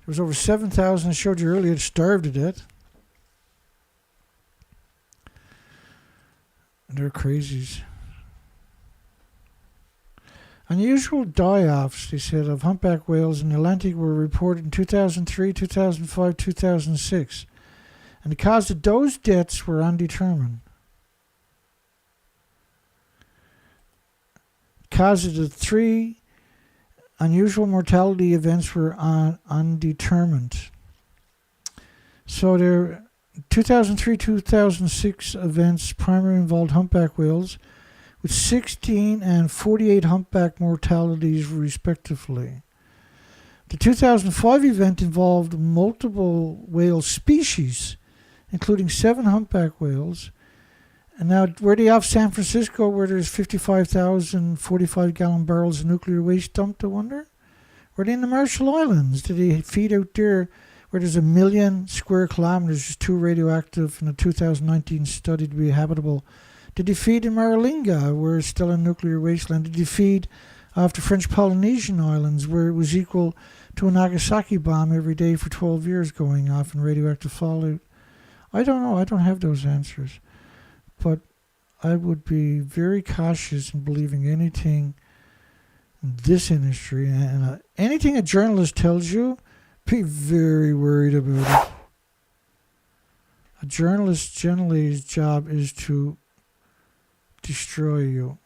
was over 7,000, I showed you earlier, that starved to death. They're crazies. Unusual die-offs, they said, of humpback whales in the Atlantic were reported in 2003, 2005, 2006. And the cause of those deaths were undetermined. The cause of the 3 unusual mortality events were undetermined. So their 2003-2006 events primarily involved humpback whales, with 16 and 48 humpback mortalities respectively. The 2005 event involved multiple whale species, including 7 humpback whales. And now, were they off San Francisco, where there's 55,000 45-gallon barrels of nuclear waste dumped, I wonder? Were they in the Marshall Islands? Did they feed out there where there's 1 million square kilometers, just too radioactive in a 2019 study to be habitable? Did they feed in Maralinga, where it's still a nuclear wasteland? Did they feed off the French Polynesian islands, where it was equal to a Nagasaki bomb every day for 12 years going off in radioactive fallout? I don't know. I don't have those answers. But I would be very cautious in believing anything in this industry. And anything a journalist tells you, be very worried about it. A journalist generally, his job is to destroy you.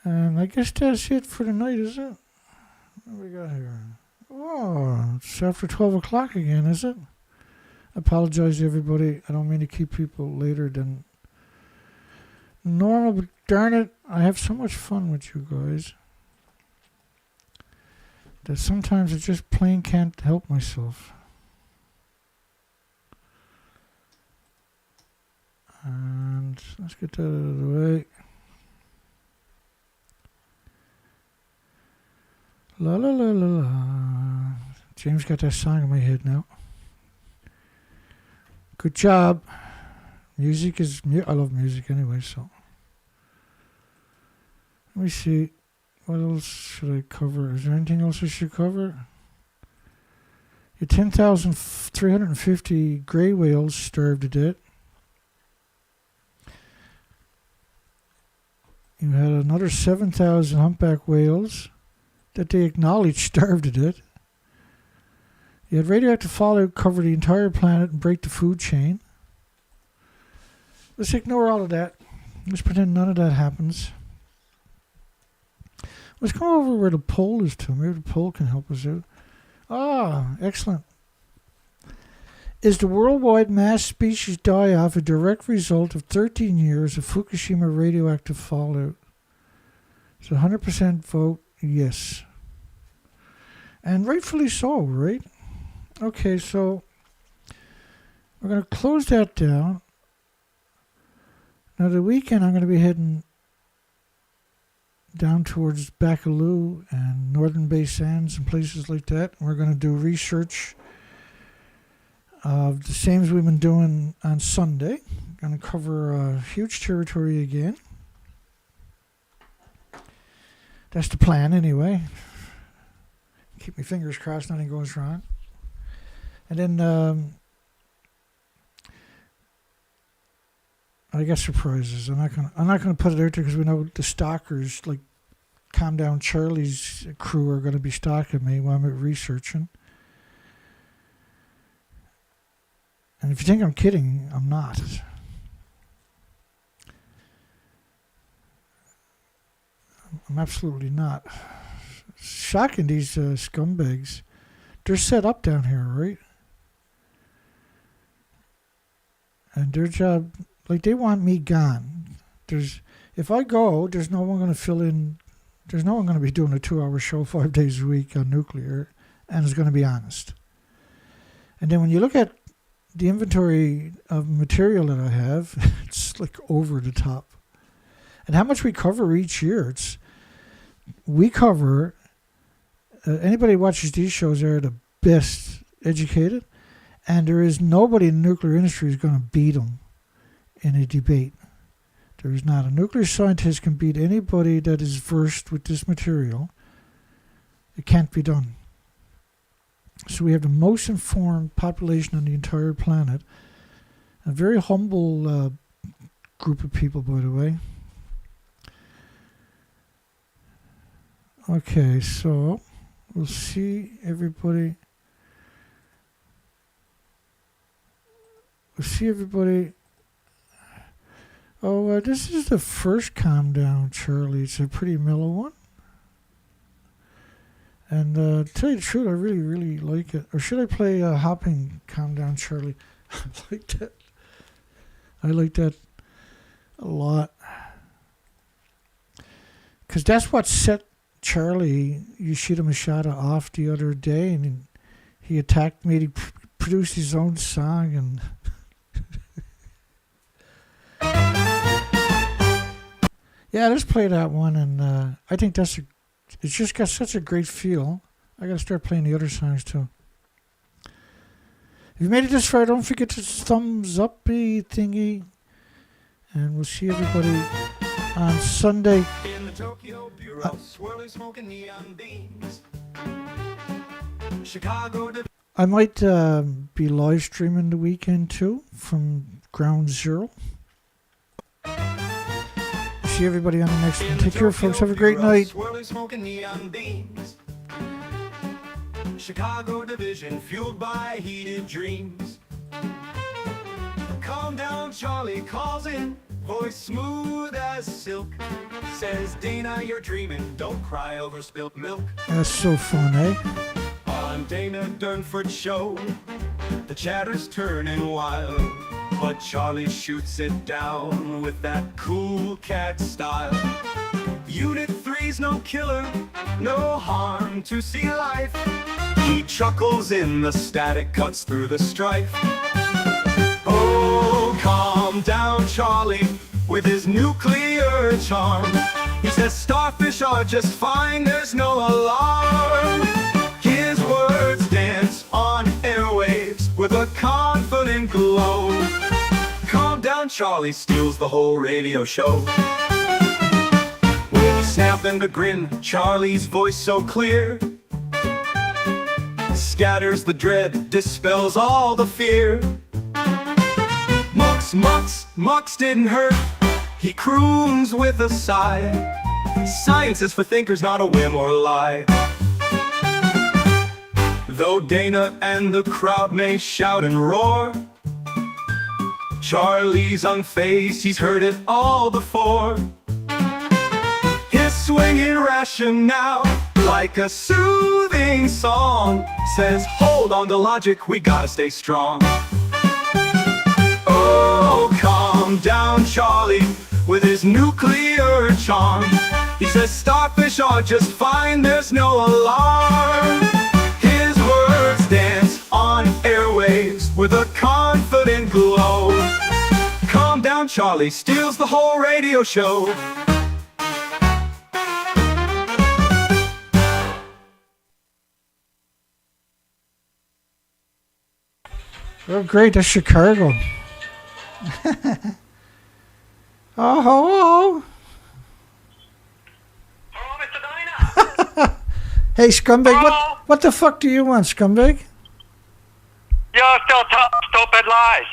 And I guess that's it for tonight, is it? What do we got here? Oh, it's after 12 o'clock again, is it? I apologize to everybody. I don't mean to keep people later than normal, but darn it, I have so much fun with you guys that sometimes I just plain can't help myself. And let's get that out of the way. La la la la la. James got that song in my head now. Good job. Music is... I love music anyway, so... Let me see. What else should I cover? Is there anything else I should cover? Your 10,350 grey whales starved to death. You had another 7,000 humpback whales that they acknowledged starved to death. You had radioactive fallout cover the entire planet and break the food chain. Let's ignore all of that. Let's pretend none of that happens. Let's go over where the poll is to. Maybe the poll can help us out. Ah, excellent. Is the worldwide mass species die-off a direct result of 13 years of Fukushima radioactive fallout? It's 100% vote yes. And rightfully so, right? Okay, so we're going to close that down. Now, the weekend I'm going to be heading down towards Baccalieu and Northern Bay Sands and places like that. And we're going to do research of the same as we've been doing on Sunday. Going to cover a huge territory again. That's the plan anyway. Keep my fingers crossed, nothing goes wrong. And then I got surprises. I'm not gonna put it out there because we know the stalkers, like Calm Down Charlie's crew, are gonna be stalking me while I'm out researching. And if you think I'm kidding, I'm not. I'm absolutely not. Shocking, these scumbags. They're set up down here, right? And their job, like, they want me gone. If I go, there's no one going to fill in. There's no one going to be doing a 2-hour show 5 days a week on nuclear, and is going to be honest. And then when you look at the inventory of material that I have, it's like over the top. And how much we cover each year, we cover, anybody who watches these shows are the best educated, and there is nobody in the nuclear industry who's going to beat them in a debate. There is not. A nuclear scientist can beat anybody that is versed with this material. It can't be done. So we have the most informed population on the entire planet. A very humble group of people, by the way. Okay, so we'll see everybody. Oh, this is the first calm down, Charlie. It's a pretty mellow one. And to tell you the truth, I really, really like it. Or should I play Hopping Calm Down, Charlie? I like that. I like that a lot. Because that's what set Charlie Emaciated off the other day. And he attacked me. He produced his own song. And yeah, let's play that one. And I think it's just got such a great feel. I gotta start playing the other songs too. If you made it this far, don't forget to thumbs up thingy. And we'll see everybody on Sunday. In the Tokyo Bureau, swirling smoke and neon beams. Chicago. I might be live streaming the weekend too from Ground Zero. See everybody on the next one. Take care, folks. Have a great night. Swirling smoke and neon beams. Chicago division fueled by heated dreams. Calm down, Charlie calls in, voice smooth as silk. Says, Dana, you're dreaming, don't cry over spilt milk. That's so fun, eh? On Dana Durnford show, the chatter's turning wild. But Charlie shoots it down with that cool cat style. Unit 3's no killer, no harm to see life. He chuckles in the static, cuts through the strife. Oh, calm down, Charlie, with his nuclear charm. He says starfish are just fine, there's no alarm. His words dance on airwaves with a confident glow. Calm down, Charlie steals the whole radio show. With a snap and a grin, Charlie's voice so clear scatters the dread, dispels all the fear. Mux didn't hurt, he croons with a sigh. Science is for thinkers, not a whim or lie. Though Dana and the crowd may shout and roar, Charlie's unfazed, he's heard it all before. His swinging rationale, like a soothing song, says, hold on to logic, we gotta stay strong. Oh, calm down, Charlie, with his nuclear charm. He says starfish are just fine, there's no alarm. His words dance on airwaves with a confident glow. Calm down, Charlie steals the whole radio show. Oh, great. That's Chicago. Oh, hello. Hello, Mr. Dana. Hey, scumbag. Hello? What the fuck do you want, scumbag? You're still stupid lies.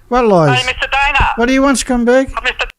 What lies? Hey, Mr. Dana. What do you want, scumbag? Mr.